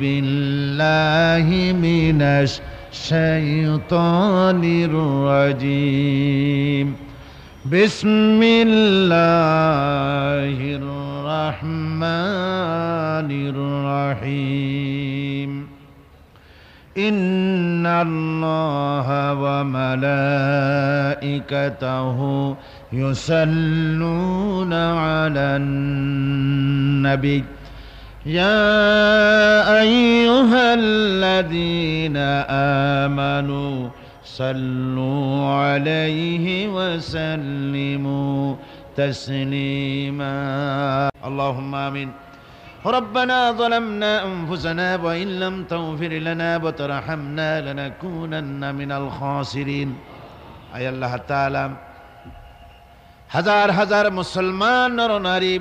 বিল্লাহি মিনাশ শাইতানির রাজিম বিসমিল্লাহির রহমানির রহিম ইন্নাল্লাহা ওয়া মালাইকাতাহু ইউসাল্লুনা আলান নবী ইয়া আইয়ুহাল্লাযীনা আমানু সাল্লু আলাইহি ওয়া সাল্লিমু তাসলিমা আল্লাহুম্মা আমিন ربنا ظلمنا أنفسنا وإن لم تغفر لنا وترحمنا لنكونن من الخاسرين أي الله تعالى হাজার হাজার মুসলমান নরনারী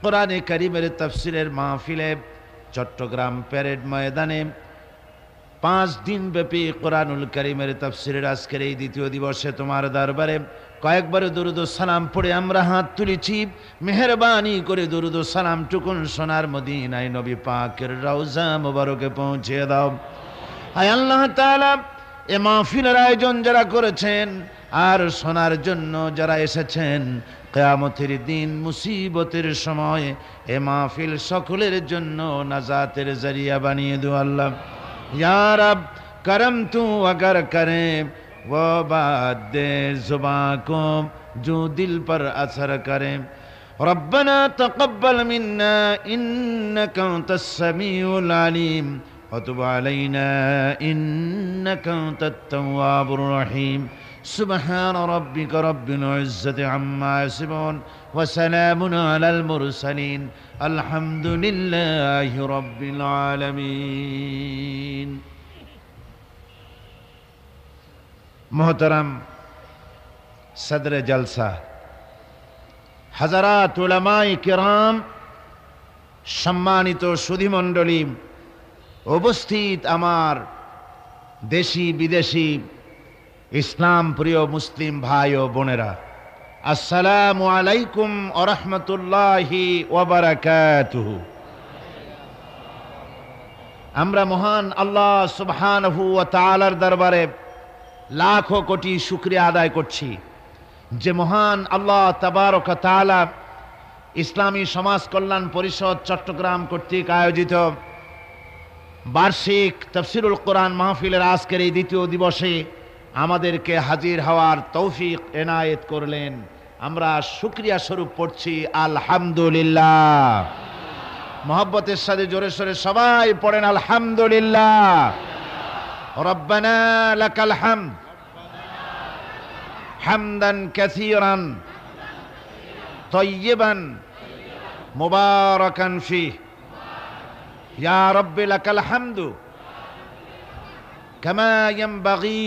কোরআনে কারীমের তাফসীরের মাহফিলে চট্টগ্রাম প্যারেড ময়দানে 5 দিন ব্যাপী কোরআনুল কারীমের তাফসীরের আজকের এই দ্বিতীয় দিবসে তোমার দরবারে কয়েকবার দরুদ ও সালাম পড়ে আমরা হাত তুলেছি। মেহেরবানি করে দরুদ ও সালাম টুকুন সোনার মদিনায় নবী পাকের রওজা মুবারকে পৌঁছে দাও। আয় আল্লাহ তাআলা এ মাহফিলের আয়োজন যারা করেছেন আর শোনার জন্য যারা এসেছেন, কিয়ামতের দিন মুসিবতের সময় এ মাহফিল সকলের জন্য নাজাতের জরিয়া বানিয়ে দাও আল্লাহ। या रब करम तू अगर करे वो बात दे जुबां को जो दिल पर असर करे। रब्बना तक़ब्बल मिन्ना इन्नका अंतस समीउल अलीम व तुब अलैना इन्नका अंतत तव्वाबुर रहीम। सुब्हान रब्बिका रब्बिल इज्जति अम्मा यसिफून व सलामुन अलल मुरसलीन अल्हम्दुलिल्लाहि रब्बिल आलमीन। मोहतरम सदर जलसा, हजरात उलमाए किराम, सम्मानित सुधीमंडली, उपस्थित आमार देशी विदेशी इस्लाम प्रिय मुस्लिम भाई ओ बोनेरा, अस्सलामु आलैकुम व रहमतुल्लाहि व बाराकातुहु। আমরা মহান আল্লাহ সুবহানাহু ওয়া তাআলার দরবারে লাখো কোটি শুকরিয়া আদায় করছি যে মহান আল্লাহ তাবারক ওয়া তাআলা ইসলামী সমাজ কল্যাণ পরিষদ চট্টগ্রাম কর্তৃক আয়োজিত বার্ষিক তাফসীরুল কোরআন মাহফিলের আজকের এই দ্বিতীয় দিবসে আমাদেরকে হাজির হওয়ার তৌফিক এনায়েত করলেন। আমরা শুকরিয়া স্বরূপ পড়ছি আলহামদুলিল্লাহ। মোহাব্বতের সাথে জোরে সোরে সবাই পড়েন আলহামদুলিল্লাহ। রব্বানা লাকাল হামদ হামদান কাসীরান তাইয়িবান মুবারাকান ফীহ ইয়া রাব্বি লাকাল হামদু কামা ইয়ানবাগী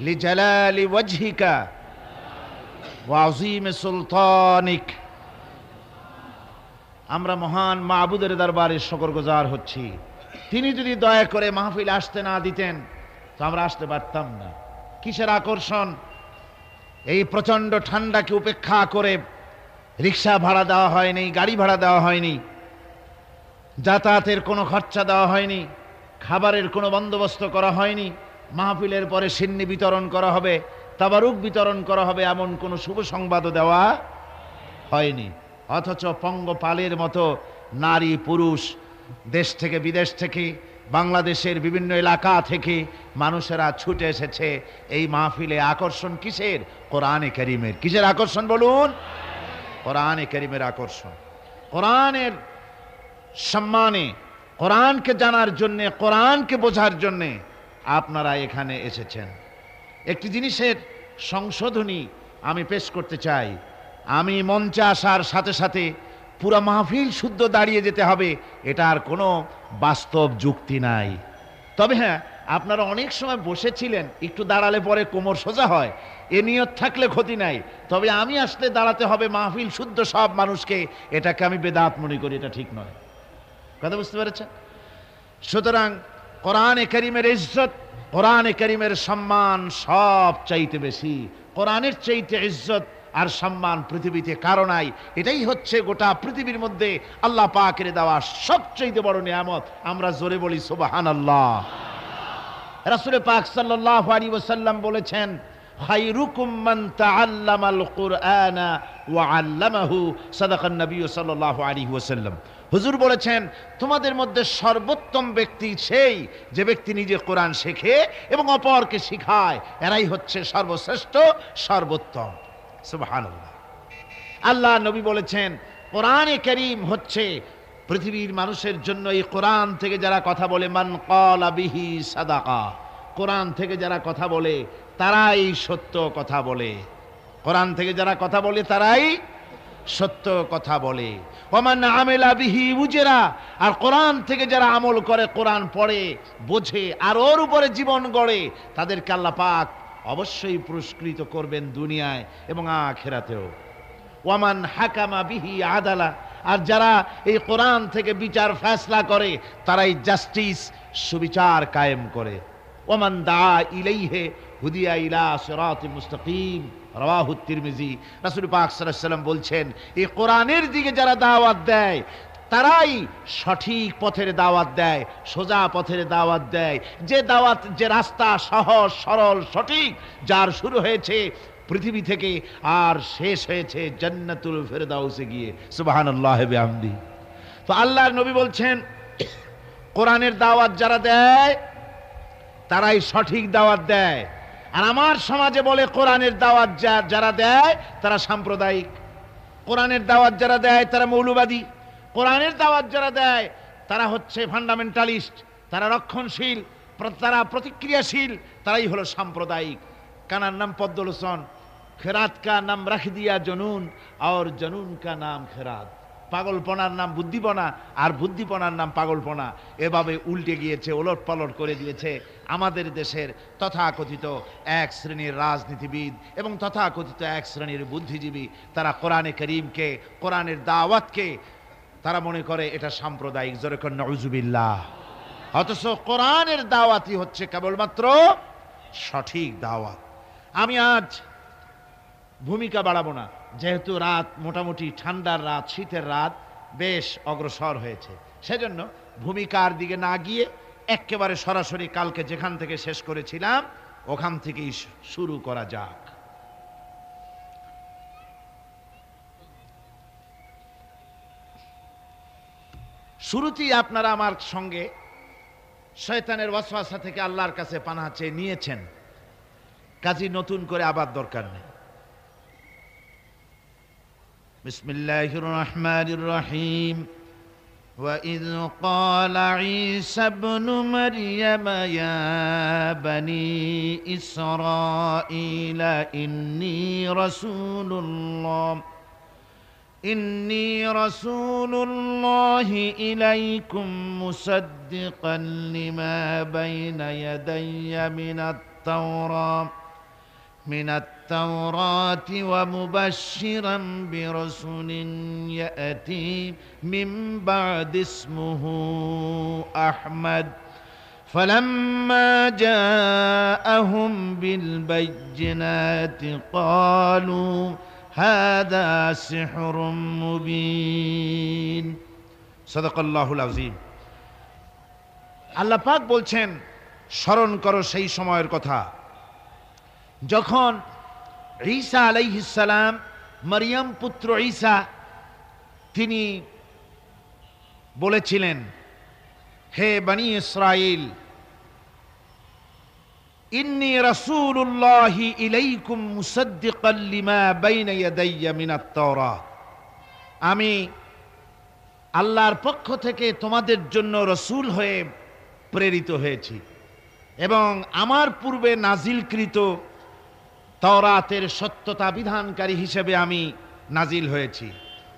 লিজালালি ওয়াজহিকা ওয়া আযীমি সুলতানিক। আমরা মহান মাবুদের দরবারে শুকরগুজার হচ্ছি। তিনি যদি দয়া করে মাহফিল আসতে না দিতেন তো আমরা আসতে পারতাম না। কিসের আকর্ষণ! এই প্রচন্ড ঠান্ডাকে উপেক্ষা করে রিক্সা ভাড়া দেওয়া হয়নি, গাড়ি ভাড়া দেওয়া হয়নি, যাতায়াতের কোনো খরচা দেওয়া হয়নি, খাবারের কোনো বন্দোবস্ত করা হয়নি। মাহফিলের পরে সিন্নি বিতরণ করা হবে, তাবারুক বিতরণ করা হবে, এমন কোনো শুভ সংবাদও দেওয়া হয়নি। অথচ পঙ্গপালের মতো নারী পুরুষ দেশ থেকে বিদেশ থেকে বাংলাদেশের বিভিন্ন এলাকা থেকে মানুষেরা ছুটে এসেছে এই মাহফিলে। আকর্ষণ কিসের? কোরআনে কারীমের। কিসের আকর্ষণ বলুন? কোরআনে কারীমের আকর্ষণ। কোরআনের সম্মানে, কোরআনকে জানার জন্যে, কোরআনকে বোঝার জন্যে আপনারা এখানে এসেছেন। একটি জিনিসের সংশোধনী আমি পেশ করতে চাই। আমি মঞ্চে আসার সাথে সাথে পুরা মাহফিল শুদ্ধ দাঁড়িয়ে যেতে হবে, এটার কোনো বাস্তব যুক্তি নাই। তবে হ্যাঁ, আপনারা অনেক সময় বসেছিলেন, একটু দাঁড়ালে পরে কোমর সোজা হয়, এ নিয়ত থাকলে ক্ষতি নাই। তবে আমি আসলে দাঁড়াতে হবে মাহফিল শুদ্ধ সব মানুষকে, এটাকে আমি বেদাত মনে করি, এটা ঠিক নয়। কথা বুঝতে পেরেছেন? সুতরাং কোরআনে কারীমের ইজ্জত, কোরআনে কারীমের সম্মান সব চাইতে বেশি। কোরআনের চাইতে ইজ্জত আর সম্মান পৃথিবীতে কারো নাই। এটাই হচ্ছে গোটা পৃথিবীর মধ্যে আল্লাহ পাকের দেওয়া সবচেয়ে বড় নিয়ামত। আমরা জোরে বলি সুবহানাল্লাহ। রাসূল পাক সাল্লাল্লাহু আলাইহি ওয়াসাল্লাম বলেছেন, খায়রুকুম মান তাআল্লামাল কুরআনা ওয়া আল্লামাহু, সাদাকান নবী সাল্লাল্লাহু আলাইহি ওয়াসাল্লাম। হুজুর বলেছেন, তোমাদের মধ্যে সর্বোত্তম ব্যক্তি সেই যে ব্যক্তি নিজে কোরআন শেখে এবং অপরকে শিখায়। এরাই হচ্ছে সর্বশ্রেষ্ঠ, সর্বোত্তম। সুবহানাল্লাহ। আল্লাহ নবী বলেছেন, কোরআনে কারীম হচ্ছে পৃথিবীর মানুষের জন্য। এই কোরআন থেকে যারা কথা বলে, মান ক্বালা বিহি সাদাকা, কোরআন থেকে যারা কথা বলে তারাই সত্য কথা বলে। কোরআন থেকে যারা কথা বলে তারাই সত্য কথা বলে। ওমান আমিলা বিহি উজরা, আর কোরআন থেকে যারা আমল করে, কোরআন পড়ে, বোঝে আর ওর উপরে জীবন গড়ে, তাদেরকে আল্লাহ পাক অবশ্যই পুরস্কৃত করবেন দুনিয়ায় এবং আখিরাতেও। ওয়ামান হাকামা বিহি আদালা, আর যারা এই কোরআন থেকে বিচার ফয়সালা করে তারাই জাস্টিস, সুবিচার কায়েম করে। ওয়ামান দা ইলাইহি হুদিয়া ইলা সিরাতিল মুস্তাকিম, রাওয়াহু তিরমিজি। রাসূল পাক সাল্লাল্লাহু আলাইহি ওয়াসাল্লাম বলছেন, এই কোরআনের দিকে যারা দাওয়াত দেয় তারাই সঠিক পথের দাওয়াত দেয়, সোজা পথের দাওয়াত দেয়। যে দাওয়াত, যে রাস্তা সহজ সরল সঠিক, যার শুরু হয়েছে পৃথিবী থেকে আর শেষ হয়েছে জান্নাতুল ফেরদাউসে গিয়ে। সুবহানাল্লাহি ওয়া বিহামদি। তো আল্লাহর নবী বলছেন, কোরআনের দাওয়াত যারা দেয় তারাই সঠিক দাওয়াত দেয়। আর আমার সমাজে বলে, কোরআনের দাওয়াত যারা দেয় তারা সাম্প্রদায়িক, কোরআনের দাওয়াত যারা দেয় তারা মৌলবাদী, কোরআনের দাওয়াত যারা দেয় তারা হচ্ছে ফান্ডামেন্টালিস্ট, তারা রক্ষণশীল, তারা প্রতিক্রিয়াশীল, তারাই হলো সাম্প্রদায়িক। কানার নাম পদ্মলোচন, খেরাত কা নাম রাখ দিয়া জনুন, আর জনুন কা নাম খেরাত। পাগলপনার নাম বুদ্ধিপনা, আর বুদ্ধিপনার নাম পাগলপনা। এভাবে উল্টে গিয়েছে, ওলট পালট করে দিয়েছে আমাদের দেশের তথাকথিত এক শ্রেণীর রাজনীতিবিদ এবং তথাকথিত এক শ্রেণীর বুদ্ধিজীবী। তারা কোরআনে কারীমকে, কোরআনের দাওয়াতকে তারা মনে করে এটা সাম্প্রদায়িক। জোরে কর নাউজুবিল্লাহ। অথচ কোরআনের দাওয়াতই হচ্ছে কেবলমাত্র সঠিক দাওয়াত। আমি আজ ভূমিকা বাড়াবো না, যেহেতু রাত মোটামুটি ঠান্ডার রাত, শীতের রাত বেশ অগ্রসর হয়েছে, সেজন্য ভূমিকার দিকে না গিয়ে একেবারে সরাসরি কালকে যেখান থেকে শেষ করেছিলাম ওখান থেকেই শুরু করা যাক। শুরুতেই আপনারা আমার সঙ্গে শয়তানের ওয়াসওয়াসা থেকে আল্লাহর কাছে পানাহ চেয়ে নিয়েছেন, কাজী নতুন করে আবার দরকার নেই। বিসমিল্লাহির রহমানির রহিম। وَإِذْ قَالَ عِيسَى ابْنُ مَرْيَمَ يَا بَنِي إِسْرَائِيلَ إِنِّي رَسُولُ اللَّهِ إِلَيْكُمْ مُصَدِّقًا لِمَا بَيْنَ يَدَيَّ من التوراة ومبشرا برسول يأتي من بعد اسمه أحمد فلما جاءهم بالبينات قالوا هذا سحر مبين صدق الله العظيم। আল্লাহ পাক বলছেন, স্মরণ করো সেই সময়ের কথা যখন ঈসা আলাইহিস সালাম, মরিয়ম পুত্র ঈসা, তিনি বলেছিলেন, হে বনি ইসরাইল, ইন্নী রাসূলুল্লাহি ইলাইকুম মুসাদ্দিকান লিমা বাইনা ইয়াদাইয়া মিনাত তাওরাত, আমি আল্লাহর পক্ষ থেকে তোমাদের জন্য রাসূল হয়ে প্রেরিত হয়েছি এবং আমার পূর্বে নাজিলকৃত তাওরাতের সত্যতা বিধানকারী হিসেবে আমি নাজিল হয়েছি।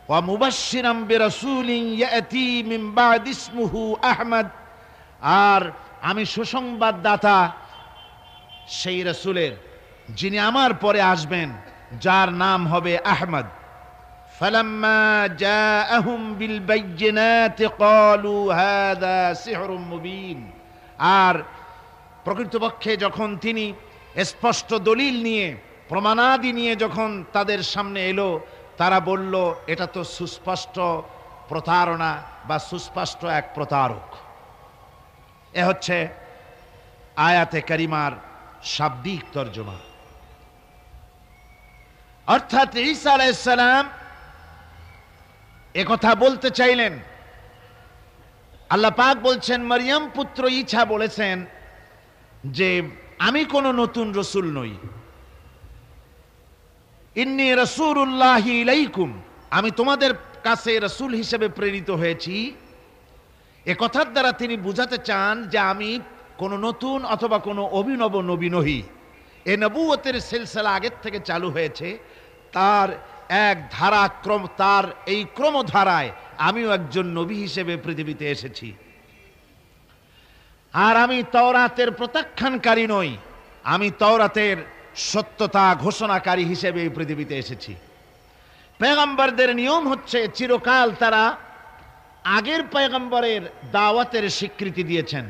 ওয়া মুবাশশিরাম বিরাসূলিন ইয়াতি মিন বা'দি ইসমুহু আহমদ, আর আমি সুসংবাদদাতা সেই রাসূলের যিনি আমার পরে আসবেন, যার নাম হবে আহমদ। ফালাম্মা জাআহুম বিল বাইয়িনাতি ক্বালু হাযা সিহরুম মুবিন, আর প্রকৃতপক্ষে যখন তিনি স্পষ্ট দলিল নিয়ে প্রমাণাদি নিয়ে যখন তাদের সামনে এলো, তারা বলল এটা তো সুস্পষ্ট প্রতারণা বা সুস্পষ্ট এক প্রতারক। এ হচ্ছে আয়াতে কারিমার শাব্দিক তর্জমা। অর্থাৎ ঈসা আলাইহিস সালাম একথা বলতে চাইলেন। আল্লাহ পাক বলছেন, মারইয়াম পুত্র ঈসা বলেছেন যে আমি কোন নতুন রসুল নই, ইন্নী রাসূলুল্লাহি ইলাইকুম, আমি তোমাদের কাছে রাসূল হিসেবে প্রেরিত হয়েছি। এ কথার দ্বারা তিনি বুঝাতে চান যে আমি কোন নতুন অথবা কোন অভিনব নবী নহি। এ নবুয়তের সিলসিলা আগের থেকে চালু হয়েছে, তার এক ধারাক্রম, তার এই ক্রমধারায় আমিও একজন নবী হিসেবে পৃথিবীতে এসেছি। আর আমি তাওরাতের প্রত্যাখ্যানকারী নই, আমি তাওরাতের সত্যতা ঘোষণাকারী হিসেবে এই পৃথিবীতে এসেছি। পয়গম্বরদের নিয়ম হচ্ছে চিরকাল তারা আগের পয়গম্বরের দাওয়াতের স্বীকৃতি দিয়েছেন,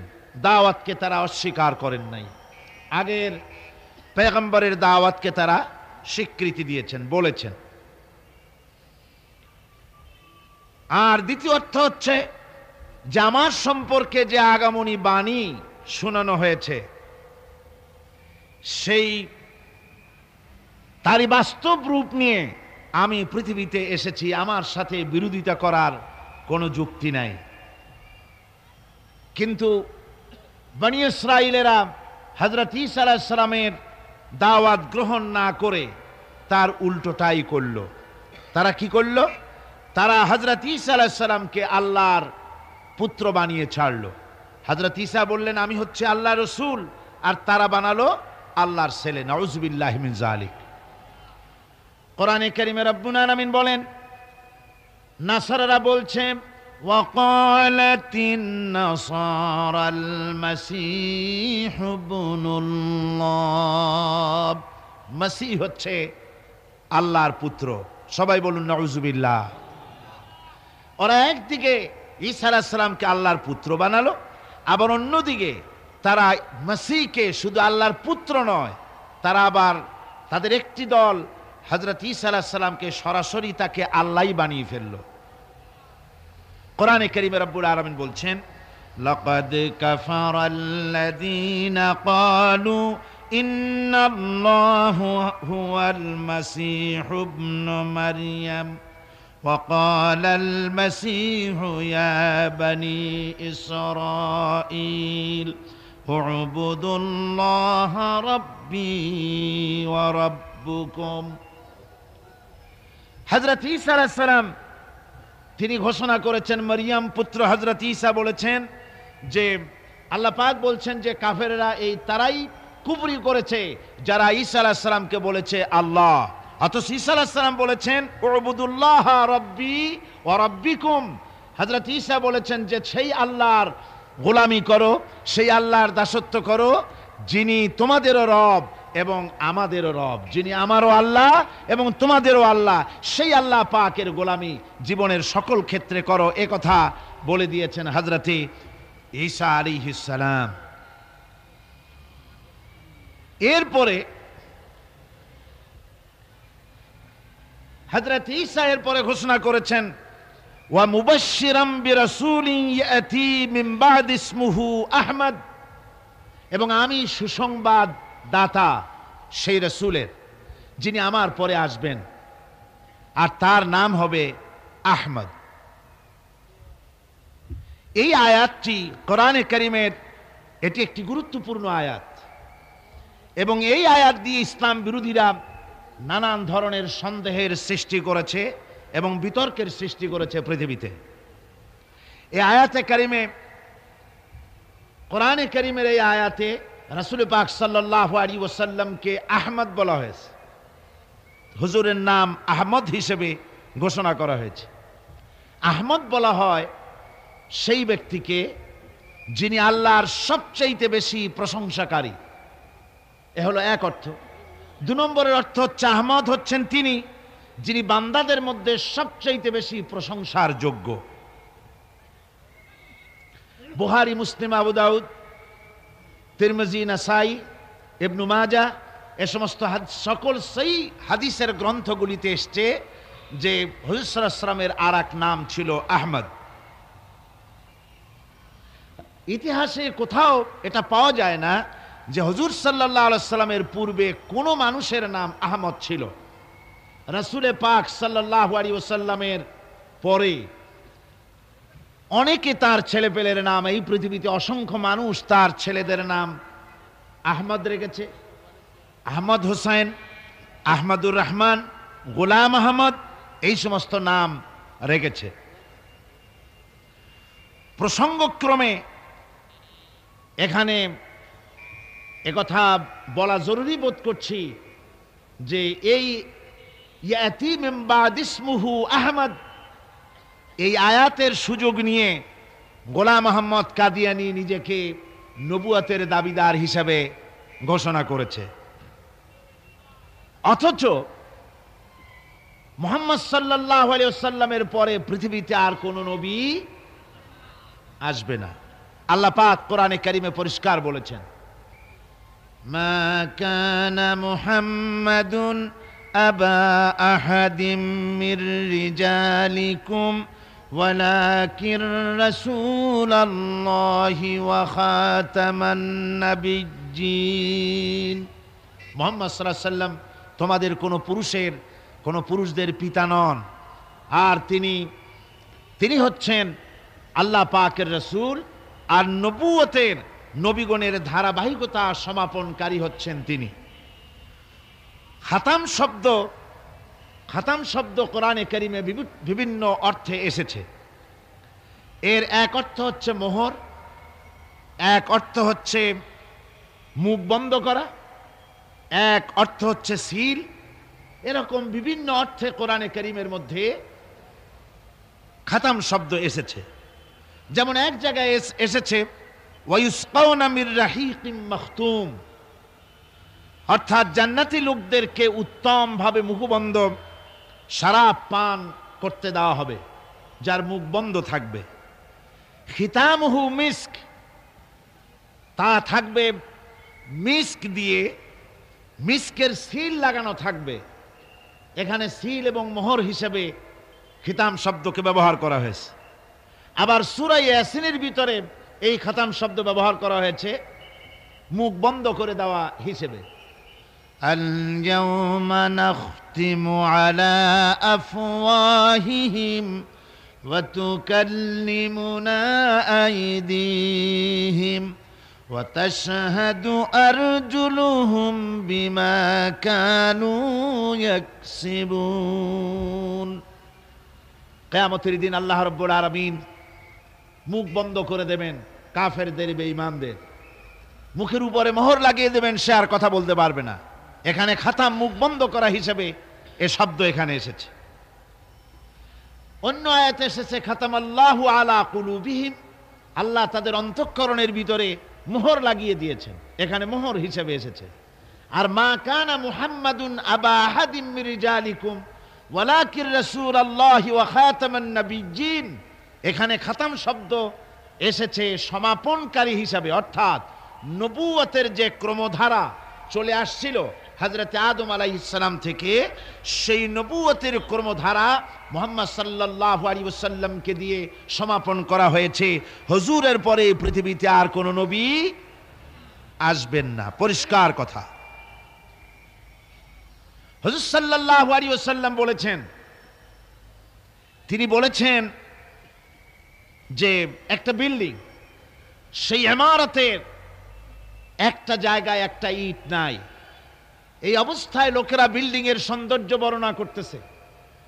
দাওয়াতকে তারা অস্বীকার করেন নাই। আগের পয়গম্বরের দাওয়াতকে তারা স্বীকৃতি দিয়েছেন, বলেছেন। আর দ্বিতীয় অর্থ হচ্ছে যে আমার সম্পর্কে যে আগামনী বাণী শোনানো হয়েছে, সেই তারই বাস্তব রূপ নিয়ে আমি পৃথিবীতে এসেছি। আমার সাথে বিরোধিতা করার কোনো যুক্তি নাই। কিন্তু বনী ইসরাইলেরা হযরত ঈসা আলাইহিস সালামের দাওয়াত গ্রহণ না করে তার উল্টোটাই করল। তারা কি করল? তারা হযরত ঈসা আলাইহিস সালামকে আল্লাহর পুত্র বানিয়ে ছাড়ল। হযরত ঈসা বললেন আমি হচ্ছে আল্লাহর রাসূল, আর তারা বানালো আল্লাহর ছেলে। নাউযুবিল্লাহি মিন যালিক। কোরআনে কারীমে রব্বুল আলামিন বলেন, নাসারারা বলছে ওয়াকালাতিন নাসারাল মাসীহ ইবনুল্লাহ, মাসীহ হচ্ছে আল্লাহর পুত্র। সবাই বলুন নাউযুবিল্লাহ। ওরা একদিকে ঈসা আলাইহিস সালামকে আল্লাহর পুত্র বানালো, আবার অন্যদিকে তারা মাসীহকে শুধু আল্লাহর পুত্র নয়, তারা আবার তাদের একটি দল হযরত ঈসা আলাইহিস সালামকে সরাসরি তাকে আল্লাহই বানিয়ে ফেলল। কোরআনে কারীমে রব্বুল আলামিন বলছেন, লাকাদ কাফারাল্লাযীনা ক্বালু ইন্নাল্লাহু হুয়াল মাসীহু ইবনু মারইয়াম ওয়া ক্বালাল মাসীহু ইয়া বনী ইসরাঈল উ'বুদুল্লাহা রাব্বী ওয়া রাব্বুকুম। হযরত ঈসা আলাইহিস সালাম তিনি ঘোষণা করেছেন, মারইয়াম পুত্র হযরত ঈসা বলেছেন যে আল্লাহ পাক বলছেন যে কাফেররা এই তারাই কুফরি করেছে যারা ঈসা আলাইহিস সালামকে বলেছে আল্লাহ। অথচ ঈসা আলাইহিস সালাম বলেছেন উ'বুদুল্লাহ রাব্বী ওয়া রাব্বিকুম। হযরত ঈসা বলেছেন যে সেই আল্লাহর গোলামি করো, সেই আল্লাহর দাসত্ব করো যিনি তোমাদেরও রব এবং আমাদেরও রব, যিনি আমারও আল্লাহ এবং তোমাদেরও আল্লাহ, সেই আল্লাহ পাকের গোলামি জীবনের সকল ক্ষেত্রে করো। এ কথা বলে দিয়েছেন হযরতে ঈসা আলাইহিস সালাম। এরপরে হযরত ঈসা এরপরে ঘোষণা করেছেন ওয়া মুবাশশিরাম বিরাসূলিন ইয়াতি মিন বাদ ইসমুহু আহমদ, এবং আমি সুসংবাদ দাতা সেই রাসূলের যিনি আমার পরে আসবেন, আর তার নাম হবে আহমদ। এই আয়াতটি কোরআনে কারীমের এটি একটি গুরুত্বপূর্ণ আয়াত, এবং এই আয়াত দিয়ে ইসলাম বিরোধীরা নানান ধরনের সন্দেহের সৃষ্টি করেছে এবং বিতর্কের সৃষ্টি করেছে পৃথিবীতে। এই আয়াতে কারিমে, কোরআনে কারিমের এই আয়াতে রাসূল পাক সাল্লাল্লাহু আলাইহি ওয়াসাল্লামকে আহমদ বলা হয়েছে, হুজুরের নাম আহমদ হিসেবে ঘোষণা করা হয়েছে। আহমদ বলা হয় সেই ব্যক্তিকে যিনি আল্লাহর সবচাইতে বেশি প্রশংসাকারী। এ হলো এক অর্থ। দুই নম্বরের অর্থ হচ্ছে আহমদ হচ্ছেন তিনি যিনি বান্দাদের মধ্যে সবচাইতে বেশি প্রশংসার যোগ্য। বুখারী, মুসলিম, আবু দাউদ, তিরমিজি, নাসাই, ইবনে মাজাহ এ সমস্ত সকল সেই হাদিসের গ্রন্থগুলিতে এসছে যে হুজুর সাল্লাল্লাহু আলাইহি ওয়াসাল্লামের আর এক নাম ছিল আহমদ। ইতিহাসে কোথাও এটা পাওয়া যায় না যে হুজুর সাল্লাল্লাহু আলাইহি ওয়াসাল্লামের পূর্বে কোনো মানুষের নাম আহমদ ছিল। রাসূলে পাক সাল্লাল্লাহু আলাইহি ওয়াসাল্লামের পরে অনেকে তার ছেলেপেলের নাম, এই পৃথিবীতে অসংখ্য মানুষ তার ছেলেদের নাম আহমদ রেখেছে। আহমদ হোসেন, আহমদুর রহমান, গোলাম আহমদ, এই সমস্ত নাম রেখেছে। প্রসঙ্গক্রমে এখানে একথা বলা জরুরি বোধ করছি যে এই ইয়াতি মিন বাদ ইসমুহু আহমদ, এই আয়াতের সুযোগ নিয়ে গোলাম আহমদ কাদিয়ানী নিজেকে নবুয়তের দাবিদার হিসাবে ঘোষণা করেছে। অথচ মুহাম্মদ সাল্লাল্লাহু আলাইহি ওয়াসাল্লামের পরে পৃথিবীতে আর কোন নবী আসবে না। আল্লাহ পাক কোরআনে কারিমে পরিষ্কার বলেছেন, মা কানা মুহাম্মাদুন আবা আহাদিম মির রিজালিকুম ওয়ালাকিন রাসূলুল্লাহি ওয়া খাতামান নাবিয়্যিন। মুহাম্মদ সাল্লাল্লাহু আলাইহি ওয়াসাল্লাম তোমাদের কোন পুরুষদের পিতা নন, আর তিনি হচ্ছেন আল্লাহ পাকের রাসূল, আর নবুয়তের নবীগণের ধারাবাহিকতা সমাপনকারী হচ্ছেন তিনি। খাতাম শব্দ কোরআনে কারিমে বিভিন্ন অর্থে এসেছে। এর এক অর্থ হচ্ছে মোহর, এক অর্থ হচ্ছে মুখ বন্ধ করা, এক অর্থ হচ্ছে সিল। এরকম বিভিন্ন অর্থে কোরআনে কারিমের মধ্যে খাতাম শব্দ এসেছে। যেমন এক জায়গায় এসেছে ওয়ায়ুসকাউনা মির রাহিকিম মাখতুম, অর্থাৎ জান্নাতি লোকদেরকে উত্তম ভাবে মুখবন্ধ শরাব পান করতে দেওয়া হবে, যার মুখ বন্ধ থাকবে। খিতামুহু মিস্ক, তা থাকবে মিস্ক দিয়ে, মিস্কের সিল লাগানো থাকবে। এখানে সিল এবং মোহর হিসেবে খিতাম শব্দকে ব্যবহার করা হয়েছে। আবার সূরা ইয়াসিনের ভিতরে এই খাতাম শব্দ ব্যবহার করা হয়েছে মুখ বন্ধ করে দেওয়া হিসেবে। আল ইয়াউমা নাখতিমু আলা আফওয়াহিহিম ওয়া তুকাল্লিমুনা আইদিহিম ওয়া তাশহাদু আরজুলুহুম বিমা কানু ইয়াকসিবুন। কিয়ামতের দিন আল্লাহ রাব্বুল আলামিন মুখ বন্ধ করে দেবেন কাফেরদের, বেঈমানদের মুখের উপরে মোহর লাগিয়ে দেবেন, সে আর কথা বলতে পারবে না। এখানে খাতাম মুখ বন্ধ করা হিসেবে এ শব্দ এখানে এসেছে। অন্য আয়াতে এসেছে খাতামাল্লাহু আলা কুলুবিহিম, আল্লাহ তাদের অন্তঃকরণের ভিতরে মোহর লাগিয়ে দিয়েছেন, এখানে মোহর হিসেবে এসেছে। আর মা কানা মুহাম্মাদুন আবা আহাদিম মির রিজালিকুম ওয়ালাকিন রাসূলুল্লাহি ওয়া খাতামান নাবিয়্যিন, এখানে খাতাম শব্দ এসেছে সমাপনকারী হিসাবে। অর্থাৎ নবুয়তের যে ক্রমধারা চলে আসছিল হযরত আদম আলাইহিস সালাম থেকে, সেই নবুয়তের ক্রমধারা মুহাম্মদ সাল্লাল্লাহু আলাইহি ওয়াসাল্লামকে দিয়ে সমাপন করা হয়েছে। হুজুরের পরে পৃথিবীতে আর কোন নবী আসবেন না, পরিষ্কার কথা। হুজুর সাল্লাল্লাহু আলাইহি ওয়াসাল্লাম বলেছেন, তিনি বলেছেন যে একটা বিল্ডিং, সেই ইমারতের একটা জায়গায় একটা ইট নাই। এই অবস্থায় লোকেরা বিল্ডিং এর সৌন্দর্য বর্ণনা করতেছে,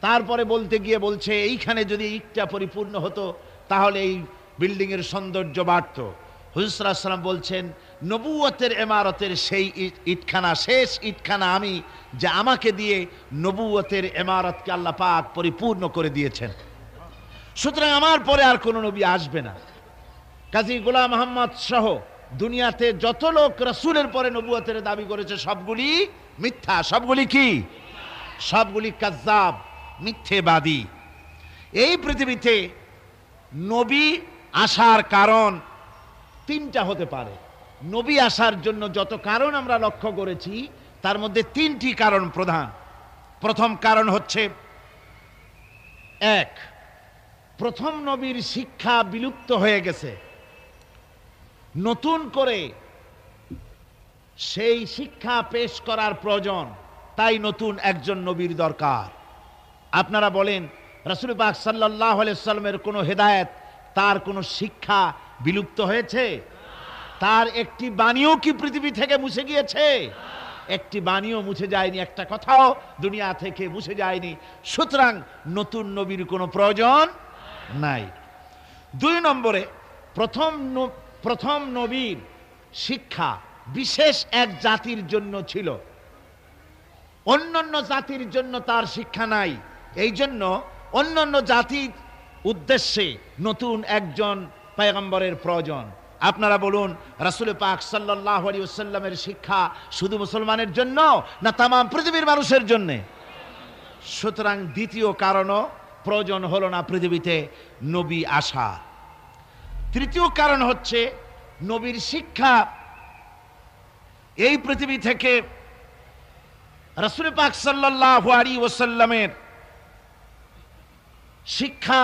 তারপরে বলতে গিয়ে বলছে এইখানে যদি ইটটা পরিপূর্ণ হতো তাহলে এই বিল্ডিং এর সৌন্দর্য বাড়ত। হুজুর সাল্লাল্লাহু আলাইহি ওয়াসাল্লাম বলছেন, নবুয়তের ইমারতের সেই ইটখানা, শেষ ইটখানা আমি, যে আমাকে দিয়ে নবুয়তের ইমারতকে আল্লাহ পাক পরিপূর্ণ করে দিয়েছেন। সুতরাং আমার পরে আর কোন নবী আসবে না। কাজী গোলাম মোহাম্মদ সহ দুনিয়াতে যত লোক রাসূলের পরে নবুয়তের দাবি করেছে সবগুলি মিথ্যা, সবগুলি কি? সবগুলি কাযযাব, মিথ্যেবাদী। এই পৃথিবীতে নবী আসার কারণ তিনটা হতে পারে। নবী আসার জন্য যত কারণ আমরা লক্ষ্য করেছি তার মধ্যে তিনটি কারণ প্রধান। প্রথম কারণ হচ্ছে, এক, প্রথম নবীর শিক্ষা বিলুপ্ত হয়ে গেছে, নতুন করে সেই শিক্ষা পেশ করার প্রয়োজন, তাই নতুন একজন নবীর দরকার। আপনারা বলেন, রাসূল পাক সাল্লাল্লাহু আলাইহি ওয়াসাল্লামের কোনো হেদায়েত, তার কোনো শিক্ষা বিলুপ্ত হয়েছে? তার একটি বাণীও কি পৃথিবী থেকে মুছে গিয়েছে? একটি বাণীও মুছে যায়নি, একটা কথাও দুনিয়া থেকে মুছে যায়নি। সুতরাং নতুন নবীর কোনো প্রয়োজন নাই। দুই নম্বরে, প্রথম নবীর শিক্ষা বিশেষ এক জাতির জন্য ছিল, অন্যান্য জাতির জন্য তার শিক্ষা নাই। এই জন্য অন্যান্য জাতির উদ্দেশ্যে নতুন একজন পয়গম্বরের প্রয়োজন। আপনারা বলুন, রাসূল পাক সাল্লাল্লাহু আলাইহি ওয়াসাল্লামের শিক্ষা শুধু মুসলমানের জন্য না তাম পৃথিবীর মানুষের জন্য? সুতরাং দ্বিতীয় কারণও প্রয়োজন হলো না পৃথিবীতে নবী আসা। তৃতীয় কারণ হচ্ছে, নবীর শিক্ষা এই পৃথিবী থেকে রাসূল পাক সাল্লাল্লাহু আলাইহি ওয়াসাল্লামের শিক্ষা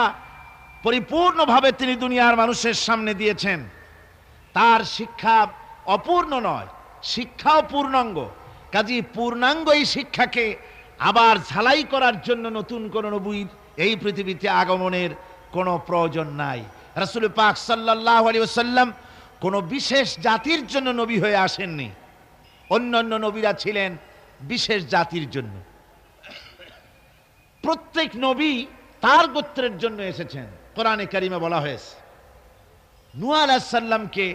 পরিপূর্ণভাবে তিনি দুনিয়ার মানুষের সামনে দিয়েছেন। তার শিক্ষা অপূর্ণ নয়, শিক্ষাও পূর্ণাঙ্গ। কাজেই পূর্ণাঙ্গ এই শিক্ষাকে আবার ঝালাই করার জন্য নতুন কোন নবীর এই পৃথিবীতে আগমনের কোনো প্রয়োজন নাই। রাসূল পাক সাল্লাল্লাহু আলাইহি ওয়াসাল্লাম কোনো বিশেষ জাতির জন্য নবী হয়ে আসেননি, অন্যান্য নবীরা ছিলেন বিশেষ জাতির জন্য। প্রত্যেক নবী তার গোত্রের জন্য এসেছেন। কোরআনে কারিমে বলা হয়েছে, নূহ আলাইহিস সালামকে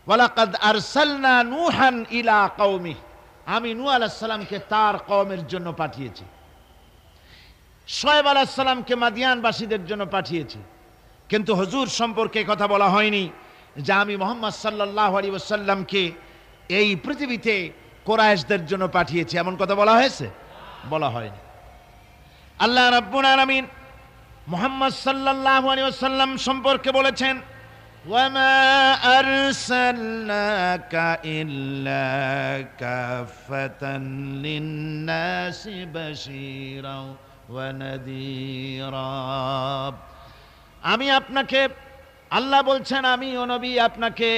ওয়ালাকাদ আরসালনা নূহান ইলা কওমিহি, আমি নূহ আলাইহিস সালামকে তার কওমের জন্য পাঠিয়েছি। শুআয়ব আলাইহিস সালামকে মাদিয়ানবাসীদের জন্য পাঠিয়েছি। কিন্তু হুজুর সম্পর্কে কথা বলা হয়নি যে আমি মুহাম্মদ সাল্লাল্লাহু আলাইহি ওয়াসাল্লামকে এই পৃথিবীতে কুরাইশদের জন্য পাঠিয়েছি, এমন কথা বলা হয়েছে? বলা হয়নি। আল্লাহ রাব্বুল আলামিন মুহাম্মদ সাল্লাল্লাহু আলাইহি ওয়াসাল্লাম সম্পর্কে বলেছেন, ওয়ামা আরসালনাকা ইল্লা কাফাতান লিন-নাসি বাশীরাও ওয়া নাযীরা। আমি আপনাকে, আল্লাহ বলছেন, আমি ও নবী আপনাকে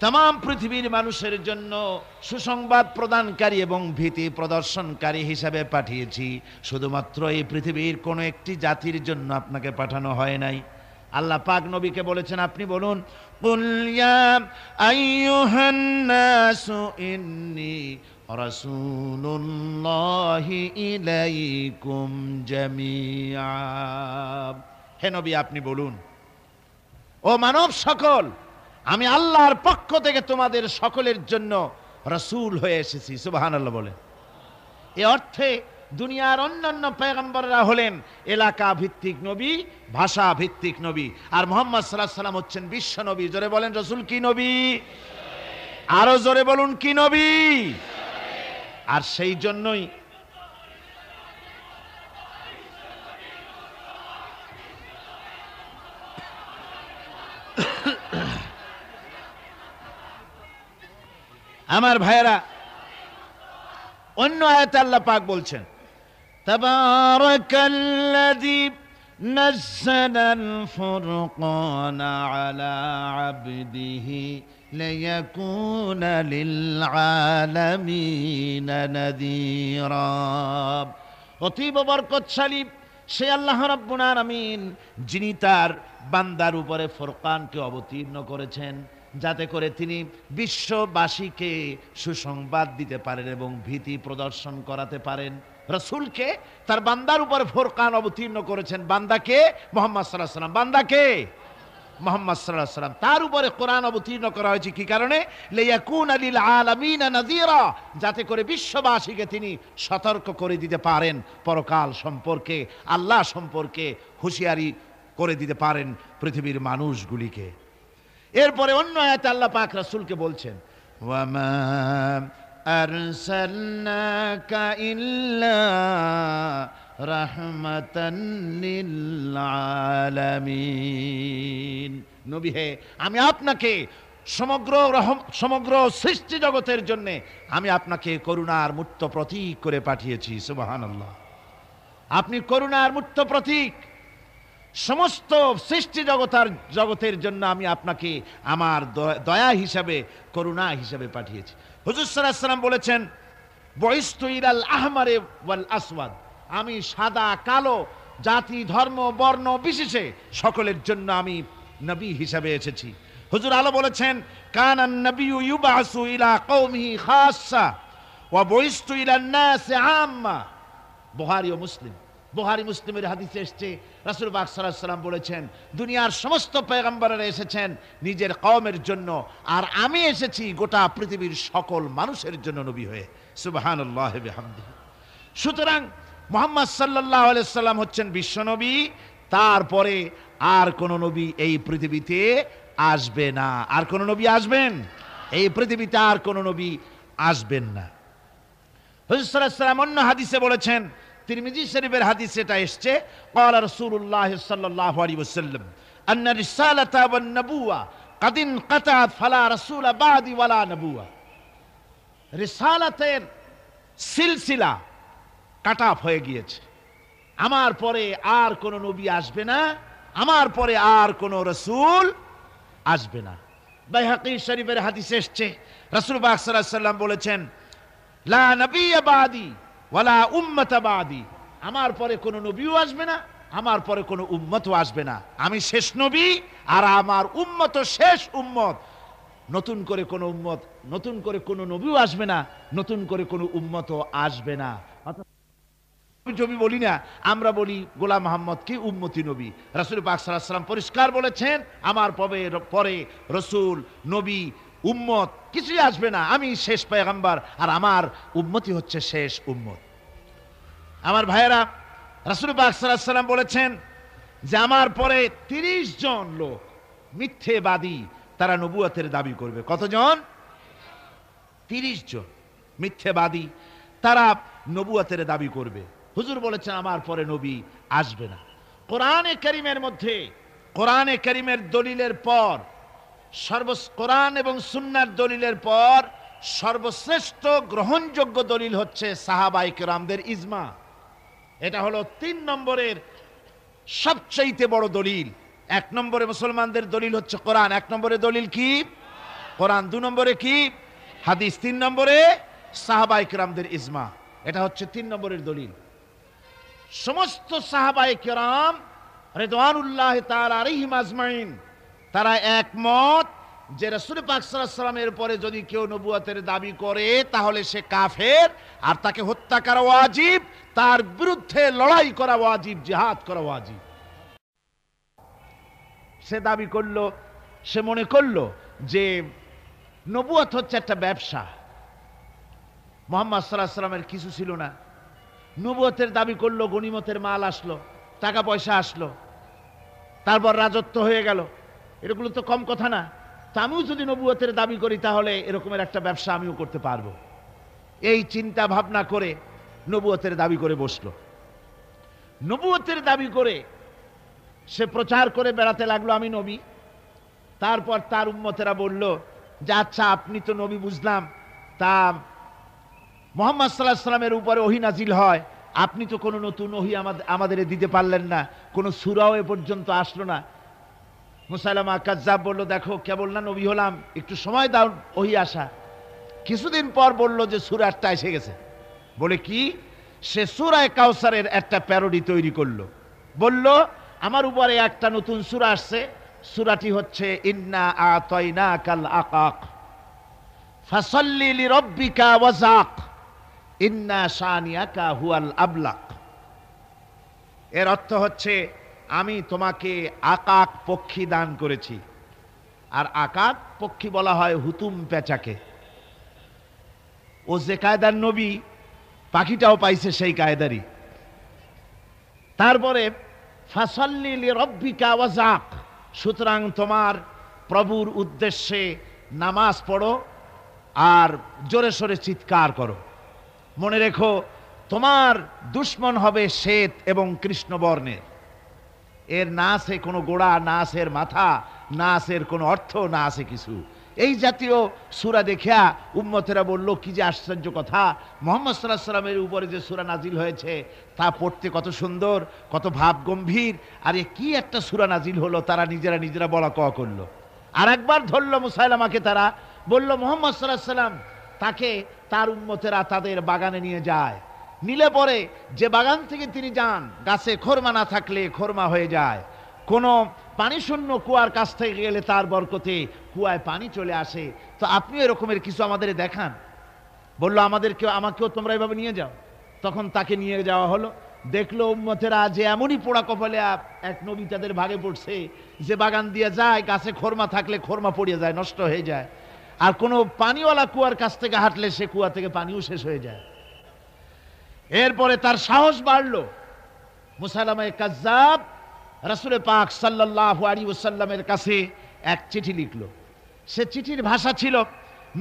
तमाम পৃথিবীর মানুষের জন্য সুসংবাদ প্রদানকারী এবং ভীতি প্রদর্শনকারী হিসেবে পাঠিয়েছি। শুধুমাত্র এই পৃথিবীর কোনো একটি জাতির জন্য আপনাকে পাঠানো হয় নাই। আল্লাহ পাক নবীকে বলেছেন, আপনি বলুন, কুল ইয়া আইয়ুহান নাসু ইন্নী রাসূলুল্লাহি ইলাইকুম জামিআ। হে নবী, আপনি বলুন, ও মানব সকল, আমি আল্লাহর পক্ষ থেকে তোমাদের সকলের জন্য রাসূল হয়ে এসেছি। সুবহানাল্লাহ বলেন। এই অর্থে দুনিয়ার অন্যান্য পয়গম্বররা হলেন এলাকা ভিত্তিক নবী, ভাষা ভিত্তিক নবী, আর মুহাম্মদ সাল্লাল্লাহু আলাইহি ওয়াসাল্লাম হচ্ছেন বিশ্ব নবী। জোরে বলেন, রাসূল কি নবী? আরো জোরে বলুন, কি নবী? আর সেই জন্যই আমার ভাইয়েরা, অন্য আয়াতে আল্লাহ পাক বলছেন, তাবারাকাল্লাযী নাযালাল ফুরকানা আলা আবদিহি লিয়াকুনা লিল আলামিনা নাযীরা। অতীব বরকতশালী সে আল্লাহ রাব্বুল আলামিন, যিনি তার বান্দার উপরে ফুরকানকে অবতীর্ণ করেছেন, যাতে করে তিনি বিশ্ববাসীকে সুসংবাদ দিতে পারেন এবং ভীতি প্রদর্শন করাতে পারেন। রাসূলকে তার বান্দার উপর ফুরকান অবতীর্ণ করেছেন। বান্দাকে? মুহাম্মদ সাল্লাল্লাহু আলাইহি ওয়াসাল্লাম। বান্দাকে? মুহাম্মদ সাল্লাল্লাহু আলাইহি ওয়াসাল্লাম। তার উপরে কোরআন অবতীর্ণ করা হয়েছে কি কারণে? লিয়াকুনা লিল আলামিনা নাযীরা, যাতে করে বিশ্ববাসীকে তিনি সতর্ক করে দিতে পারেন, পরকাল সম্পর্কে, আল্লাহ সম্পর্কে হুঁশিয়ারি করে দিতে পারেন পৃথিবীর মানুষগুলিকে। এরপরে অন্য আয়াতে আল্লাহ পাক রাসূলকে বলছেন, ওয়ামা আরসালনাকা ইল্লা রাহমাতান লিল আলামিন। নবী হে, আমি আপনাকে সমগ্র সৃষ্টি জগতের জন্য আমি আপনাকে করুণার মূর্ত প্রতীক করে পাঠিয়েছি। সুবহানাল্লাহ। আপনি করুণার মূর্ত প্রতীক। সমস্ত সৃষ্টি জগতের জন্য আমি আপনাকে আমার দয়া হিসাবে, করুণা হিসাবে পাঠিয়েছি। হুজুর সাল্লাল্লাহু আলাইহি ওয়াসাল্লাম বলেছেন, বুইসতু ইলাল আহমারে ওয়াল আসওয়াদ, আমি সাদা কালো জাতি ধর্ম বর্ণ বিশেষে সকলের জন্য আমি নবী হিসাবে এসেছি। হুজুর আলো বলেছেন, কানান নবিয়্যু ইউবাসু ইলা কওমিহি খাসসা ওয়া বুইসতু ইলান নাসি আম্মা। বুখারী ও মুসলিম, বুখারী মুসলিমের হাদিসে এসেছে, রাসূল পাক সাল্লাল্লাহু আলাইহি ওয়াসাল্লাম বলেছেন, দুনিয়ার সমস্ত পয়গম্বরেরা এসেছেন নিজের কওমের জন্য, আর আমি এসেছি গোটা পৃথিবীর সকল মানুষের জন্য নবী হয়ে। সুবহানাল্লাহি ওয়া বিহামদিহি। সুতরাং মুহাম্মদ সাল্লাল্লাহু আলাইহি ওয়াসাল্লাম হচ্ছেন বিশ্বনবী, তারপরে আর কোন নবী এই পৃথিবীতে আসবে না। আর কোন নবী আসবেন? এই পৃথিবীতে আর কোন নবী আসবেন না। হুজুর সাল্লাল্লাহু আলাইহি ওয়াসাল্লাম অন্য হাদিসে বলেছেন, তিরমিজি শরীফের হাদিসে এটা এসেছে, ক্বালা রাসূলুল্লাহ সাল্লাল্লাহু আলাইহি ওয়াসাল্লাম আন্না রিসালাতা ওয়ান নবুওয়া কাদ ইনকাতাত ফালা রাসূলা বাদি ওয়ালা নবুওয়া। রিসালাতের সিলসিলা কাট অফ হয়ে গিয়েছে, আমার পরে আর কোন নবী আসবে না, আমার পরে আর কোন রাসূল আসবে না। বাইহাকী শরীফের হাদিসে এসেছে, রাসূল পাক সাল্লাল্লাহু আলাইহি ওয়াসাল্লাম বলেছেন, লা নবিয়্যা বাদি ওয়ালা উম্মাতা বাদি, আমার পরে কোন নবীও আসবে না, আমার পরে কোন উম্মতও আসবে না। আমি শেষ নবী আর আমার উম্মত শেষ উম্মত। নতুন করে কোন উম্মত, নতুন করে কোন নবীও আসবে না, নতুন করে কোন উম্মতও আসবে না। নবী বলি না, আমরা বলি গোলাম মুহাম্মদকে উম্মতি নবী। রাসূল পাক সাল্লাল্লাহু আলাইহি ওয়াসাল্লাম পরিষ্কার বলেছেন, আমার পরে রাসূল নবী উম্মত কিছুই আসবে না, আমি শেষ পয়গম্বর আর আমার উম্মতি হচ্ছে শেষ উম্মত। আমার ভাইয়েরা, রাসূল পাক সাল্লাল্লাহু আলাইহি ওয়াসাল্লাম বলেছেন যে আমার পরে 30 জন লোক মিথ্যেবাদী, তারা নবুয়তের দাবি করবে। কতজন? 30 জন মিথ্যেবাদী, তারা নবুয়তের দাবি করবে। হুজুর বলেছেন আমার পরে নবী আসবে না। কোরআনে কারীমের মধ্যে, কোরআনে কারীমের দলিলের পর, কোরআন এবং সুন্নাহর দলিলের পর সর্বশ্রেষ্ঠ গ্রহণযোগ্য দলিল হচ্ছে সাহাবায়ে কেরামদের ইজমা। এটা হলো 3 নম্বরের সবচেয়ে বড় দলিল। 1 নম্বরে মুসলমানদের দলিল হচ্ছে কোরআন। 1 নম্বরে দলিল কি? কোরআন। 2 নম্বরে কি? হাদিস। 3 নম্বরে সাহাবায়ে কেরামদের ইজমা। এটা হচ্ছে 3 নম্বরের দলিল। সমস্ত সাহাবায়ে কেরাম রিদওয়ানুল্লাহ তাআলা আলাইহিম আজমাইন, তারা একমত যে রাসূল পাক সাল্লাল্লাহু আলাইহি ওয়াসাল্লামের পরে যদি কেউ নবুয়তের দাবি করে তাহলে সে কাফের, আর তাকে হত্যা করা ওয়াজিব, তার বিরুদ্ধে লড়াই করা ওয়াজিব, জিহাদ করা ওয়াজিব। সে দাবি করলো, সে মনে করলো যে নবুয়ত হচ্ছে একটা ব্যবসা। মুহাম্মদ সাল্লাল্লাহু আলাইহি ওয়াসাল্লামের কিছু ছিল না, নবুয়তের দাবি করলো, গনিমতের মাল আসলো, টাকা পয়সা আসলো, তারপর রাজত্ব হয়ে গেল। এগুলো তো কম কথা না। তো আমিও যদি নবুয়তের দাবি করি তাহলে এরকমের একটা ব্যবসা আমিও করতে পারবো। এই চিন্তা ভাবনা করে নবুয়তের দাবি করে বসলো। নবুয়তের দাবি করে সে প্রচার করে বেড়াতে লাগলো আমি নবী। তারপর তার উম্মতেরা বলল যে আচ্ছা আপনি তো নবী বুঝলাম, তা মুহাম্মদ সাল্লাল্লাহু আলাইহি ওয়াসাল্লামের উপরে ওহী নাজিল হয়, আপনি তো কোনো নতুন ওহী আমাদের দিতে পারলেন না, কোনো সূরাও এ পর্যন্ত আসলো না। মুসাইলামা কাজ্জাব বলল, দেখো কেবল না নবী হলাম, একটু সময় দাও ওহী আসা। কিছুদিন পর বলল যে সূরা একটা এসে গেছে। বলে কি? সে সূরা কাউসারের একটা প্যারোডি তৈরি করলো। বলল আমার উপরে একটা নতুন সূরা আসছে, সূরাটি হচ্ছে ইন্না আতাইনাকাল আকাক ফাসাল্লি লিরাব্বিকা ওয়াজাক ইন্না শানিয়াকা হুয়াল আবলাক। এর অর্থ হচ্ছে আমি তোমাকে আকাক পক্ষী দান করেছি। আর আকাক পক্ষী বলা হয় হুতুম পেঁচাকে। ও যে কায়দার নবী, পাখিটাও পাইছে সেই কায়দারই। তারপরে ফাসাল্লি লিরাব্বিকা ওয়াজাক, সুতরাং তোমার প্রভুর উদ্দেশ্যে নামাজ পড়ো আর জোরে সোরে চিৎকার করো। মনে রেখো তোমার দুশমন হবে শ্বেত এবং কৃষ্ণ বর্ণের। এর না আছে কোনো গোড়া, না আছে এর মাথা, না আছে এর কোনো অর্থ, না আছে কিছু। এই জাতীয় সূরা দেখিয়া উম্মতেরা বলল, কি যে আশ্চর্য কথা, মুহাম্মদ সাল্লাল্লাহু আলাইহি ওয়াসাল্লামের উপরে যে সূরা নাজিল হয়েছে তা পড়তে কত সুন্দর, কত ভাব গম্ভীর, আর এ কি একটা সূরা নাজিল হলো। তারা নিজেরা বলা কওয়া করলো। আর একবার ধরল মুসাইলামাকে, তারা বলল মুহাম্মদ সাল্লাল্লাহু আলাইহি ওয়াসাল্লাম তাকে তার উম্মতেরা তাদের বাগানে নিয়ে যায়, নিলে পরে যে বাগান থেকে তিনি যান গাছে খোরমা না থাকলে খোরমা হয়ে যায়, কোনো পানি শূন্য কুয়ার কাছ থেকে গেলে তার বরকতে কুয়ায় পানি চলে আসে। তো আপনি এরকমের কিছু আমাদের দেখান। বলল আমাকেও তোমরা এভাবে নিয়ে যাও। তখন তাকে নিয়ে যাওয়া হলো। দেখলো উম্মতেরা যে এমনই পোড়া কপালে এক নবী তাদের ভাগে পড়ছে, যে বাগান দিয়ে যায় গাছে খোরমা থাকলে খোরমা পড়িয়ে যায়, নষ্ট হয়ে যায়, আর কোনো পানিওয়ালা কুয়ার কাছ থেকে হাঁটলে সে কুয়া থেকে পানিও শেষ হয়ে যায়। এরপরে তার সাহস বাড়লো। মুসাইলামায়ে কাজ্জাব রাসূল পাক সাল্লাল্লাহু আলাইহি ওয়াসাল্লামের কাছে এক চিঠি লিখলো। সে চিঠির ভাষা ছিল,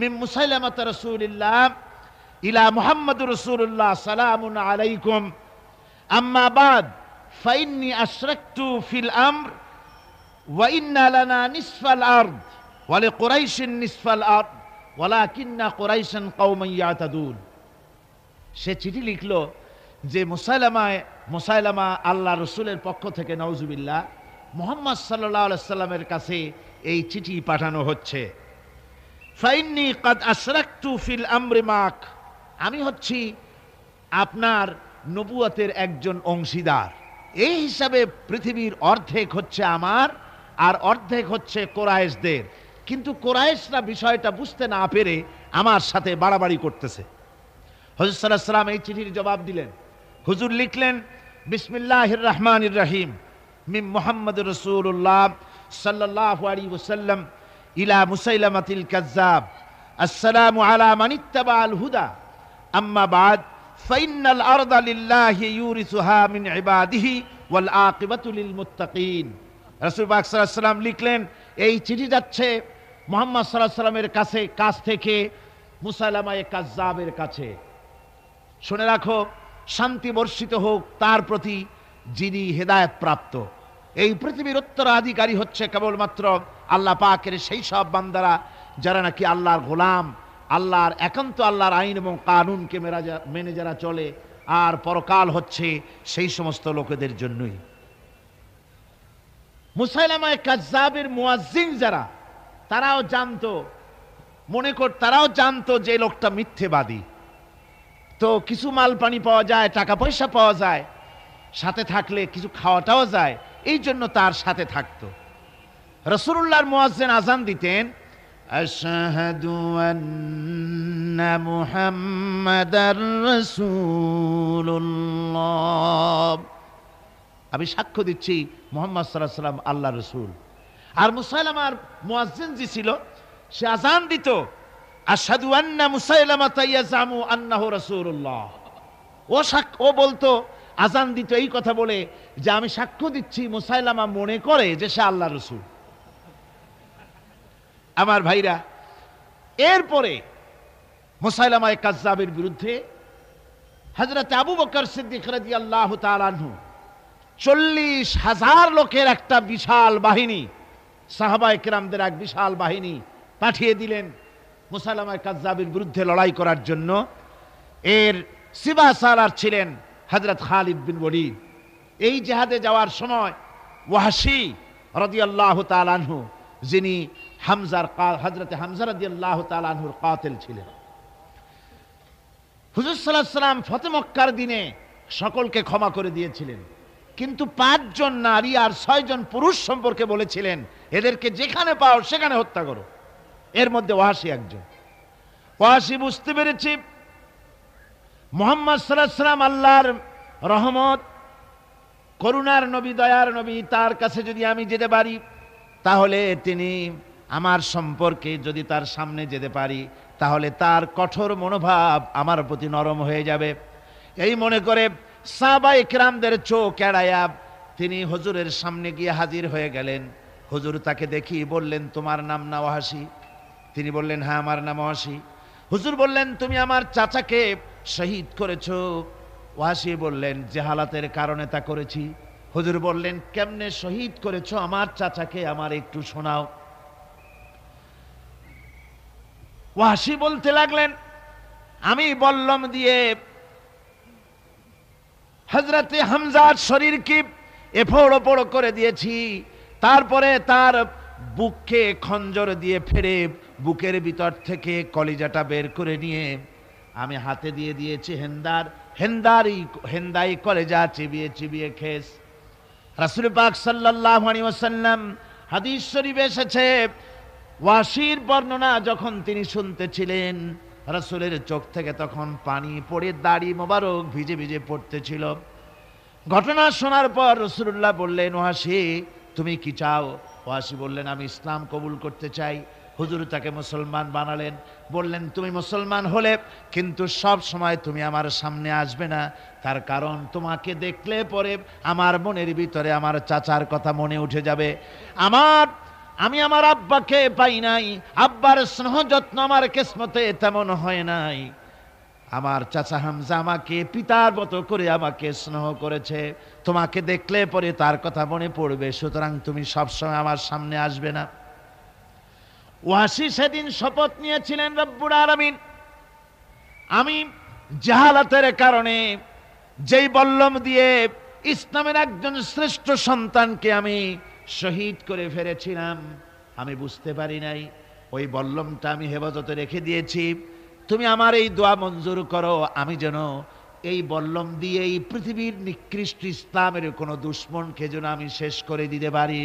মিন মুসাইলামাত রাসূলিল্লাহ ইলা মুহাম্মাদুর রাসূলুল্লাহ সালামুন আলাইকুম আম্মা বাদ ফাইন্নী আশরাকতু ফিল আমর ওয়া ইন্না লানা নিসফাল আরদ ওয়া লিকুরাইশিন নিসফাল আরদ ওয়ালাকিন্না কুরাইশান কওমান ইয়াতাদুন। সে চিঠি লিখলো যে মুসাইলামা আল্লাহ রসুলের পক্ষ থেকে নাউজুবিল্লাহ মুহাম্মদ সাল্লাল্লাহু আলাইহি ওয়াসাল্লামের কাছে এই চিঠি পাঠানো হচ্ছে। ফাইন্নী কাদ আশরাকতু ফিল আমরি মাক, আমি হচ্ছি আপনার নবুয়তের একজন অংশীদার। এই হিসাবে পৃথিবীর অর্ধেক হচ্ছে আমার আর অর্ধেক হচ্ছে কোরাইশদের। কিন্তু কোরাইশরা বিষয়টা বুঝতে না পেরে আমার সাথে বাড়াবাড়ি করতেছে। হুজুর সাল্লাল্লাহু আলাইহি ওয়াসাল্লাম এই চিঠির জবাব দিলেন। হুজুর লিখলেন, বিসমিল্লাহির রহমানির রহিম মিন মুহাম্মাদুর রাসূলুল্লাহ সাল্লাল্লাহু আলাইহি ওয়াসাল্লাম ইলা মুসাইলামাতিল কাজ্জাব আসসালামু আলা মান ইত্তাবাআল হুদা আম্মা বাদ ফাইন্নাল আরদা লিল্লাহি ইউরিসুহা মিন ইবাদিহি ওয়াল আকিবাতু লিল মুত্তাকিন। রাসূল পাক সাল্লাল্লাহু আলাইহি ওয়াসাল্লাম লিখলেন, এই চিঠি যাচ্ছে মুহাম্মদ সাল্লাল্লাহু আলাইহি ওয়াসাল্লামের কাছ থেকে মুসাইলামায়ে কাজ্জাবের কাছে। শুনে রাখো, শান্তি বর্ষিত হোক তার প্রতি যিনি হেদায়েত প্রাপ্ত। এই পৃথিবীর উত্তরাধিকারী হচ্ছে কেবলমাত্র আল্লাহ পাকের সেই সব বান্দারা যারা নাকি আল্লাহর গোলাম, আল্লাহর একান্ত আল্লাহর আইন এবং কানুনকে মেনে যারা চলে, আর পরকাল হচ্ছে সেই সমস্ত লোকেদের জন্যই। মুসাইলামায়ে কাজ্জাবের মুয়াজ্জিন যারা, তারাও জানতো যে লোকটা মিথ্যেবাদী। তো কিছু মাল পানি পাওয়া যায়, টাকা পয়সা পাওয়া যায়, সাথে থাকলে কিছু খাওয়াটাও যায়, এই জন্য তার সাথে থাকতো। রাসূলুল্লাহর মুয়াজ্জিন আযান দিতেন, আশহাদু আন্না মুহাম্মাদার রাসূলুল্লাহ, আমি সাক্ষ্য দিচ্ছি মুহাম্মদ সাল্লাল্লাহু আলাইহি ওয়াসাল্লাম আল্লাহর রাসূল। আর মুসাইলামার মুয়াজ্জিন যে ছিল, সে আযান দিত, আশহাদু আন্না মুসাইলামাতা ইয়াজামু আন্নাহু রাসূলুল্লাহ। ও বলতো, আযান দিত এই কথা বলে যে আমি সাক্ষ্য দিচ্ছি মুসাইলামা মনে করে যে সে আল্লাহর রাসূল। আমার ভাইরা, এরপরে মুসাইলামায়ে কাজ্জাবের বিরুদ্ধে হযরত আবু বকর সিদ্দিক রাদিয়াল্লাহু তাআলা আনহু 40,000 লোকের একটা বিশাল বাহিনী, সাহাবায়ে কেরামদের এক বিশাল বাহিনী পাঠিয়ে দিলেন মুসাইলামায়ে কাজ্জাবের বিরুদ্ধে লড়াই করার জন্য। এর সিবাসালার ছিলেন হযরত খালিদ বিন ওয়ালিদ। এই জিহাদে যাওয়ার সময় ওয়াহশী রাদিয়াল্লাহু তাআলা আনহু, যিনি হযরত হামজা রাদিয়াল্লাহু তাআলা আনহুর কাতিল ছিলেন। হুজুর সাল্লাল্লাহু আলাইহি ওয়াসাল্লাম ফতে মক্কার দিনে সকলকে ক্ষমা করে দিয়েছিলেন, কিন্তু 5 জন নারী আর 6 জন পুরুষ সম্পর্কে বলেছিলেন এদেরকে যেখানে পাও সেখানে হত্যা করো। এর মধ্যে ওয়াহশী একজন। ওয়াহশী বুঝতে পেরেছি মুহাম্মদ সাল্লাল্লাহু আলাইহি ওয়াসাল্লাম আল্লাহর রহমত, করুণার নবী, দয়ার নবী, তার কাছে যদি আমি যেতে পারি তাহলে তিনি আমার সম্পর্কে, যদি তার সামনে যেতে পারি তাহলে তার কঠোর মনোভাব আমার প্রতি নরম হয়ে যাবে। এই মনে করে সাহাবায়ে কেরামদের চোখ এড়াইয়া তিনি হুজুরের সামনে গিয়ে হাজির হয়ে গেলেন। হুজুর তাকে দেখি বললেন, তোমার নাম না ওয়াহশী? তিনি বললেন, হ্যাঁ আমার নাম ওয়াহশী। হুজুর বললেন, তুমি আমার চাচাকে শহীদ করেছো? ওয়াহশী বললেন, জাহালাতের কারণে তা করেছি। হুজুর বললেন, কেমনে শহীদ করেছো আমার চাচাকে, আমার একটু শোনাও। ওয়াহশী বলতে লাগলেন, আমি বল্লম দিয়ে হযরতে হামজার শরীরকে এফোড় ওপড় করে দিয়েছি, তারপরে তার বুককে খঞ্জর দিয়ে ফেরে বুকের ভিতর থেকে কলিজাটা বের করে নিয়ে আমি হাতে দিয়ে দিয়েছি হেন্দাই কলেজা চিবিয়ে চিবিয়ে খেস। রাসূল পাক সাল্লাল্লাহু আলাইহি ওয়াসাল্লাম, হাদিস শরীফে এসেছে, ওয়াহশীর বর্ণনা যখন তিনি শুনতেছিলেন, রাসূলের চোখ থেকে তখন পানি পড়ে দাড়ি মোবারক ভিজে ভিজে পড়তেছিল। ঘটনা শোনার পর রাসূলুল্লাহ বললেন, ওয়াহশী তুমি কি চাও? ওয়াহশী বললেন, আমি ইসলাম কবুল করতে চাই। হুজুর তাকে মুসলমান বানালেন, বললেন তুমি মুসলমান হলে কিন্তু সব সময় তুমি আমার সামনে আসবে না, তার কারণ তোমাকে দেখলে পরে আমার মনের ভিতরে আমার চাচার কথা মনে উঠে যাবে। আমি আমার আব্বাকে পাই নাই, আব্বার স্নেহ যত্ন আমার কিসমতে তেমন হয় নাই। আমার চাচা হামজা আমাকে পিতার মতো করে আমাকে স্নেহ করেছে, তোমাকে দেখলে পরে তার কথা মনে পড়বে, সুতরাং তুমি সবসময় আমার সামনে আসবে না। ওয়াহশী সেদিন শপথ নিয়েছিলেন, রব্বুল আলামিন, আমি জাহালাতের কারণে যেই বল্লম দিয়ে ইসলামের একজন শ্রেষ্ঠ সন্তানকে আমি শহীদ করে ফেলেছিলাম, আমি বুঝতে পারি নাই, ওই বল্লমটা আমি হেফাজতে রেখে দিয়েছি। তুমি আমার এই দোয়া মঞ্জুর করো, আমি যেন এই বল্লম দিয়ে এই পৃথিবীর নিকৃষ্ট ইসলামের কোনো দুশ্মনকে যেন আমি শেষ করে দিতে পারি।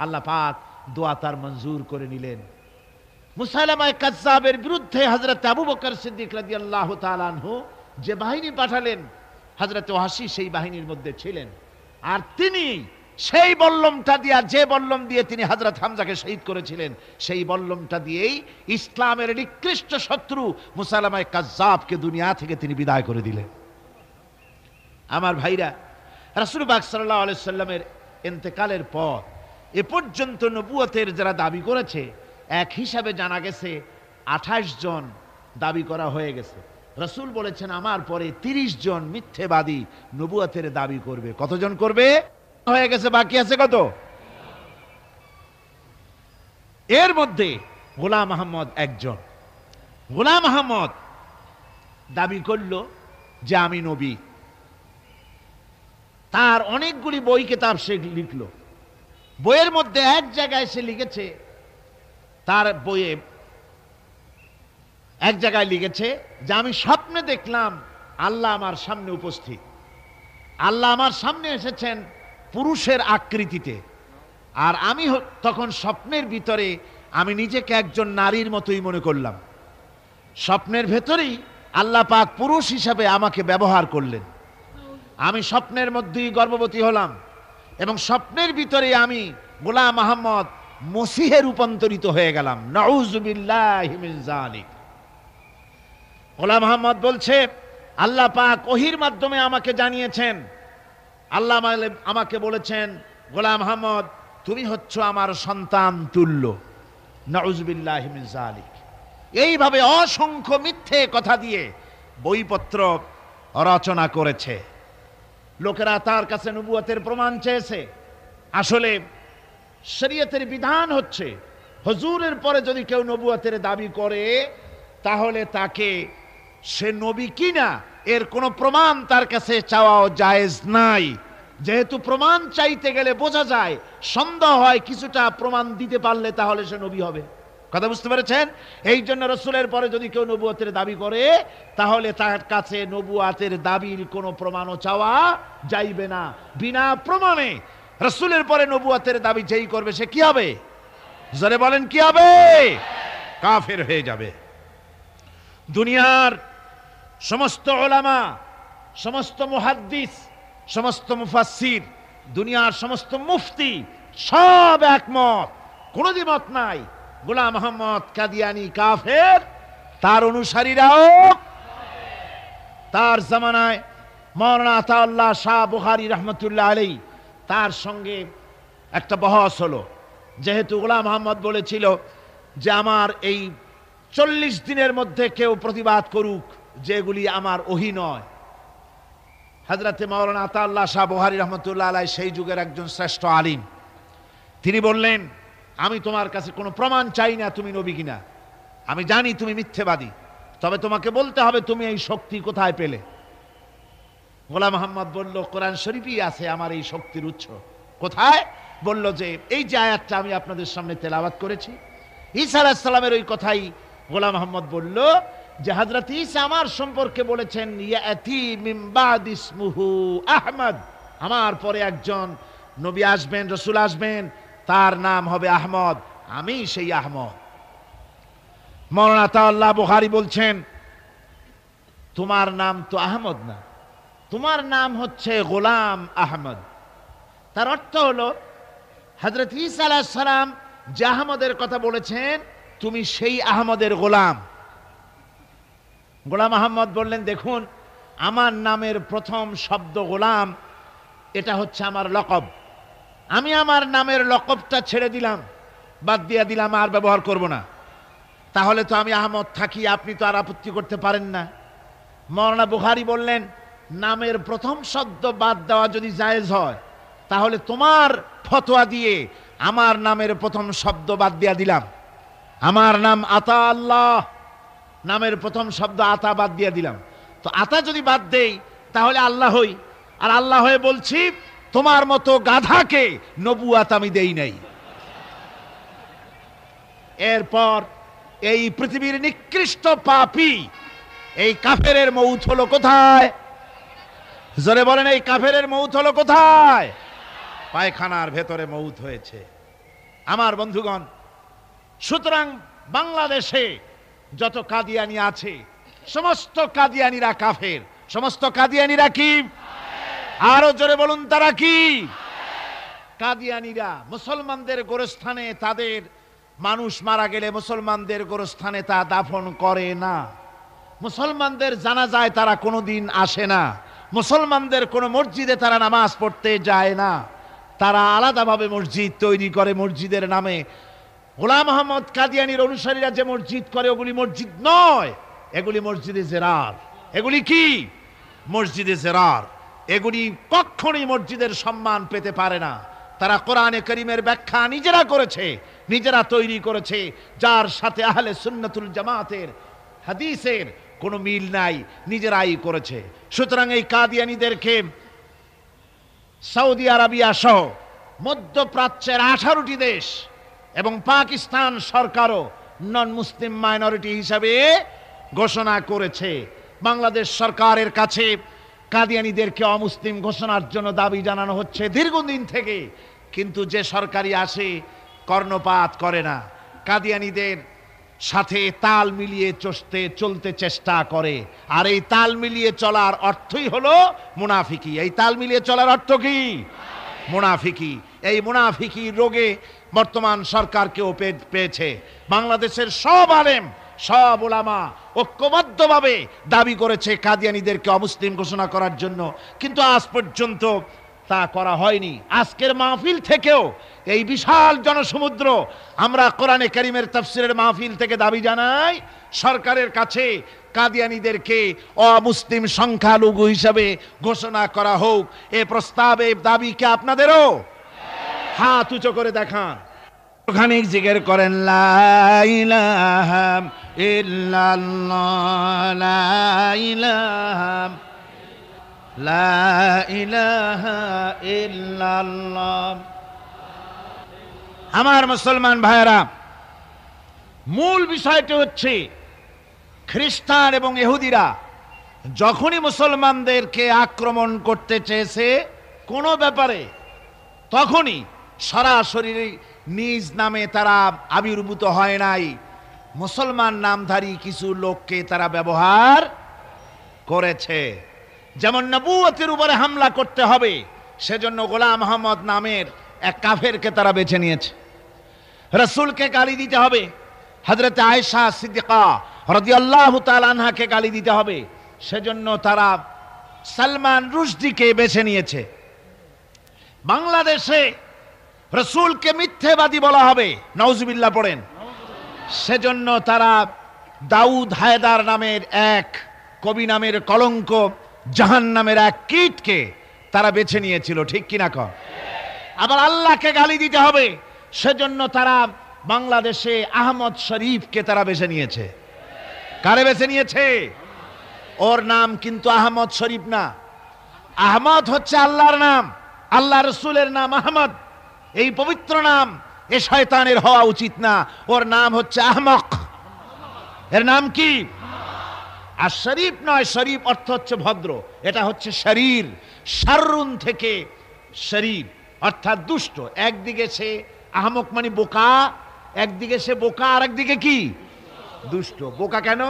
আল্লাহ পাক দোয়া তার মঞ্জুর করে নিলেন। মুসাইলামা কাজ্জাবের বিরুদ্ধে হযরত আবু বকর সিদ্দিক রাদিয়াল্লাহু তাআলা আনহু যে বাহিনী পাঠালেন, হযরত ওয়াহশী সেই বাহিনীর মধ্যে ছিলেন। আর তিনি সেই বল্লমটা দিয়া, যে বল্লম দিয়ে তিনি হযরত হামজাকে শহীদ করেছিলেন, সেই বল্লমটা দিয়েই ইসলামের নিকৃষ্ট শত্রু মুসাইলামা কাজ্জাবকে দুনিয়া থেকে তিনি বিদায় করে দিলেন। আমার ভাইরা, রাসূল পাক সাল্লাল্লাহু আলাইহি সাল্লামের ইন্তেকালের পর এ পর্যন্ত নবুয়তের যারা দাবি করেছে, এক হিসাবে জানা গেছে 28 জন দাবি করা হয়ে গেছে। রাসূল বলেছেন আমার পরে 30 জন মিথ্যেবাদী নবুয়তের দাবি করবে। কতজন করবে? হয়ে গেছে, বাকি আছে কত? এর মধ্যে গোলাম আহমদ একজন। গোলাম আহমদ দাবি করল যে আমি নবী। তার অনেকগুলি বই কিতাব সে লিখল। বইয়ের মধ্যে এক জায়গায় সে লিখেছে, তার বইয়ে এক জায়গায় লিখেছে যে আমি স্বপ্নে দেখলাম আল্লাহ আমার সামনে উপস্থিত। আল্লাহ আমার সামনে এসেছেন পুরুষের আকৃতিতে, আর আমি তখন স্বপ্নের ভিতরে আমি নিজেকে একজন নারীর মতোই মনে করলাম। স্বপ্নের ভেতরেই আল্লাহ পাক পুরুষ হিসাবে আমাকে ব্যবহার করলেন। আমি স্বপ্নের মধ্যেই গর্ভবতী হলাম এবং স্বপ্নের ভিতরে আমি গোলাম আহমদ মসিহে রূপান্তরিত হয়ে গেলাম। নাউযুবিল্লাহি মিন যালিক। গোলাম আহমদ বলছে, আল্লাহ পাক ওহীর মাধ্যমে আমাকে জানিয়েছেন, আল্লাহ আমাকে বলেছেন, গোলাম আহমদ তুমি হচ্ছ আমার সন্তান তুল্য। নাউযুবিল্লাহি মিন যালিক। এইভাবে অসংখ্য মিথ্যে কথা দিয়ে বইপত্র রচনা করেছে। লোকেরা তার কাছে নবুয়তের প্রমাণ চেয়েছে। আসলে শরীয়তের বিধান হচ্ছে, হুজুরের পরে যদি কেউ নবুয়তের দাবি করে, তাহলে তাকে সে নবী কিনা এর কোনো প্রমাণ তার কাছে চাওয়াও জায়েজ নাই। যেহেতু প্রমাণ চাইতে গেলে বোঝা যায়, সন্দেহ হয়, কিছুটা প্রমাণ দিতে পারলে তাহলে সে নবী হবে। কথা বুঝতে পেরেছেন? এই জন্য রাসূলের পরে যদি কেউ নবুয়তের দাবি করে, তাহলে তার কাছে নবুয়তের দাবির কোনো প্রমাণও চাওয়া যাইবে না। বিনা প্রমাণে রাসূলের পরে নবুয়তের দাবি যেই করবে সে কি হবে? জোরে বলেন, কি হবে? কাফের হয়ে যাবে। দুনিয়ার সমস্ত উলামা, সমস্ত মুহাদ্দিস, সমস্ত মুফাসসির, দুনিয়ার সমস্ত মুফতি সব একমত, কোনো দ্বিমত নাই, গোলাম আহমদ কাদিয়ানী কাফের, তার অনুসারীরাও। তার জামানায় মাওলানা আতাউল্লাহ শাহ বুখারী রহমতুল্লাহ আলাইহি, তার সঙ্গে একটা বহস হলো। যেহেতু গোলাম আহমদ বলেছিল যে আমার এই 40 দিনের মধ্যে কেউ প্রতিবাদ করুক যেগুলি আমার ওহী নয়। হযরতে মাওলানা আতাউল্লাহ শাহ বুখারী রহমতুল্লাহ আলাইহি সেই যুগের একজন শ্রেষ্ঠ আলিম, তিনি বললেন, আমি তোমার কাছে কোনো প্রমাণ চাই না তুমি নবী কিনা, আমি জানি তুমি মিথ্যেবাদী, তবে তোমাকে বলতে হবে তুমি এই শক্তি কোথায় পেলে। গোলাম মোহাম্মদ বলল, কোরআন শরীফই আছে আমার এই শক্তির উৎস। কোথায়? বলল যে এই যে আয়াতটা আমি আপনাদের সামনে তেলাওয়াত করেছি, ঈসা আলাইহিস সালামের ওই কথাই গোলাম মোহাম্মদ বলল যে হযরত ঈসা আমার সম্পর্কে বলেছেন, ইয়াতি মিন বাদি ইসমুহু আহমদ, আমার পরে একজন নবী আসবেন, রাসূল আসবেন, তার নাম হবে আহমদ, আমি সেই আহমদ। মাওলানা আতাউল্লাহ বুখারী বলছেন, তোমার নাম তো আহমদ না, তোমার নাম হচ্ছে গোলাম আহমদ। তার অর্থ হলো হযরত ঈসা আলাইহিস সালাম যে আহমদের কথা বলেছেন, তুমি সেই আহমদের গোলাম। গোলাম আহমদ বললেন, দেখুন আমার নামের প্রথম শব্দ গোলাম, এটা হচ্ছে আমার লকব। আমি আমার নামের লকবটা ছেড়ে দিলাম, বাদ দিয়ে দিলাম, আর ব্যবহার করব না। তাহলে তো আমি আহমদ থাকি, আপনি তো আর আপত্তি করতে পারেন না। মাওলানা বুখারী বললেন, নামের প্রথম শব্দ বাদ দেওয়া যদি জায়েজ হয়, তাহলে তোমার ফতোয়া দিয়ে আমার নামের প্রথম শব্দ বাদ দিয়া দিলাম। আমার নাম আতা আল্লাহ, নামের প্রথম শব্দ আতা বাদ দিয়া দিলাম। তো আতা যদি বাদ দেই তাহলে আল্লাহ হই, আর আল্লাহ হয়ে বলছি তোমার মতো গাধাকে নবুয়াত আমি দেই নাই। এরপর এই পৃথিবীর নিকৃষ্ট পাপী এই কাফেরের মৌত হলো কোথায়? জোরে বলেন, এই কাফেরের মৌত হলো কোথায়? পায়খানার ভেতরে মৌত হয়েছে। আমার বন্ধুগণ, সুতরাং বাংলাদেশে যত কাদিয়ানি আছে, সমস্ত কাদিয়ানিরা কাফের। সমস্ত কাদিয়ানিরা কি? আরো জোরে বলুন, তারা কি? কাদিয়ানিরা মুসলমানদের গোরস্থানে, তাদের মানুষ মারা গেলে মুসলমানদের গোরস্থানে তা দাফন করে না। মুসলমানদের জানাজায় তারা কোনোদিন আসে না। মুসলমানদের কোনো মসজিদে তারা নামাজ পড়তে যায় না। তারা আলাদাভাবে মসজিদ তৈরি করে মসজিদের নামে। গোলাম মোহাম্মদ কাদিয়ানির অনুসারীরা যে মসজিদ করে, ওগুলি মসজিদ নয়, এগুলি মসজিদে জেরার। এগুলি কি? মসজিদে জেরার। এগুলি কখনোই মসজিদের সম্মান পেতে পারে না। তারা কোরআনে কারীমের ব্যাখ্যা নিজেরা করেছে, নিজেরা তৈরি করেছে, যার সাথে আহলে সুন্নাতুল জামাতের হাদিসের কোনো মিল নাই, নিজেরাই করেছে। সুতরাং এই কাদিয়ানীদেরকে সৌদি আরবিয়া সহ মধ্যপ্রাচ্যের 18টি দেশ এবং পাকিস্তান সরকারও নন মুসলিম মাইনরিটি হিসাবে ঘোষণা করেছে। বাংলাদেশ সরকারের কাছে কাদিয়ানীদেরকে অমুসলিম ঘোষণার জন্য দাবি জানানো হচ্ছে দীর্ঘদিন থেকে, কিন্তু যে সরকারি আসে কর্ণপাত করে না। কাদিয়ানীদের সাথে তাল মিলিয়ে চলতে চেষ্টা করে, আর এই তাল মিলিয়ে চলার অর্থই হলো মুনাফিকি। এই তাল মিলিয়ে চলার অর্থ কি? মুনাফিকি। এই মুনাফিকি রোগে বর্তমান সরকারকেও পেয়েছে। বাংলাদেশের সব আলেম, সব উলামা ঐক্যবদ্ধভাবে দাবি করেছে কাদিয়ানীদেরকে অমুসলিম ঘোষণা করার জন্য, কিন্তু আজ পর্যন্ত তা করা হয়নি। আজকের মাহফিল থেকেও, এই বিশাল জনসমুদ্র, আমরা কোরআনে কারীমের তাফসীরের মাহফিল থেকে দাবি জানাই সরকারের কাছে কাদিয়ানীদেরকে অমুসলিম সংখ্যালঘু হিসাবে ঘোষণা করা হোক। এ প্রস্তাব, এই দাবিকে আপনাদেরও হাত উঁচু করে দেখান। খানিক জিকির করেন, লা ইলাহা ইল্লাল্লাহ, লা ইলাহা, লা ইলাহা ইল্লাল্লাহ। আমার মুসলমান ভাইয়েরা, মূল বিষয়টি হচ্ছে খ্রিস্টান এবং ইহুদিরা যখনই মুসলমানদেরকে আক্রমণ করতে চেয়েছে কোনো ব্যাপারে, তখনই সরাসরি নিজ নামে তারা আবির্ভূত হয় নাই, মুসলমান নামধারী কিছু লোককে তারা ব্যবহার করেছে। যেমন নবুয়তের উপরে হামলা করতে হবে, সেজন্য গোলাম মোহাম্মদ নামের এক কাফেরকে তারা বেছে নিয়েছে। রাসূলকে গালি দিতে হবে, হযরত আয়েশা সিদ্দিকা রাদিয়াল্লাহু তাআলা আনহাকে গালি দিতে হবে, সেজন্য তারা সালমান রুশদিকে বেছে নিয়েছে। বাংলাদেশে রাসূলকে মিথ্যেবাদী বলা হবে, নাউজুবিল্লাহ পড়েন, সেজন্য তারা দাউদ হায়দার নামের এক কবি নামের কলঙ্ক, জাহান্নামের এক কীটকে তারা বেছে নিয়েছিল, ঠিক কিনা কর? আবার আল্লাহকে গালি দিতে হবে, সেজন্য তারা বাংলাদেশে আহমদ শরীফকে তারা বেছে নিয়েছে। কারে বেছে নিয়েছে? ওর নাম কিন্তু আহমদ শরীফ না। আহমদ হচ্ছে আল্লাহর নাম, আল্লাহ রসুলের নাম আহমদ। এই পবিত্র নাম এ শয়তানের হওয়া উচিত না। ওর নাম হচ্ছে আহমক। এর নাম কি? আর শরীফ নয়, শরীফ অর্থ হচ্ছে ভদ্র। এটা হচ্ছে শরীর, শাররুন থেকে শরীর অর্থাৎ দুষ্ট। একদিকে সে আহমক মানে বোকা, একদিকে সে বোকা, আর একদিকে কি? দুষ্ট। বোকা কেন?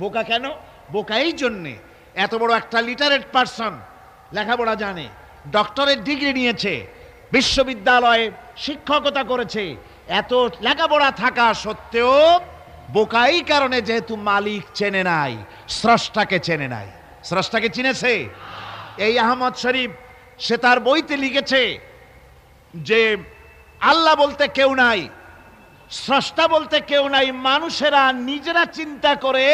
বোকা কেন? বোকা এই জন্যে, এত বড় একটা লিটারেট পারসন, লেখাপড়া জানে, ডক্টরেট ডিগ্রি নিয়েছে, বিশ্ববিদ্যালয়ে শিক্ষকতা করেছে, এত লেখাপড়া থাকা সত্ত্বেও বোকাই কারণে যেহেতু মালিক চেনে নাই, স্রষ্টাকে চেনে নাই। স্রষ্টাকে চিনেছে? এই আহমদ শরীফ সে তার বইতে লিখেছে যে আল্লাহ বলতে কেউ নাই, স্রষ্টা বলতে কেউ নাই, মানুষেরা নিজেরা চিন্তা করে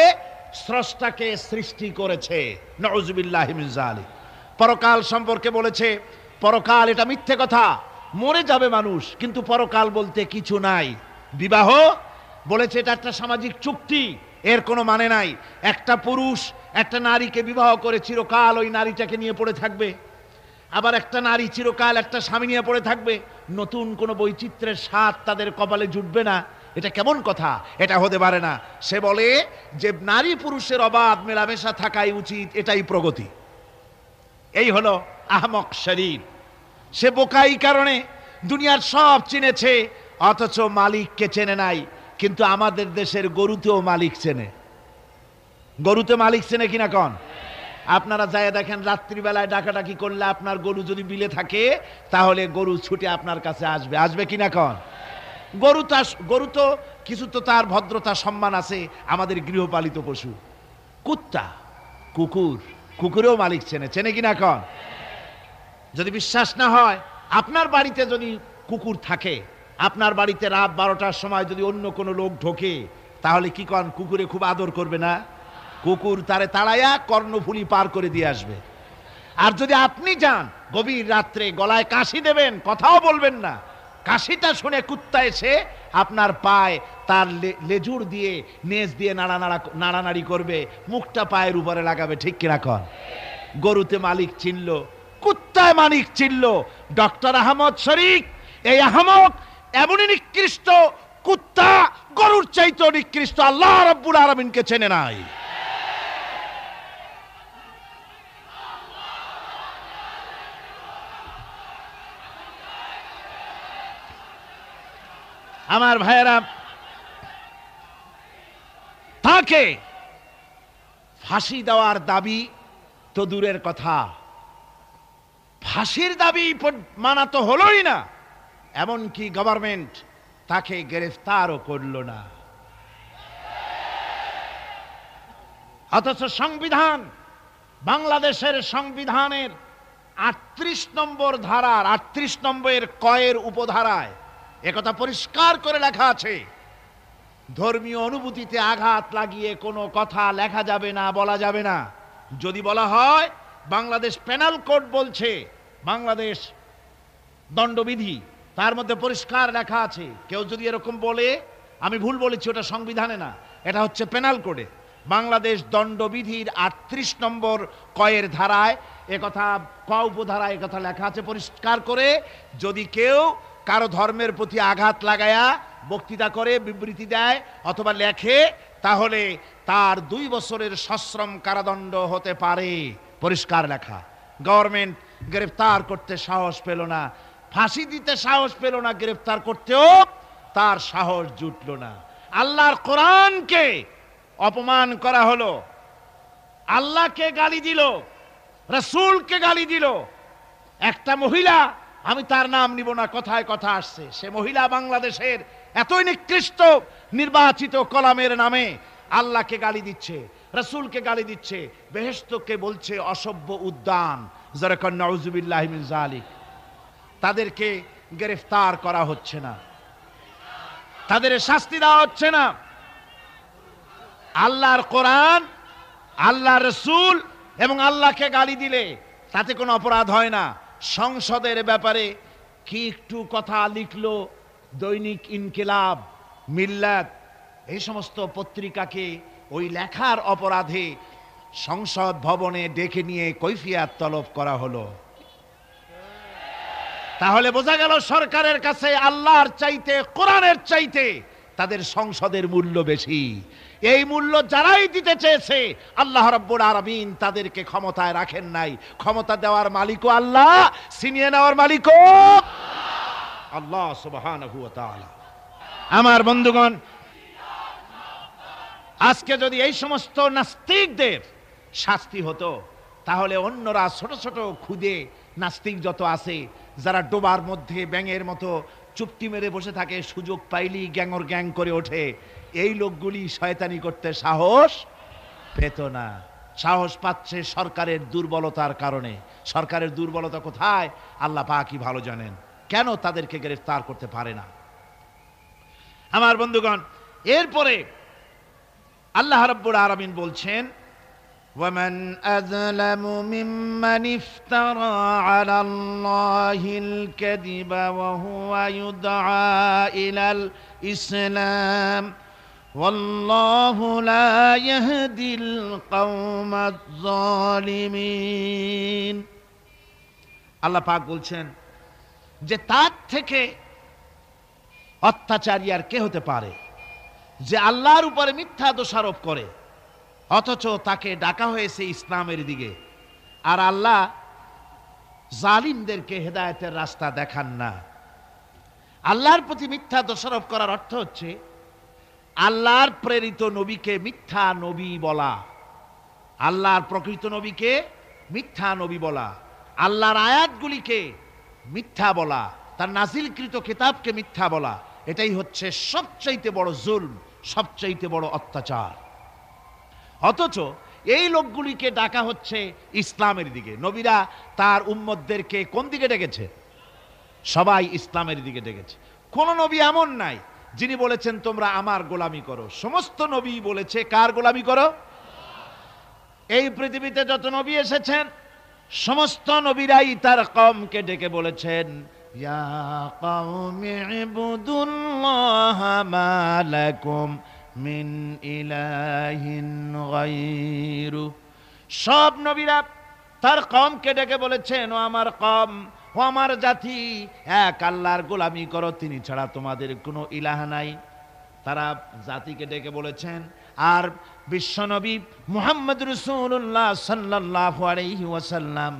স্রষ্টাকে সৃষ্টি করেছে। নাউযুবিল্লাহি মিন যালিক। পরকাল সম্পর্কে বলেছে পরকাল এটা মিথ্যে কথা, মরে যাবে মানুষ, কিন্তু পরকাল বলতে কিছু নাই। বিবাহ বলেছে এটা একটা সামাজিক চুক্তি, এর কোনো মানে নাই। একটা পুরুষ একটা নারীকে বিবাহ করে চিরকাল ওই নারীটাকে নিয়ে পড়ে থাকবে, আবার একটা নারী চিরকাল একটা স্বামী নিয়ে পড়ে থাকবে, নতুন কোনো বৈচিত্র্যের স্বাদ তাদের কপালে জুটবে না। এটা কেমন কথা? এটা হতে পারে না। সে বলে যে নারী পুরুষের অবাধ মেলামেশা থাকাই উচিত, এটাই প্রগতি। এই হলো আহমক শরীর। সে বোকাই কারণে দুনিয়ার সব চিনেছে, অথচ মালিককে চেনে নাই। কিন্তু আমাদের দেশের গরুতেও মালিক চেনে। গরুতে মালিক চেনে কিনা কন? আপনারা যায় দেখেন, রাত্রিবেলায় ডাকাডাকি করলে আপনার গরু যদি বিলে থাকে, তাহলে গরু ছুটে আপনার কাছে আসবে। আসবে কিনা কন? গরু তো কিছু তো তার ভদ্রতা সম্মান আছে, আমাদের গৃহপালিত পশু। কুত্তা, কুকুর, কুকুরেও মালিক চেনে। চেনে কিনা কন? যদি বিশ্বাস না হয়, আপনার বাড়িতে যদি কুকুর থাকে, আপনার বাড়িতে রাত 12টার সময় যদি অন্য কোনো লোক ঢোকে, তাহলে কি কন? কুকুরে খুব আদর করবে না? কুকুর তারে তাড়াইয়া কর্ণফুলি পার করে দিয়ে আসবে। আর যদি আপনি যান গভীর রাত্রে, গলায় কাশি দেবেন, কথাও বলবেন না, কাশিটা শুনে কুত্তা এসে আপনার পায়ে তার লেজুর দিয়ে নেজ দিয়ে নাড়ানাড়ি করবে, মুখটা পায়ের উপরে লাগাবে। ঠিক কিনা কন? গরুতে মালিক চিনল, কুত্তায় মালিক চিনল। ডক্টর আহমদ শরীফ এই আহমক এমনই নিকৃষ্ট, কুত্তা গরুর চাইতে নিকৃষ্ট। আল্লাহ রাব্বুল আলামিনকে চেনে নাই। আমার ভাইয়েরা, তাকে ফাঁসি দেওয়ার দাবি তো দূরের কথা, ফাঁসির দাবি মানা তো হলোই না, এমনকি গভর্নমেন্ট তাকে গ্রেফতারও করল না। অথচ সংবিধান, বাংলাদেশের সংবিধানের 38 নম্বর ধারার 38 নম্বরের কয়ের উপধারায় একথা পরিষ্কার করে লেখা আছে, ধর্মীয় অনুভূতিতে আঘাত লাগিয়ে কোনো কথা লেখা যাবে না, বলা যাবে না। যদি বলা হয়, বাংলাদেশ পেনাল কোড বলছে, বাংলাদেশ দণ্ডবিধি, তার মধ্যে পরিষ্কার লেখা আছে, কেউ যদি এরকম বলে, আমি ভুল বলেছি, ওটা সংবিধানে না, এটা হচ্ছে পেনাল কোডে। বাংলাদেশ দণ্ডবিধির 38 নম্বর কয়ের ধারায় একথা, ক উপধারায় একথা লেখা আছে পরিষ্কার করে, যদি কেউ কারো ধর্মের প্রতি আঘাত লাগায়া বক্তৃতা করে, বিবৃতি দেয় অথবা লেখে, তাহলে তার 2 বছরের সশ্রম কারাদণ্ড হতে পারে। পরিষ্কার লেখা। গভর্নমেন্ট গ্রেফতার করতে সাহস পেল না, ফাঁসি দিতে সাহস পেল না, গ্রেফতার করতেও তার সাহস জুটল না। আল্লাহর কোরআনকে অপমান করা হলো, আল্লাহকে গালি দিল, রাসূলকে গালি দিল। একটা মহিলা, আমি তার নাম নিব না, কথায় কথা আসছে, সে মহিলা বাংলাদেশের এতই নিকৃষ্ট নির্বাচিত কলামের নামে আল্লাহকে গালি দিচ্ছে, রাসূলকে গালি দিচ্ছে, বেহেশতকে বলছে অসভ্য উদ্যান। যারা কন নাউযুবিল্লাহি মিন যালিক। তাদেরকে গ্রেফতার করা হচ্ছে না, তাদের শাস্তি দেওয়া হচ্ছে না। আল্লাহর কোরআন, আল্লাহর রাসূল এবং আল্লাহকে গালি দিলে তাতে কোনো অপরাধ হয় না। সংসদের ব্যাপারে কি একটু কথা লিখলো, দৈনিক ইনকিলাব, মিল্লাত, এই সমস্ত পত্রিকাকে ওই লেখার অপরাধে সংসদ ভবনে ডেকে নিয়ে কৈফিয়াত তলব করা হলো। তাহলে বোঝা গেল সরকারের কাছে আল্লাহর চাইতে, কোরআনের চাইতে তাদের সংসদের মূল্য বেশি। এই মূল্য যারাই দিতে চেয়েছে আল্লাহ রাব্বুল আলামিন তাদেরকে ক্ষমতায় রাখেন নাই। ক্ষমতা দেওয়ার মালিকও আল্লাহ, ছিনিয়ে নেওয়ার মালিকও আল্লাহ সুবহানাহু ওয়া তাআলা। আমার বন্ধুগণ, আজকে যদি এই সমস্ত নাস্তিকদের শাস্তি হতো, তাহলে অন্যরা ছোট ছোট খুদে নাস্তিক যত আছে, যারা ডোবার মধ্যে ব্যাঙের মতো চুপটি মেরে বসে থাকে, সুযোগ পাইলেই গ্যাংর গ্যাং করে ওঠে, এই লোকগুলি শয়তানি করতে সাহস পেত না। সাহস পাচ্ছে সরকারের দুর্বলতার কারণে। সরকারের দুর্বলতা কোথায় আল্লাহ পাকই ভালো জানেন, কেন তাদেরকে গ্রেফতার করতে পারে না। আমার বন্ধুগণ, এরপরে আল্লাহ রাব্বুল আলামিন বলছেন, ومن أظلم ممن افترى على الله الكذب وهو يدعى إلى الإسلام والله لا يهدي القوم الظالمين। আল্লাহ পাক বলছেন যে তার থেকে অত্যাচারী আর কে হতে পারে, যে আল্লাহর উপরে মিথ্যা দোষারোপ করে, অথচ তাকে ডাকা হয়েছে ইসলামের দিকে, আর আল্লাহ জালিমদেরকে হেদায়েতের রাস্তা দেখান না। আল্লাহর প্রতি মিথ্যা দোষারোপ করার অর্থ হচ্ছে আল্লাহর প্রেরিত নবীকে মিথ্যা নবী বলা, আল্লাহর প্রকৃত নবীকে মিথ্যা নবী বলা, আল্লাহর আয়াতগুলিকে মিথ্যা বলা, তার নাজিলকৃত কিতাবকে মিথ্যা বলা, এটাই হচ্ছে সবচাইতে বড় জুলম, সবচাইতে বড় অত্যাচার। অথচ এই লোকগুলিকে ডাকা হচ্ছে ইসলামের দিকে। নবীরা তার উম্মতদেরকে কোন দিকে ডেকেছে? সবাই ইসলামের দিকে ডেকেছে। কোন নবী এমন নাই যিনি বলেছেন তোমরা আমার গোলামি করো। সমস্ত নবী বলেছে কার গোলামি করো? এই পৃথিবীতে যত নবী এসেছেন সমস্ত নবীরাই তার কওমকে ডেকে বলেছেন, ইয়া কওমি ইবুদুল্লাহা মা লাকুম মিন ইলাহিন গায়রু। সব নবীরা তার কওমকে ডেকে বলেছেন, ও আমার কওম, ও আমার জাতি, এক আল্লাহর গোলামি করো, তিনি ছাড়া তোমাদের কোনো ইলাহ নাই। তারা জাতিকে ডেকে বলেছেন। আর বিশ্বনবী মুহাম্মদ রাসূলুল্লাহ সাল্লাল্লাহু আলাইহি ওয়াসাল্লাম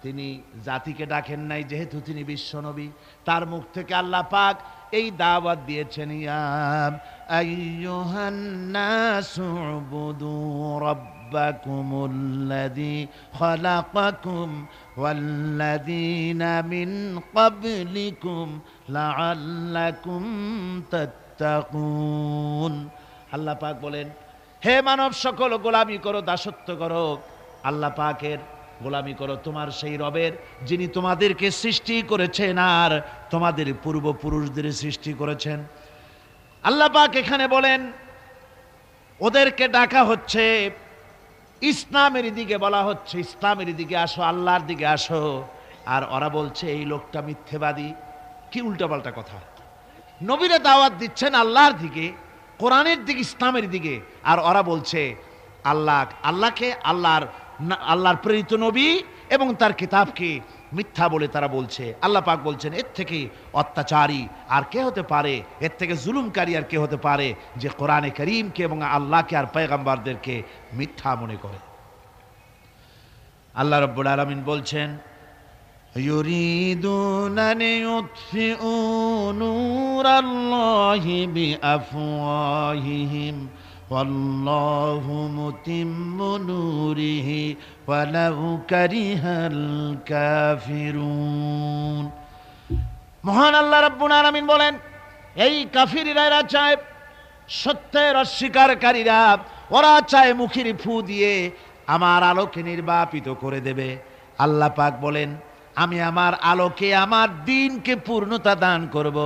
তিনি জাতিকে ডাকেন নাই, যেহেতু তিনি বিশ্বনবী। তার মুখ থেকে আল্লাহ পাক এই দাওয়াত দিয়েছেন, ইয়া আইয়ুহান নাসু উবুদু রাব্বাকুমুল্লাযী খালাকাকুম ওয়াল্লাযীনা মিন ক্বাবলিকুম লাআল্লাকুম তাত্তাকুন। আল্লাহ পাক বলেন, হে মানব সকল, গোলামি করো, দাসত্ব করো, আল্লাহ পাকের গোলামি করো, তোমার সেই রবের যিনি তোমাদেরকে সৃষ্টি করেছেন আর তোমাদের পূর্বপুরুষদের সৃষ্টি করেছেন। আল্লাহ পাক এখানে বলেন ওদেরকে ডাকা হচ্ছে ইসলামের দিকে, বলা হচ্ছে ইসলামের দিকে আসো, আল্লাহর দিকে আসো। আর ওরা বলছে এই লোকটা মিথ্যেবাদী। কি উল্টাপাল্টা কথা! নবীরা দাওয়াত দিচ্ছেন আল্লাহর দিকে, কোরআনের দিকে, ইসলামের দিকে, আর ওরা বলছে আল্লাহকে, আল্লাহর প্রেরিত নবী এবং তার কিতাবকে মিথ্যা বলে তারা বলছে। আল্লাহ পাক বলছেন এর থেকে অত্যাচারী আর কে হতে পারে, এর থেকে জুলুমকারী আর কে হতে পারে, যে কোরআনে কারীমকে এবং আল্লাহকে আর পয়গম্বরদেরকে মিথ্যা মনে করে। আল্লাহ রাব্বুল আলামিন বলছেন, ইউরিদুনা আন ইউতফিউ নূরাল্লাহি বিআফওয়াহিহিম ওয়াল্লাহু মুতিম্মু নূরিহি ওয়ালাউ কারিহাল কাফিরুন। মহান আল্লাহ রাব্বুল আলামিন বলেন, এই কাফিররা চায়, সত্যের অস্বীকারীরা ওরা চায় মুখের ফু দিয়ে আমার আলোকে নির্বাপিত করে দেবে। আল্লাহ পাক বলেন, আমি আমার আলোকে, আমার দ্বীনকে পূর্ণতা দান করব।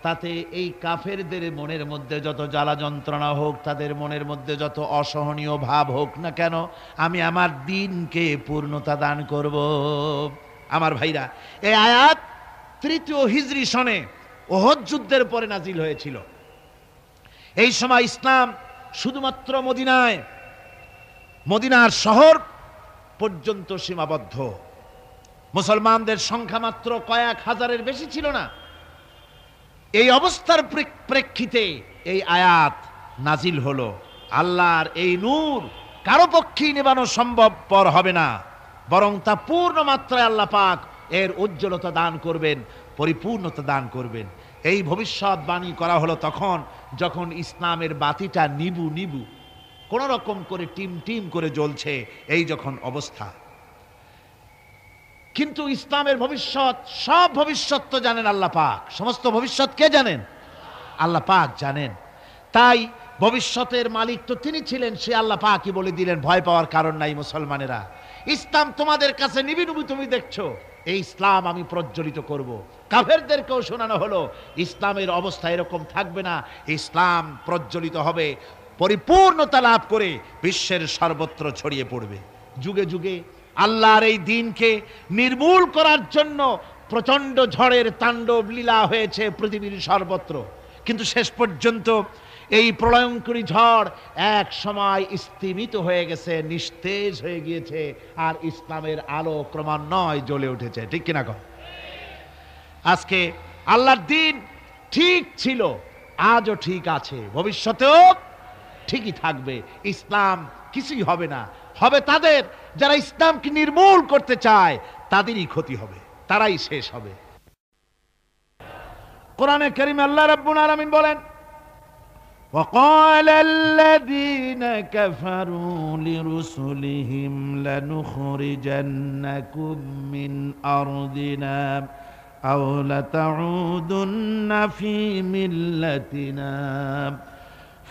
তাতে এই কাফেরদের মনের মধ্যে যত জ্বালা যন্ত্রণা হোক, তাদের মনের মধ্যে যত অসহনীয় ভাব হোক না কেন, আমি আমার দ্বীনকে পূর্ণতা দান করব। আমার ভাইরা, এই আয়াত 3য় হিজরি সনে ওহদ যুদ্ধের পরে নাজিল হয়েছিল। এই সময় ইসলাম শুধুমাত্র মদিনার শহর পর্যন্ত সীমাবদ্ধ। মুসলমানদের সংখ্যা মাত্র কয়েক হাজারের বেশি ছিল না। এই অবস্থার প্রেক্ষিতে এই আয়াত নাজিল হলো। আল্লাহর এই নূর কারো পক্ষেই নেবানো সম্ভবপর হবে না, বরং তা পূর্ণ মাত্রায় আল্লাহ পাক এর উজ্জ্বলতা দান করবেন, পরিপূর্ণতা দান করবেন। এই ভবিষ্যৎবাণী করা হলো তখন যখন ইসলামের বাতিটা নিবু কোন রকম করে টিম করে জ্বলছে, এই যখন অবস্থা। কিন্তু ইসলামের ভবিষ্যৎ, সব ভবিষ্যৎ তো জানেন আল্লাহ পাক। সমস্ত ভবিষ্যৎ কে জানেন? আল্লাহ পাক জানেন। তাই ভবিষ্যতের মালিক তো তিনি ছিলেন, সে আল্লাহ পাকই বলে দিলেন, ভয় পাওয়ার কারণ নাই মুসলমানেরা। ইসলাম তোমাদের কাছে নিবি, তুমি দেখছো, এই ইসলাম আমি প্রজ্বলিত করব। কাফেরদেরকেও শোনানো হলো ইসলামের অবস্থা এরকম থাকবে না, ইসলাম প্রজ্বলিত হবে, পরিপূর্ণতা লাভ করে বিশ্বের সর্বত্র ছড়িয়ে পড়বে। যুগে যুগে আল্লাহর এই দ্বীনকে নির্মূল করার জন্য প্রচন্ড ঝড়ের তাণ্ডব লীলা হয়েছে পৃথিবীর সর্বত্র। কিন্তু শেষ পর্যন্ত এই প্রলয়ঙ্করী ঝড় এক সময় স্তিমিত হয়ে গেছে, নিস্তেজ হয়ে গিয়েছে, আর ইসলামের আলো ক্রমান্বয়ে জ্বলে উঠেছে। ঠিক কিনা কও? আজকে আল্লাহর দ্বীন ঠিক ছিল, আজও ঠিক আছে, ভবিষ্যতেও ঠিকই থাকবে। ইসলাম কিছুই হবে না, হবে তাদের যারা ইসলামকে নির্মূল করতে চায়, তাদেরই ক্ষতি হবে, তারাই শেষ হবে। কোরআনে কারীমে আল্লাহ রাব্বুল আলামিন বলেন, وقال الذين كفروا لرسلهم لنخرجنكم من أرضنا أو لتعودن في ملتنا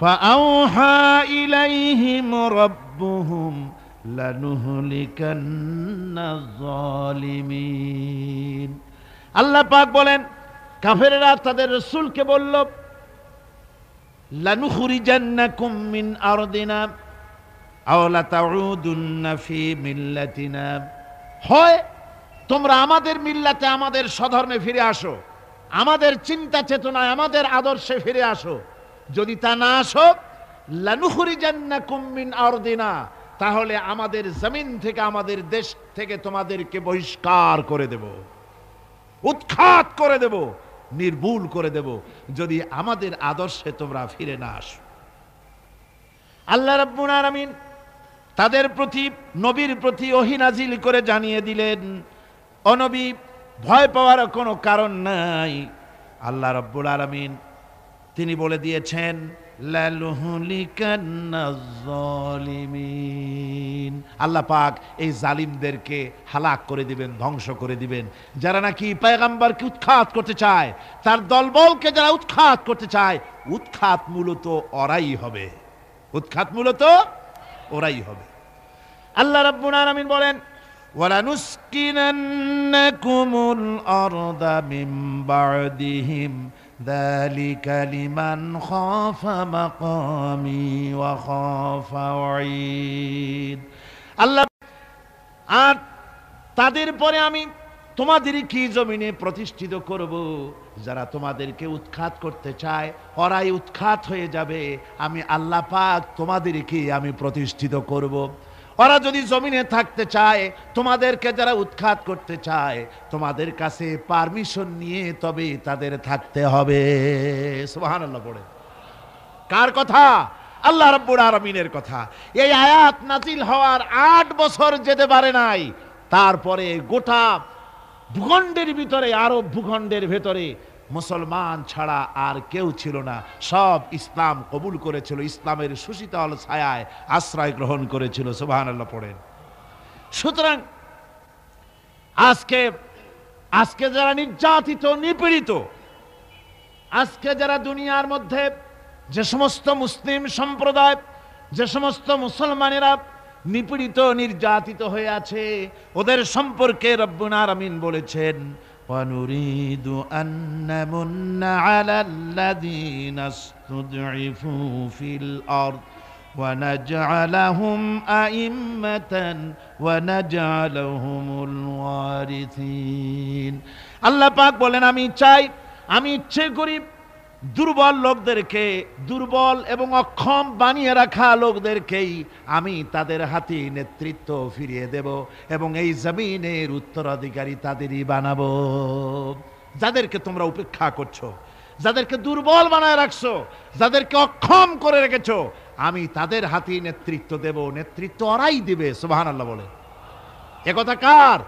فأوحى إليهم ربهم لنهلكن الظالمين। আল্লাহ পাক বলেন, কাফেররা তাদের রাসূলকে বলল, লানুখরিজান্নাকুম মিন আরদিনা আও লাতাউদুন্না ফি মিল্লাতিনা, হয় তোমরা আমাদের মিল্লাতে, আমাদের স্বধর্মে ফিরে আসো, আমাদের চিন্তা চেতনায়, আমাদের আদর্শে ফিরে আসো। যদি তা না আসো, লানুখরিজান্নাকুম মিন আরদিনা, তাহলে আমাদের জমিন থেকে, আমাদের দেশ থেকে তোমাদেরকে বহিষ্কার করে দেব, উৎখাত করে দেব, নির্মূল করে দেব, যদি আমাদের আদর্শে তোমরা ফিরে না আসো। আল্লাহ রাব্বুল আলামিন তাদের প্রতি, নবীর প্রতি ওহী নাজিল করে জানিয়ে দিলেন, ও নবী, ভয় পাওয়ার কোনো কারণ নাই। আল্লাহ রাব্বুল আলামিন তিনি বলে দিয়েছেন, লালুহলিকান্নাজ-জালিমিন, আল্লাহ পাক এই জালিমদেরকে হালাক করে দিবেন, ধ্বংস করে দিবেন। যারা নাকি পয়গম্বরকে উৎখাত করতে চায়, তার দলবলকে যারা উৎখাত করতে চায়, উৎখাত মূলত ওরাই হবে, উৎখাত মূলত ওরাই হবে। আল্লাহ রাব্বুল আলামিন বলেন, ওয়ালানুসকিনান্নাকুমুল আরদা মিন বা'দিহিম যালিকা লিমান খাফা মাকামি ওয়া খাফা ওয়াঈদ। আল্লাহ, আর তাদের পরে আমি তোমাদেরকে জমিনে প্রতিষ্ঠিত করব। যারা তোমাদেরকে উৎখাত করতে চায়, ওরাই উৎখাত হয়ে যাবে। আমি আল্লাহ পাক তোমাদেরকে আমি প্রতিষ্ঠিত করব। ওরা যদি জমিনে থাকতে চায়, তোমাদেরকে যারা উৎখাত করতে চায়, তোমাদের কাছে পারমিশন নিয়ে তবে তাদের থাকতে হবে। সুবহানাল্লাহ পড়ে। কার কথা? আল্লাহ রাব্বুল আলামিনের কথা। এই আয়াত নাজিল হওয়ার 8 বছর যেতে পারে নাই, তারপরে গোটা ভূখণ্ডের ভিতরে, আরব ভূখণ্ডের ভেতরে মুসলমান ছাড়া আর কেউ ছিল না। সব ইসলাম কবুল করেছিল, ইসলামের সুশীতল ছায়ায় আশ্রয় গ্রহণ করেছিল। সুবহানাল্লাহ পড়েন। সুতরাং আজকে যারা নির্যাতিত, নিপীড়িত, আজকে যারা দুনিয়ার মধ্যে যে সমস্ত মুসলিম সম্প্রদায়, যে সমস্ত মুসলমানেরা নিপীড়িত, নির্যাতিত হয়ে আছে, ওদের সম্পর্কে রব্বুল আলামিন বলেছেন, وَنُرِيدُ أَن نَّمُنَّ عَلَى الَّذِينَ اسْتُضْعِفُوا فِي الْأَرْضِ وَنَجْعَلَهُمْ أَئِمَّةً وَنَجْعَلَهُمُ الْوَارِثِينَ। আল্লাহ পাক বলেন, আমি চাই আমি ইচ্ছে করি দুর্বল লোকদেরকে, দুর্বল এবং অক্ষম বানিয়ে রাখা লোকদেরকেই আমি তাদের হাতে নেতৃত্ব ফিরিয়ে দেব এবং এই জমিনের উত্তরাধিকারী তাদেরই বানাবো। যাদেরকে তোমরা উপেক্ষা করছো, যাদেরকে দুর্বল বানায় রাখছো, যাদেরকে অক্ষম করে রেখেছো, আমি তাদের হাতে নেতৃত্ব দেব, নেতৃত্ব ওরাই দিবে। সুবহানাল্লাহ বলে। একথা কার?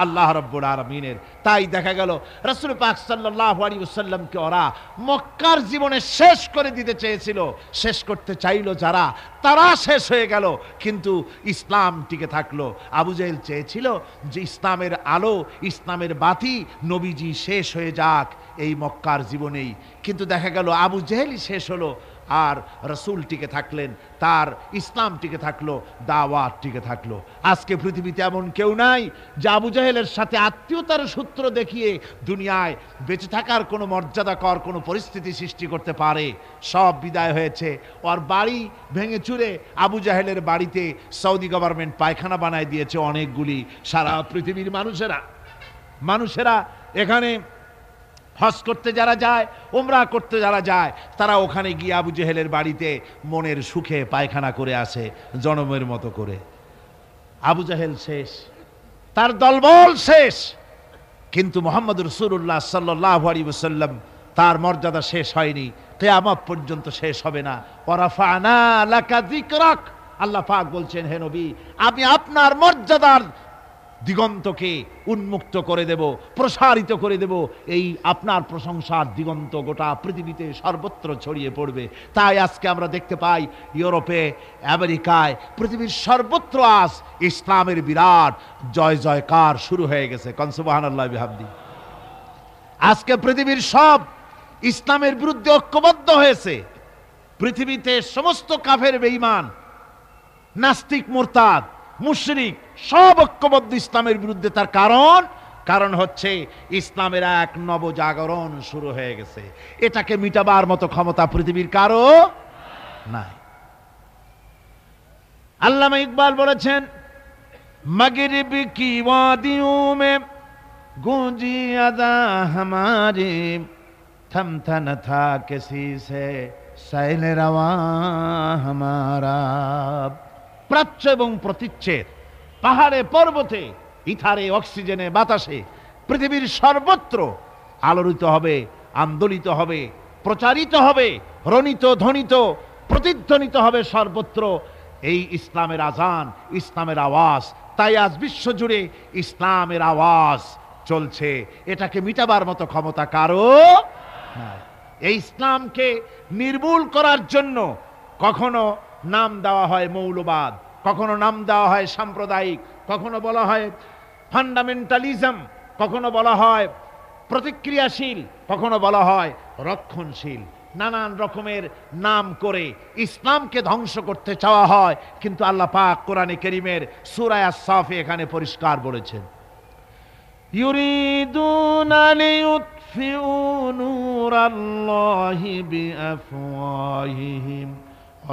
আল্লাহ রাব্বুল আলামিনের। তাই দেখা গেল রাসূল পাক সাল্লাল্লাহু আলাইহি ওয়াসাল্লামকে ওরা মক্কার জীবনে শেষ করে দিতে চেয়েছিল, শেষ করতে চাইলো যারা, তারা শেষ হয়ে গেল, কিন্তু ইসলাম টিকে থাকলো। আবু জেহেল চেয়েছিল যে ইসলামের আলো, ইসলামের বাতি, নবীজি শেষ হয়ে যাক এই মক্কার জীবনেই, কিন্তু দেখা গেল আবু জেহেলই শেষ হলো, আর রসুল টিকে থাকলেন, তার ইসলাম টিকে থাকলো, দাওয়াত টিকে থাকলো। আজকে পৃথিবীতে এমন কেউ নাই যে আবু জাহেলের সাথে আত্মীয়তার সূত্র দেখিয়ে দুনিয়ায় বেঁচে থাকার কোনো মর্যাদাকর কোনো পরিস্থিতি সৃষ্টি করতে পারে। সব বিদায় হয়েছে। ওর বাড়ি ভেঙে চুরে আবু জাহেলের বাড়িতে সৌদি গভর্নমেন্ট পায়খানা বানায় দিয়েছে অনেকগুলি। সারা পৃথিবীর মানুষেরা এখানে হজ করতে যারা যায়, উমরা করতে যারা যায়, তারা ওখানে গিয়ে আবু জেহেলের বাড়িতে মনের সুখে পায়খানা করে আসে জনমের মতো করে। আবু জাহেল শেষ, তার দলবল শেষ, কিন্তু মুহাম্মদ রাসূলুল্লাহ সাল্লাল্লাহু আলাইহি ওয়াসাল্লাম তার মর্যাদা শেষ হয়নি, কিয়ামত পর্যন্ত শেষ হবে না। ওয়ারাফা'না লাকা যিকরাক, আল্লাহ পাক বলছেন, হে নবী, আমি আপনার মর্যাদার দিগন্তকে উন্মুক্ত করে দেব, প্রসারিত করে দেব। এই আপনার প্রশংসার দিগন্ত গোটা পৃথিবীতে সর্বত্র ছড়িয়ে পড়বে। তাই আজকে আমরা দেখতে পাই ইউরোপে, আমেরিকায়, পৃথিবীর সর্বত্র আজ ইসলামের বিরাট জয় জয়কার শুরু হয়ে গেছে। কোন সুবহানাল্লাহ বিহামদি। আজকে পৃথিবীর সব ইসলামের বিরুদ্ধে ঐক্যবদ্ধ হয়েছে। পৃথিবীতে সমস্ত কাফের বেঈমান, নাস্তিক, মুরতাদ, মুশরিক সব ঐক্যবদ্ধ ইসলামের বিরুদ্ধে। তার কারণ হচ্ছে ইসলামের এক নবজাগরণ শুরু হয়ে গেছে। এটাকে মিটাবার মতো ক্ষমতা পৃথিবীর কারো নাই। আল্লামা ইকবাল বলেছেন, মগরিব কি ওয়াদিयों में गूंजी अदा हमारी, थमथा न था किसी से सैल रवा हमारा। প্রাচ্য এবং প্রতীচ্যের, পাহাড়ে পর্বতে, ইথারে অক্সিজেনে বাতাসে পৃথিবীর সর্বত্র আলোড়িত হবে, আন্দোলিত হবে, প্রচারিত হবে, রণিত ধ্বনিত প্রতিধ্বনিত হবে সর্বত্র এই ইসলামের আজান, ইসলামের আওয়াজ। তাই আজ বিশ্ব জুড়ে ইসলামের আওয়াজ চলছে। এটাকে মিটাবার মতো ক্ষমতা কারো নাই। এই ইসলামকে নির্মূল করার জন্য কখনো নাম দেওয়া হয় মৌলবাদ, কখনো নাম দেওয়া হয় সাম্প্রদায়িক, কখনো বলা হয় ফান্ডামেন্টালিজম, কখনো বলা হয় প্রতিক্রিয়াশীল, কখনো বলা হয় রক্ষণশীল। নানান রকমের নাম করে ইসলামকে ধ্বংস করতে চাওয়া হয়। কিন্তু আল্লাহ পাক কোরআনে কারীমের সূরা আস-সাফে এখানে পরিষ্কার বলেছেন, ইউরিদুনা লিইউতফিউ নূরাল্লাহি বিআফওয়াহিহিম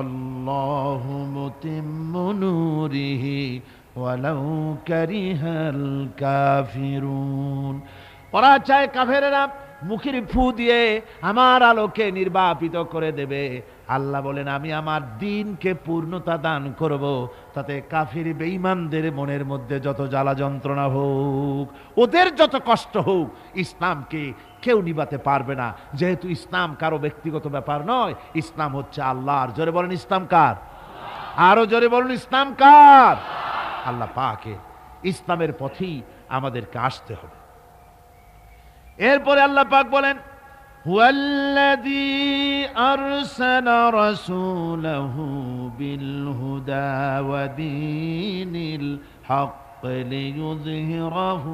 আল্লাহু মুতিম্মু নূরিহি ওয়ালাউ কারিহাল কাফিরুন। ওরা চায় কাফেরেরা মুখের ফু দিয়ে আমার আলোকে নির্বাপিত করে দেবে। আল্লাহ বলেন, আমি আমার দ্বীনকে পূর্ণতা দান করব, তাতে কাফির বেঈমানদের মনের মধ্যে যত জ্বালা যন্ত্রণা হোক, ওদের যত কষ্ট হোক, ইসলামকে কেউ নিবাতে পারবে না। যেহেতু ইসলাম কারো ব্যক্তিগত ব্যাপার নয়, ইসলাম হচ্ছে আল্লাহর। জোরে বলেন ইসলাম কার? আরো জোরে বলুন ইসলাম কার? আল্লাহ পাকের। ইসলামের পথেই আমাদেরকে আসতে হবে। এরপরে আল্লাহ পাক বলেন, হুয়াল্লাযী আরসালা রাসূলাহু বিল হুদা ওয়া দীনিল হক লিইয়ুযহিরাহু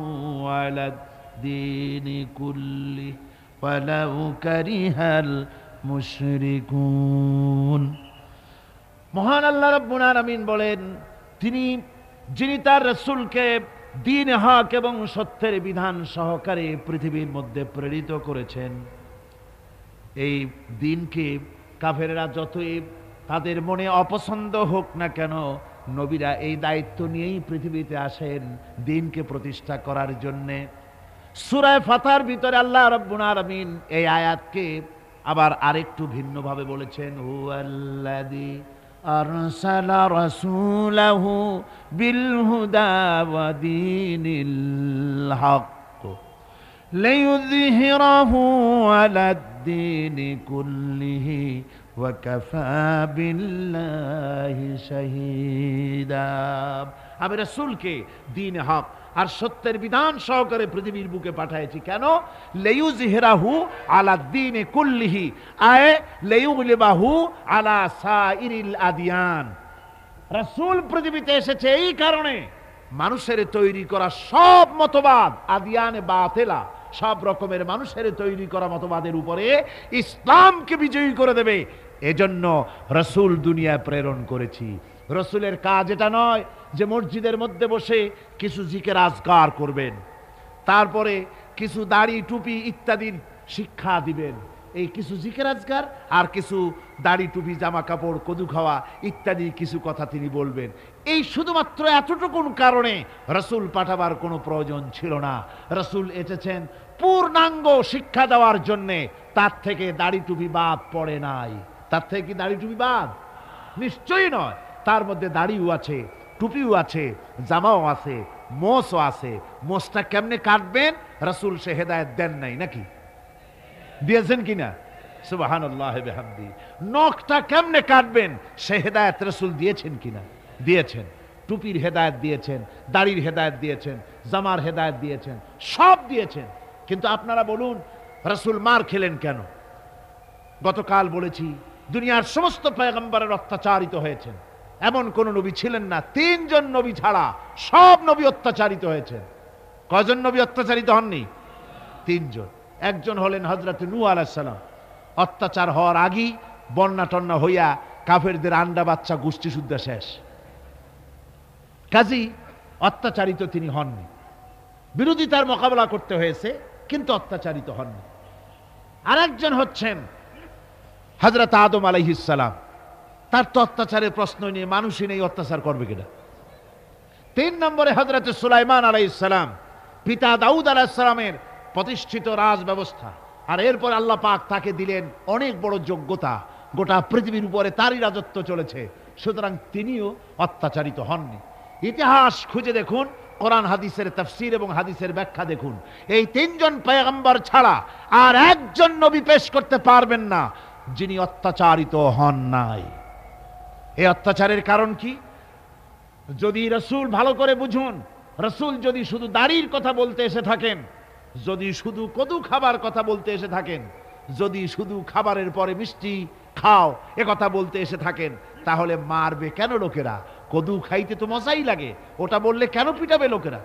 আলাদ দীনি কুল্লি ওয়ালাউ কারিহাল মুশরিকুন। মহান আল্লাহ রাব্বুল আলামিন বলেন, যিনি তার রাসূলকে দ্বীন হক এবং সত্যের বিধান সহকারে পৃথিবীর মধ্যে প্রেরিত করেছেন। এই দ্বীনকে কাফেররা যতই তাদের মনে অপছন্দ হোক না কেন, নবীরা এই দায়িত্ব নিয়েই পৃথিবীতে আসেন দ্বীনকে প্রতিষ্ঠা করার জন্যে। সূরা ফাতহার ভিতরে আল্লাহ রাব্বুল আলামিন এই আয়াতকে আবার আরেকটু ভিন্নভাবে বলেছেন, হুয়াল্লাযী আরসালা রাসূলাহু বিল হুদা ওয়া দীনিল হক লিইয়ুযহিরাহু আলাদ-দীনি কুল্লিহি ওয়া কাফা বিল্লাহি শাহীদা। আমি রাসূলকে দ্বীন হক আর সত্যের বিধান সহকারে পৃথিবীর বুকে পাঠাইছি। কেন? লিইয়ুযহিরাহু আলাদ-দীনি কুল্লিহি আয় লিইয়ুগলিবাহু আলা সাইরিল আদিয়ান। রাসূল পৃথিবীতে এসেছে এই কারণে মানুষের তৈরি করা সব মতবাদ, আদিয়ানে বাতিলা, সব রকমের মানুষের তৈরি করা মতবাদের উপরে ইসলামকে বিজয়ী করে দেবে। এজন্য রাসূল দুনিয়ায় প্রেরণ করেছি। রাসূলের কাজ এটা নয় যে মসজিদের মধ্যে বসে কিছু জিকির আজকার করবেন, তারপরে কিছু দাড়ি টুপি ইত্যাদির শিক্ষা দিবেন। এই কিছু জিকির আজকার আর কিছু দাড়ি টুপি জামা কাপড় কদু খাওয়া ইত্যাদি কিছু কথা তিনি বলবেন। এই শুধুমাত্র এতটুকুন কারণে রাসূল পাঠাবার কোনো প্রয়োজন ছিল না। রাসূল এসেছেন পূর্ণাঙ্গ শিক্ষা দেওয়ার জন্যে। তার থেকে দাড়ি টুপি বাদ পড়ে নাই। তার থেকে কি দাড়ি টুপি বাদ? নিশ্চয়ই নয়। তার মধ্যে দাড়িও আছে, টুপিও আছে, জামাও আছে, মোছও আছে। মোছটা কেমনে কাটবেন রাসূল সে হেদায়েত দেন নাই নাকি? দিয়েছেন কিনা? সুবহানাল্লাহি বিহামদি। নখটা কেমনে কাটবেন সে হেদায়েত রাসূল দিয়েছেন কিনা? দিয়েছেন। টুপির হেদায়েত দিয়েছেন, দাড়ির হেদায়েত দিয়েছেন, জামার হেদায়েত দিয়েছেন, সব দিয়েছেন। কিন্তু আপনারা বলুন রাসূল মার খেলেন কেন? গতকাল বলেছি দুনিয়ার সমস্ত পয়গম্বরের অত্যাচারিত হয়েছেন, এমন কোন নবী ছিলেন না। 3 জন নবী ছাড়া সব নবী অত্যাচারিত হয়েছেন। কয়জন নবী অত্যাচারিত হননি? 3 জন। একজন হলেন হযরত নূহ আলাইহিস সালাম। অত্যাচার হওয়ার আগেই বন্যা টন্যা হইয়া কাফেরদের আন্ডা বাচ্চা গোষ্ঠী শুদ্ধ শেষ। কাজী অত্যাচারিত তিনি হননি। বিরোধিতার মোকাবেলা করতে হয়েছে কিন্তু অত্যাচারিত হননি। আরেকজন হচ্ছেন হযরত আদম আলাইহিস সালাম। তার তো অত্যাচারের প্রশ্ন নিয়ে মানুষই নেই, অত্যাচার করবে কিনা? 3 নম্বরে হযরত সুলাইমান আলাইহিস সালাম, পিতা দাউদ আলাইহিস সালামের প্রতিষ্ঠিত রাজ ব্যবস্থা। আর এরপর আল্লাহ পাক তাকে দিলেন অনেক বড় যোগ্যতা, গোটা পৃথিবীর উপরে তারই রাজত্ব চলেছে। সুতরাং তিনিও অত্যাচারিত হননি। ইতিহাস খুঁজে দেখুন, কোরআন হাদিসের তাফসীর এবং হাদিসের ব্যাখ্যা দেখুন, এই 3 জন পয়গম্বর ছাড়া আর একজন নবী পেশ করতে পারবেন না যিনি অত্যাচারিত হন নাই। এই অত্যাচারের কারণ কি? যদি রাসূল ভালো করে বুঝুন, রাসূল যদি শুধু দাড়ির কথা বলতে এসে থাকেন, যদি শুধু কদু খাবার কথা বলতে এসে থাকেন, যদি শুধু খাবারের পরে মিষ্টি খাও এ কথা বলতে এসে থাকেন, তাহলে মারবে কেন লোকেরা? কদু খাইতে তো মজাই লাগে, ওটা বললে কেন পিটাবে লোকেরা?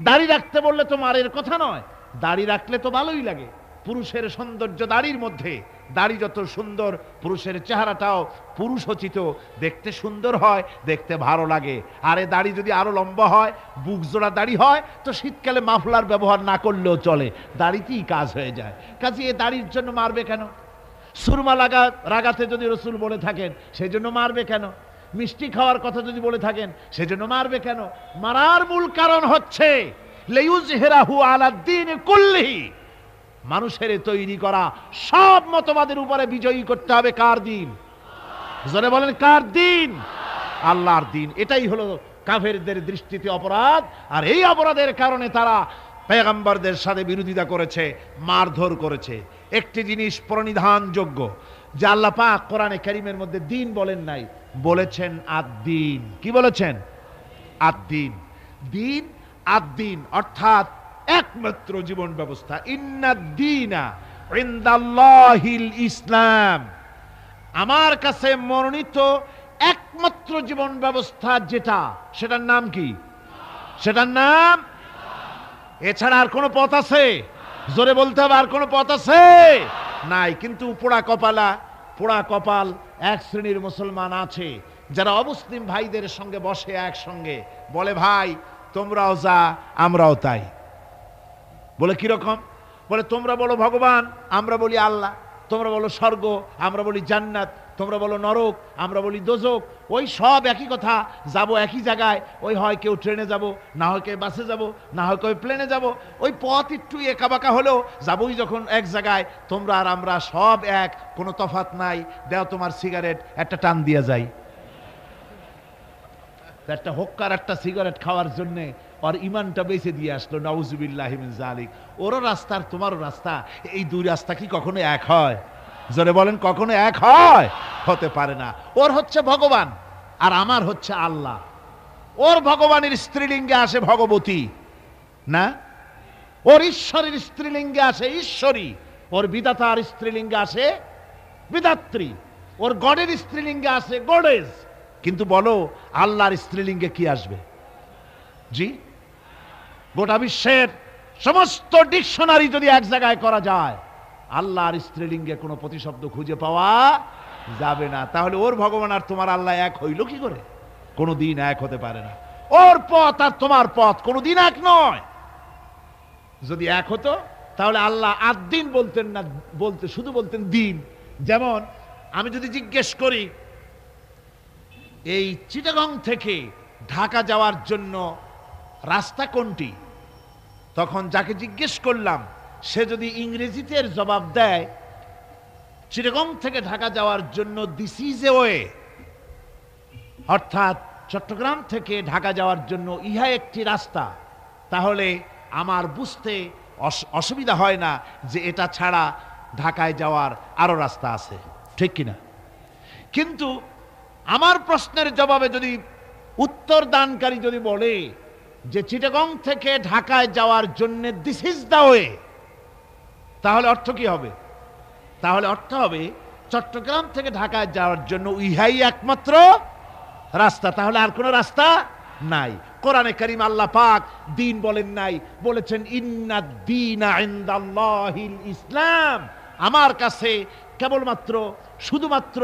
দাড়ি রাখতে বললে তো মারের কথা নয়, দাড়ি রাখলে তো ভালোই লাগে। পুরুষের সৌন্দর্য দাড়ির মধ্যে। দাড়ি যত সুন্দর, পুরুষের চেহারাটাও পুরুষোচিত, দেখতে সুন্দর হয়, দেখতে ভালো লাগে। আর এ দাড়ি যদি আরো লম্বা হয়, বুক জোড়া দাড়ি হয়, তো শীতকালে মাফলার ব্যবহার না করলেও চলে, দাড়িতেই কাজ হয়ে যায়। কাজে এ দাড়ির জন্য মারবে কেন? সুরমা রাগাতে যদি রাসূল বলে থাকেন সেজন্য মারবে কেন? মিষ্টি খাওয়ার কথা যদি বলে থাকেন সেজন্য মারবে কেন? মারার মূল কারণ হচ্ছে লিইয়ুযহিরাহু আলাদ-দীনি কুল্লিহি। মানুষের তৈরি করা সব মতবাদের উপরে বিজয়ী করতে হবে কার দিন? জোরে বলেন কার দিন? আল্লাহর দিন। এটাই হলো কাফেরদের দৃষ্টিতে অপরাধ। আর এই অপরাধের কারণে তারা পয়গম্বরদের সাথে বিরোধিতা করেছে, মারধর করেছে। একটি জিনিস প্রণিধানযোগ্য যে আল্লাহ পাক কোরআনে কারীমের মধ্যে দিন বলেন নাই, বলেছেন আদ-দীন। কি বলেছেন? আদ-দীন। দিন আদ-দীন অর্থাৎ একমাত্র জীবন ব্যবস্থা। ইন্নাদ-দীনা ইনদাল্লাহিল ইসলাম। আমার কাছে মনোনীত একমাত্র জীবন ব্যবস্থা যেটা, সেটার নাম কি? সেটার নাম। এছাড়া আর কোনো পথ আছে? জোরে বলতে হবে, আর কোনো পথ আছে? নাই। কিন্তু পোড়া কপাল এক শ্রেণীর মুসলমান আছে যারা অমুসলিম ভাইদের সঙ্গে বসে একসঙ্গে বলে, ভাই তোমরাও যা আমরাও তাই। বলে কিরকম? বলে তোমরা বলো ভগবান, আমরা বলি আল্লাহ। তোমরা বলো স্বর্গ, আমরা বলি জান্নাত, তোমরা বলো নরক, আমরা বলি দোজক। ওই সব একই কথা, যাব একই জায়গায়। ওই হয় কেউ ট্রেনে যাব, না হয় কেউ বাসে যাব, না হয় কেউ প্লেনে যাব। ওই পথ একটু একাবাঁকা হলেও যাবই যখন এক জায়গায়। তোমরা আর আমরা সব এক, কোনো তফাৎ নাই। দাও তোমার সিগারেট, একটা টান দিয়া যাই। একটা হোক্কার একটা সিগারেট খাওয়ার জন্য ওর ইমানটা বেঁচে দিয়ে আসলো, নাউজুবিল্লাহি মিন যালিক। ওরও রাস্তা আর তোমারও রাস্তা, এই দুই রাস্তা কি কখনো এক হয়? জোরে বলেন, কখনো এক হয়? হতে পারে না। ওর হচ্ছে ভগবান আর আমার হচ্ছে আল্লাহ। ওর ভগবানের স্ত্রীলিঙ্গে আসে ভগবতী, না? ওর ঈশ্বরের স্ত্রীলিঙ্গে আসে ঈশ্বরী, ওর বিধাতার স্ত্রীলিঙ্গে আসে বিধাত্রী, ওর গডের স্ত্রীলিঙ্গে আসে গডেস। কিন্তু বলো আল্লাহর স্ত্রীলিঙ্গে কি আসবে? জি, গোটা বিশ্বের সমস্ত ডিকশনারি যদি এক জায়গায় করা যায়, আল্লাহর স্ত্রীলিঙ্গে কোনো প্রতিশব্দ খুঁজে পাওয়া যাবে না। তাহলে ওর ভগবান আর তোমার আল্লাহ এক হইল কি করে? কোনোদিন এক হতে পারে না। ওর পথ আর তোমার পথ কোনোদিন এক নয়। যদি এক হতো তাহলে আল্লাহ আদ-দিন বলতেন না, শুধু বলতেন দিন। যেমন আমি যদি জিজ্ঞেস করি এই চিটাগং থেকে ঢাকা যাওয়ার জন্য রাস্তা কোনটি, তখন যাকে জিজ্ঞেস করলাম সে যদি ইংরেজিতে এর জবাব দেয় চিটাগং থেকে ঢাকা যাওয়ার জন্য দিস ইজ এ ওয়ে, অর্থাৎ চট্টগ্রাম থেকে ঢাকা যাওয়ার জন্য ইহা একটি রাস্তা, তাহলে আমার বুঝতে অসুবিধা হয় না যে এটা ছাড়া ঢাকায় যাওয়ার আরো রাস্তা আছে, ঠিক কিনা? কিন্তু আমার প্রশ্নের জবাবে যদি উত্তর দানকারী যদি বলে যে চিটাগং থেকে ঢাকায় যাওয়ার জন্য দিস ইজ দ্য ওয়ে, তাহলে অর্থ কি হবে? তাহলে অর্থ হবে চট্টগ্রাম থেকে ঢাকায় যাওয়ার জন্য ইহাই একমাত্র রাস্তা, তাহলে আর কোনো রাস্তা নাই। কোরআনে কারীম আল্লাহ পাক দিন বলেন নাই, বলেছেন ইন্নাদ দীনা ইনদাল্লাহিল ইসলাম। আমার কাছে কেবলমাত্র শুধুমাত্র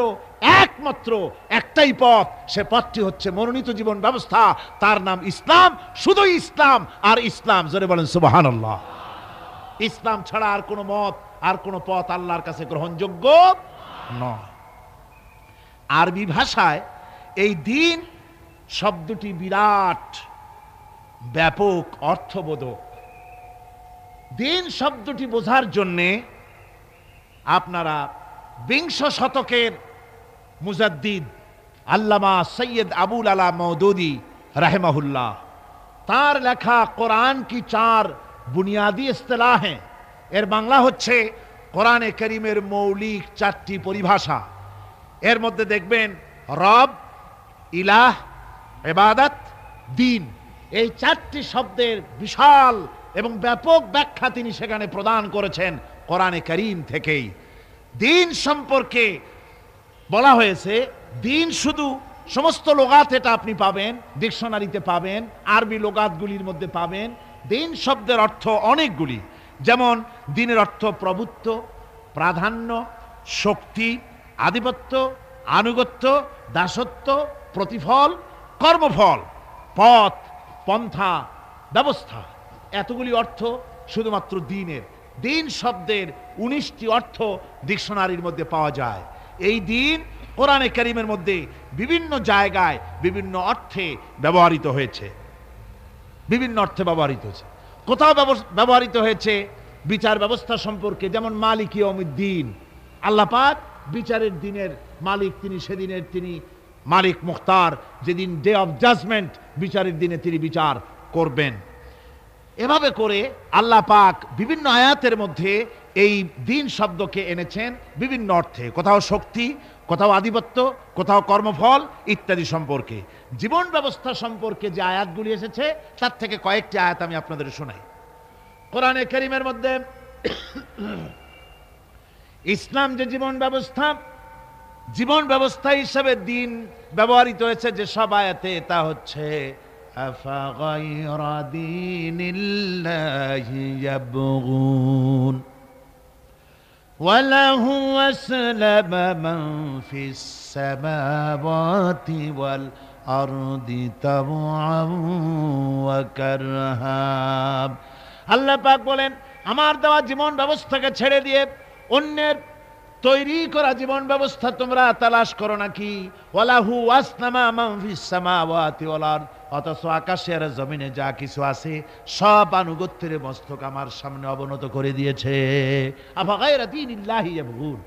একমাত্র একটাই পথ, সে পথটি হচ্ছে মনোনীত জীবন ব্যবস্থা, তার নাম ইসলাম, শুধু ইসলাম আর ইসলাম। জোরে বলেন সুবহানাল্লাহ। ইসলাম ছাড়া আর কোনো মত আর কোনো পথ আল্লাহর কাছে গ্রহণযোগ্য নয়। আরবি ভাষায় এই দিন শব্দটি বিরাট ব্যাপক অর্থবোধক। দিন শব্দটি বোঝার জন্যে আপনারা বিংশ শতকের মুজাদ্দিদ আল্লামা সৈয়দ আবুল আলা মওদুদি রাহিমাহুল্লাহ, তার লেখা কোরআন কি 4 বুনিয়াদি ইস্তিলাহ हैं, এর বাংলা হচ্ছে কোরআনে কারীমের মৌলিক 4টি পরিভাষা। এর মধ্যে দেখবেন রব, ইলাহ, ইবাদত, দ্বীন, এই 4টি শব্দের বিশাল এবং ব্যাপক ব্যাখ্যা তিনি সেখানে প্রদান করেছেন কোরআনে কারীম থেকেই। দ্বীন সম্পর্কে বলা হয়েছে, দ্বীন শুধু সমস্ত লোগাত এটা আপনি পাবেন, ডিকশনারিতে পাবেন, আরবি লোগাতগুলির মধ্যে পাবেন। দ্বীন শব্দের অর্থ অনেকগুলি, যেমন দ্বীনের অর্থ প্রভুত্ব, প্রাধান্য, শক্তি, আধিপত্য, আনুগত্য, দাসত্ব, প্রতিফল, কর্মফল, পথ, পন্থা, ব্যবস্থা। এতগুলি অর্থ শুধুমাত্র দ্বীনের। দ্বীন শব্দের 19টি অর্থ ডিকশনারির মধ্যে পাওয়া যায়। এই দ্বীন কোরআনে কারীমের মধ্যে বিভিন্ন জায়গায় বিভিন্ন অর্থে ব্যবহৃত হয়েছে, বিভিন্ন অর্থে ব্যবহৃত হয়েছে। কোথাও ব্যবহৃত হয়েছে বিচার ব্যবস্থা সম্পর্কে, যেমন মালিক ইয়াউমিদ্দিন, আল্লাহ পাক বিচারের দিনের মালিক, তিনি সেদিনের তিনি মালিক মুখতার, যেদিন ডে অফ জাজমেন্ট, বিচারের দিনে তিনি বিচার করবেন। এভাবে করে আল্লাহ পাক বিভিন্ন আয়াতের মধ্যে এই দ্বীন শব্দকে এনেছেন বিভিন্ন অর্থে, কোথাও শক্তি, কোথাও আধিপত্য, কোথাও কর্মফল ইত্যাদি সম্পর্কে। জীবন ব্যবস্থা সম্পর্কে যে আয়াতগুলি এসেছে তার থেকে কয়েকটি আয়াত আমি আপনাদের শোনাই। কোরআনে কারীমের মধ্যে ইসলাম যে জীবন ব্যবস্থা হিসেবে দ্বীন ব্যবহৃত হয়েছে যে সব আয়াতে, তা হচ্ছে আফাগায়রা দীনিল্লাহি ইয়াবগুন ওয়ালাহু আসলামা মান ফিস সামাওয়াতি ওয়াল আরদি তাওআন ওয়া কারহা। আল্লাহ পাক বলেন, আমার দেওয়া জীবন ব্যবস্থাকে ছেড়ে দিয়ে অন্যের তৈরি করা জীবন ব্যবস্থা তোমরা তালাশ করো নাকি? ওয়ালাহু আসনামা মান ফিস সামাওয়াতি ওয়াল আরদ, অথচ আকাশে আর জমিনে যা কিছু আছে সব আনুগত্যের মস্তক আমার সামনে অবনত করে দিয়েছে। আফা গায়রা দীনিল্লাহি ইয়াবগুন,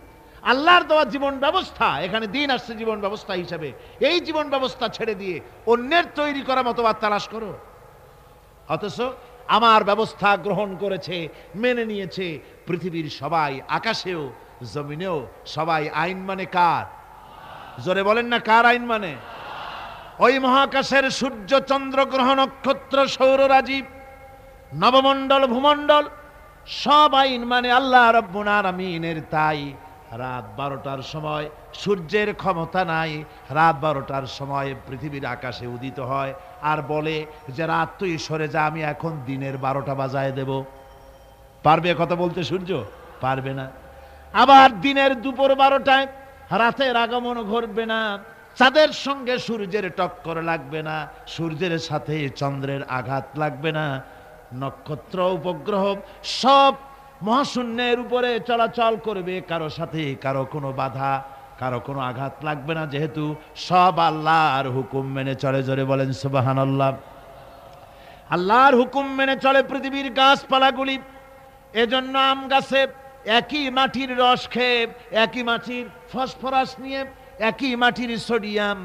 আল্লাহর দেওয়া জীবন ব্যবস্থা, এখানে দিন আসছে জীবন ব্যবস্থা হিসাবে, এই জীবন ব্যবস্থা ছেড়ে দিয়ে অন্যের তৈরি করা মতবাদ তালাশ করো। অথচ আমার ব্যবস্থা গ্রহণ করেছে, মেনে নিয়েছে পৃথিবীর সবাই, আকাশেও জমিনেও সবাই। আইন মানে কার? জোরে বলেন না, কার আইন মানে? ওই মহাকাশের সূর্য, চন্দ্র, গ্রহ, নক্ষত্র, সৌররাজি, নবমণ্ডল, ভূমণ্ডল সব আইন মানে আল্লাহ রাব্বুল আলামিনের। তাই রাত 12টার সময় সূর্যের ক্ষমতা নাই, রাত 12টার সময় পৃথিবীর আকাশে উদিত হয় আর বলে যে রাত তুই সরে যা, আমি এখন দিনের 12টা বাজায় দেব। পারবে কথা বলতে সূর্য? পারবে না। আবার দিনের দুপুর 12টায় রাতের আগমন ঘটবে না, চাঁদের সঙ্গে সূর্যের টক্কর লাগবে না, সূর্যের সাথে চন্দ্রের আঘাত লাগবে না, নক্ষত্র উপগ্রহ সব মহাশূন্যের উপরে চলাচল করবে, কারো সাথে কারো কোনো বাধা, কারো কোনো আঘাত লাগবে না, যেহেতু সব আল্লাহর হুকুম মেনে চলে। জোরে বলেন সুবহানাল্লাহ। আল্লাহর হুকুম মেনে চলে পৃথিবীর গাছপালাগুলি। এজন্য আম গাছে একই মাটির রস খেয়ে, একই মাটির ফসফরাস নিয়ে, একই মাটির সোডিয়াম,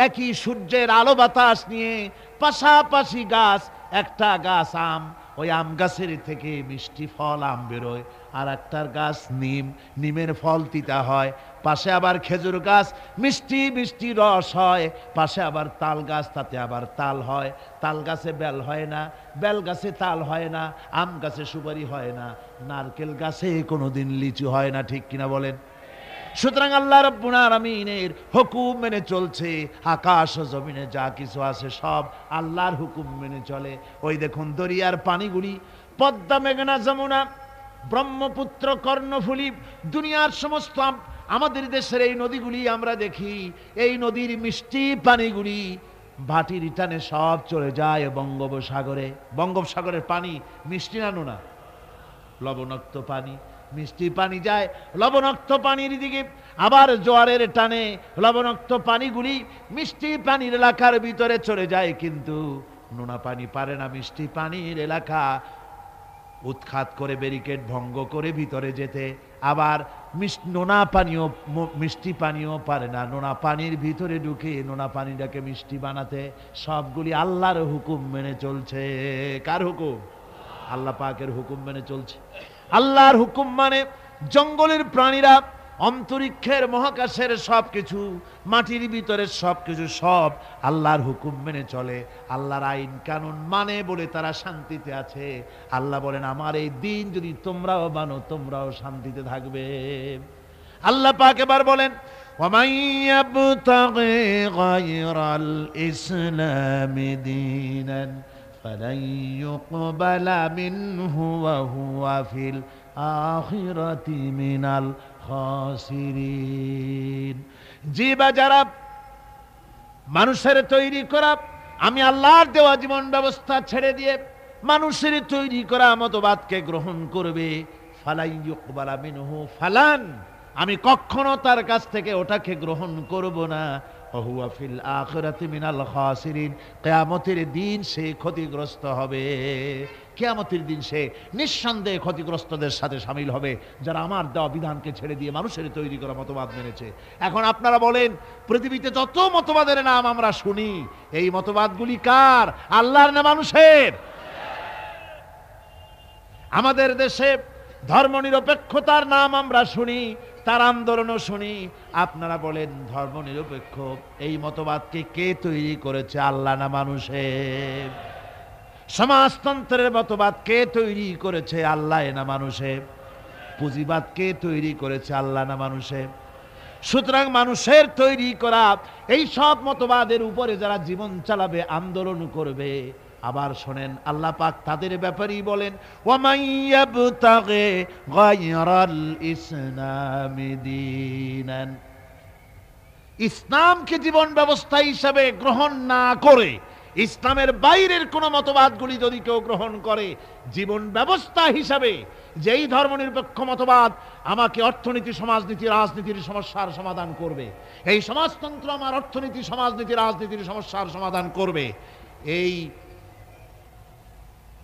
একই সূর্যের আলো বাতাস নিয়ে পাশাপাশি গাছ, একটা গাছ আম, ওই আম গাছের থেকে মিষ্টি ফল আম বেরোয়, আর একটার গাছ নিম, নিমের ফল তিতা হয়, পাশে আবার খেজুর গাছ, মিষ্টি মিষ্টি রস হয়, পাশে আবার তাল গাছ, তাতে আবার তাল হয়, তাল গাছে বেল হয় না, বেল গাছে তাল হয় না, আম গাছে সুপারি হয় না, নারকেল গাছে কোনোদিন লিচু হয় না। ঠিক কিনা বলেন? সুতরাং আল্লাহ রাব্বুল আলামিনের হুকুম মেনে চলছে, আকাশ ও জমিনে যা কিছু আছে সব আল্লাহর হুকুম মেনে চলে। ওই দেখুন দরিয়ার পানিগুলি, পদ্মা, মেঘনা, যমুনা, ব্রহ্মপুত্র, কর্ণফুলী, দুনিয়ার সমস্ত আমাদের দেশের এই নদীগুলি আমরা দেখি, এই নদীর মিষ্টি পানিগুলি ভাটির টানে সব চলে যায় বঙ্গোপসাগরে। বঙ্গোপসাগরের পানি মিষ্টি না নোনা? লবণাক্ত পানি, মিষ্টি পানি যায় লবণাক্ত পানির দিকে, আবার জোয়ারের টানে লবণাক্ত পানিগুলি মিষ্টি পানির এলাকার ভিতরে চলে যায়, কিন্তু নোনা পানি পারে না মিষ্টি পানির এলাকা উৎখাত করে, ব্যারিকেড ভঙ্গ করে ভিতরে যেতে। আবার নোনা পানীয়, মিষ্টি পানীয় পারে না নোনা পানির ভিতরে ঢুকে নোনা পানিটাকে মিষ্টি বানাতে। সবগুলি আল্লাহর হুকুম মেনে চলছে। কার হুকুম? আল্লাহ পাকের হুকুম মেনে চলছে। আল্লাহর হুকুম মানে জঙ্গলের প্রাণীরা, অন্তরিক্ষের মহাকাশের সব কিছু, মাটির ভিতরের সব কিছু সব আল্লাহর হুকুম মেনে চলে, আল্লাহর আইন কানুন মানে বলে তারা শান্তিতে আছে। আল্লাহ বলেন আমার এই দিন যদি তোমরাও মানো তোমরাও শান্তিতে থাকবে। আল্লাহ পাক এবার বলেন وَمَن يَبْتَغِ غَيْرَ الْإِسْلَامِ دِينًا فَلَن يُقْبَلَ مِنْهُ وَهُوَ فِي الْآخِرَةِ مِنَ الْخَاسِرِينَ। যে বা যারা মানুষের তৈরি করা, আমি আল্লাহর দেওয়া জীবন ব্যবস্থা ছেড়ে দিয়ে মানুষের তৈরি করা মতবাদকে গ্রহণ করবে, ফালাই ইউকবালা মিনহু, ফালান, আমি কখনো তার কাছ থেকে ওটাকে গ্রহণ করব না, ওহুয়া ফিল আখিরাতি মিনাল খাসিরিন, কিয়ামতের দিন সে ক্ষতিগ্রস্ত হবে। কিয়ামতের দিন সে নিঃসন্দেহে ক্ষতিগ্রস্তদের সাথে শামিল হবে যারা আমার দেওয়া বিধানকে ছেড়ে দিয়ে মানুষের তৈরি করা মতবাদ মেনেছে। এখন আপনারা বলেন পৃথিবীতে যত মতবাদের নাম আমরা শুনি, এই মতবাদগুলি কার? আল্লাহর না মানুষের? আমাদের দেশে ধর্মনিরপেক্ষতার নাম আমরা শুনি, তার আন্দোলনও শুনি। আপনারা বলেন ধর্মনিরপেক্ষ এই মতবাদকে কে তৈরি করেছে? আল্লাহ না মানুষের? সমাজতন্ত্রের মতবাদ কে তৈরি করেছে? আল্লাহ না মানুষে? পুঁজিবাদ কে তৈরি করেছে? আল্লাহ না মানুষে? সুতরাং মানুষের তৈরি করা এই সব মতবাদের উপরে যারা জীবন চালাবে, আন্দোলন করবে, আবার শোনেন আল্লাহ পাক তাদের ব্যাপারেই বলেন ওয়ামান ইয়াবতাগি গায়রাল ইসলামি দীনান, ইসলামকে জীবন ব্যবস্থা হিসাবে গ্রহণ না করে ইসলামের বাইরের কোন মতবাদগুলি যদি কেউ গ্রহণ করে জীবন ব্যবস্থা হিসাবে, যেই ধর্মনিরপেক্ষ মতবাদ আমাকে অর্থনীতি, সমাজনীতি, রাজনীতির সমস্যার সমাধান করবে, এই সমাজতন্ত্র আমার অর্থনীতি, সমাজনীতি, রাজনীতির সমস্যার সমাধান করবে,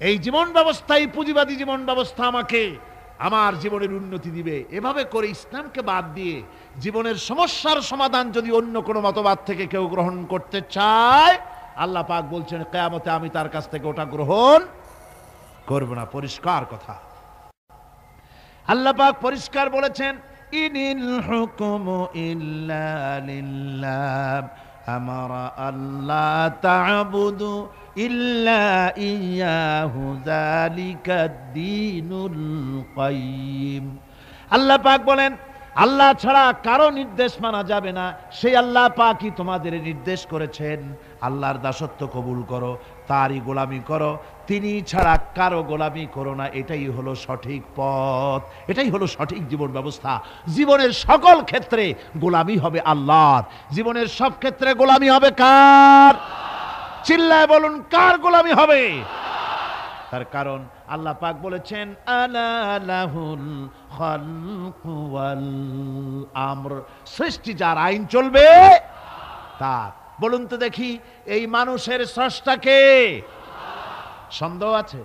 এই জীবন ব্যবস্থা, এই পুঁজিবাদী জীবন ব্যবস্থা আমাকে আমার জীবনের উন্নতি দিবে, এভাবে করে ইসলামকে বাদ দিয়ে জীবনের সমস্যার সমাধান যদি অন্য কোনো মতবাদ থেকে কেউ গ্রহণ করতে চায়, আল্লাহ পাক বলছেন কিয়ামতে আমি তার কাছ থেকে ওটা গ্রহণ করব না। পরিষ্কার কথা, আল্লাহ পাক পরিষ্কার বলেছেন, ইনিল হুকুমু ইল্লা লিল্লাহ আমারা আল্লাহ তা'বুদু ইল্লা ইয়াহু যালিকাদ দীনুল কাইয়্যিম। আল্লাহ পাক বলেন, আল্লাহ ছাড়া কারো নির্দেশ মানা যাবে না। সেই আল্লাহ পাকই তোমাদের নির্দেশ করেছেন, আল্লাহর দাসত্ব কবুল করো, তারই গোলামি করো, তিনি ছাড়া কারো গোলামি করো না। এটাই হলো সঠিক পথ, এটাই হলো সঠিক জীবন ব্যবস্থা। জীবনের সকল ক্ষেত্রে গোলামি হবে আল্লাহর, জীবনের সব ক্ষেত্রে গোলামি হবে কার? চিল্লায় বলুন, কার গোলামি হবে? তার কারণ আল্লাহ পাক বলেছেন, আলা লাহুল খালকু ওয়াল আমর, সৃষ্টি যার, আইন চলবে তার। বলুন তো দেখি, এই মানুষের স্রষ্টা কে? সন্দেহ আছে?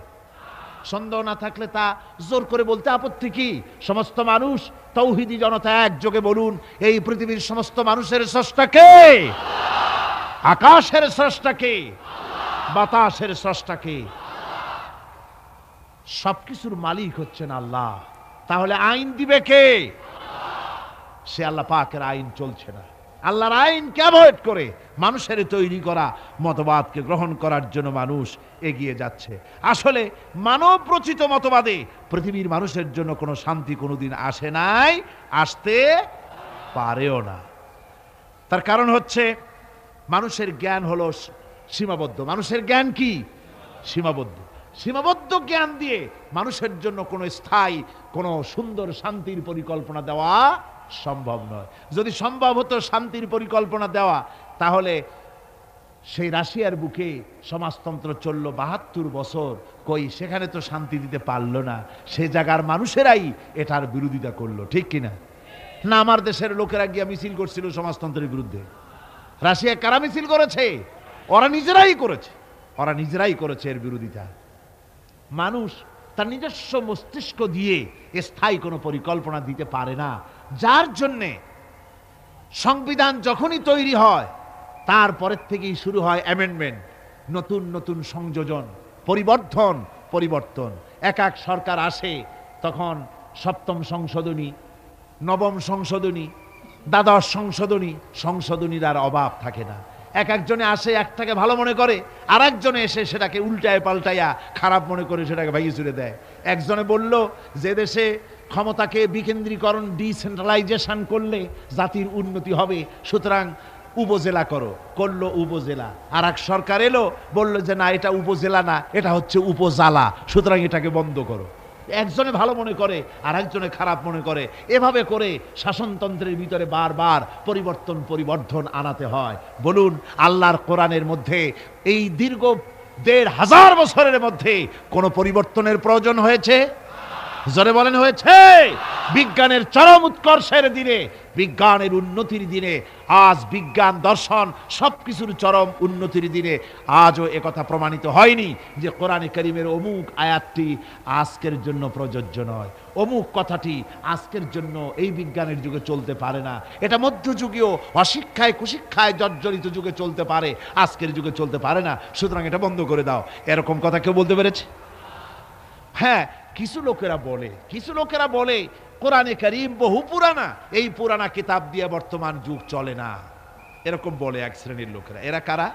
সন্দেহ না থাকলে তা জোর করে বলতে আপত্তি কি? সমস্ত মানুষ, তৌহিদি জনতা একযোগে বলুন, এই পৃথিবীর সমস্ত মানুষের স্রষ্টা কে? আকাশের স্রষ্টা কে? বাতাসের স্রষ্টা কে? সবকিছুর মালিক হচ্ছেন আল্লাহ। তাহলে আইন দিবে কে? সে আল্লাহ পাকের আইন চলছে না। আল্লাহর আইনকে অ্যাভয়েড করে মানুষের তৈরি করা মতবাদকে গ্রহণ করার জন্য মানুষ এগিয়ে যাচ্ছে। আসলে মানব রচিত মতবাদে পৃথিবীর মানুষের জন্য কোনো শান্তি কোনোদিন আসে নাই, আসতে পারেও না। তার কারণ হচ্ছে মানুষের জ্ঞান হলো সীমাবদ্ধ। মানুষের জ্ঞান কি? সীমাবদ্ধ। সীমাবদ্ধ জ্ঞান দিয়ে মানুষের জন্য কোনো স্থায়ী, কোনো সুন্দর শান্তির পরিকল্পনা দেওয়া সম্ভব নয়। যদি সম্ভব হতো শান্তির পরিকল্পনা দেওয়া, তাহলে সেই রাশিয়ার বুকে সমাজতন্ত্র চলল ৭২ বছর, কই সেখানে তো শান্তি দিতে পারল না। সে জায়গার মানুষেরাই এটার বিরোধিতা করলো, ঠিক কিনা? না আমার দেশের লোকেরা গিয়া মিছিল করছিল সমাজতন্ত্রের বিরুদ্ধে? রাশিয়া কারা মিছিল করেছে? ওরা নিজেরাই করেছে, ওরা নিজেরাই করেছে এর বিরোধিতা। মানুষ তার নিজস্ব মস্তিষ্ক দিয়ে স্থায়ী কোনো পরিকল্পনা দিতে পারে না, যার জন্যে সংবিধান যখনই তৈরি হয় তারপরের থেকেই শুরু হয় অ্যামেন্ডমেন্ট, নতুন নতুন সংযোজন, পরিবর্তন। এক এক সরকার আসে, তখন সপ্তম সংশোধনী, নবম সংশোধনী, দ্বাদশ সংশোধনীর আর অভাব থাকে না। এক একজনে আসে একটাকে ভালো মনে করে, আর একজনে এসে সেটাকে উল্টায় পাল্টাইয়া খারাপ মনে করে সেটাকে ভাইয়ে চুরে দেয়। একজনে বলল যে দেশে ক্ষমতাকে বিকেন্দ্রীকরণ, ডিসেন্ট্রালাইজেশন করলে জাতির উন্নতি হবে, সুতরাং উপজেলা করলো উপজেলা। আর এক সরকার এলো, বললো যে না, এটা উপজেলা না, এটা হচ্ছে উপজালা, সুতরাং এটাকে বন্ধ করো। একজনে ভালো মনে করে আর একজনে খারাপ মনে করে। এভাবে করে শাসনতন্ত্রের ভিতরে বারবার পরিবর্তন আনাতে হয়। বলুন, আল্লাহর কোরআনের মধ্যে এই দীর্ঘ ১৫০০ বছরের মধ্যে কোন পরিবর্তনের প্রয়োজন হয়েছে? জোরে বলেন, হয়েছে? বিজ্ঞানের চরম উৎকর্ষের দিনে, বিজ্ঞানের উন্নতির দিনে, আজ বিজ্ঞান দর্শন সবকিছুর চরম উন্নতির দিনে আজও একথা প্রমাণিত হয়নি যে কোরআনে কারীমের অমুক আয়াতটি আজকের জন্য প্রযোজ্য নয়, অমুক কথাটি আজকের জন্য এই বিজ্ঞানের যুগে চলতে পারে না, এটা মধ্যযুগীয় অশিক্ষায় কুশিক্ষায় জর্জরিত যুগে চলতে পারে, আজকের যুগে চলতে পারে না, সুতরাং এটা বন্ধ করে দাও। এরকম কথা কেউ বলতে পেরেছে? হ্যাঁ, কিছু লোকেরা বলে কোরআনে কারীম বহু পুরানা, এই পুরানা কিতাব দিয়ে বর্তমান যুগ চলে না, এরকম বলে এক শ্রেণীর লোকেরা। এরা কারা?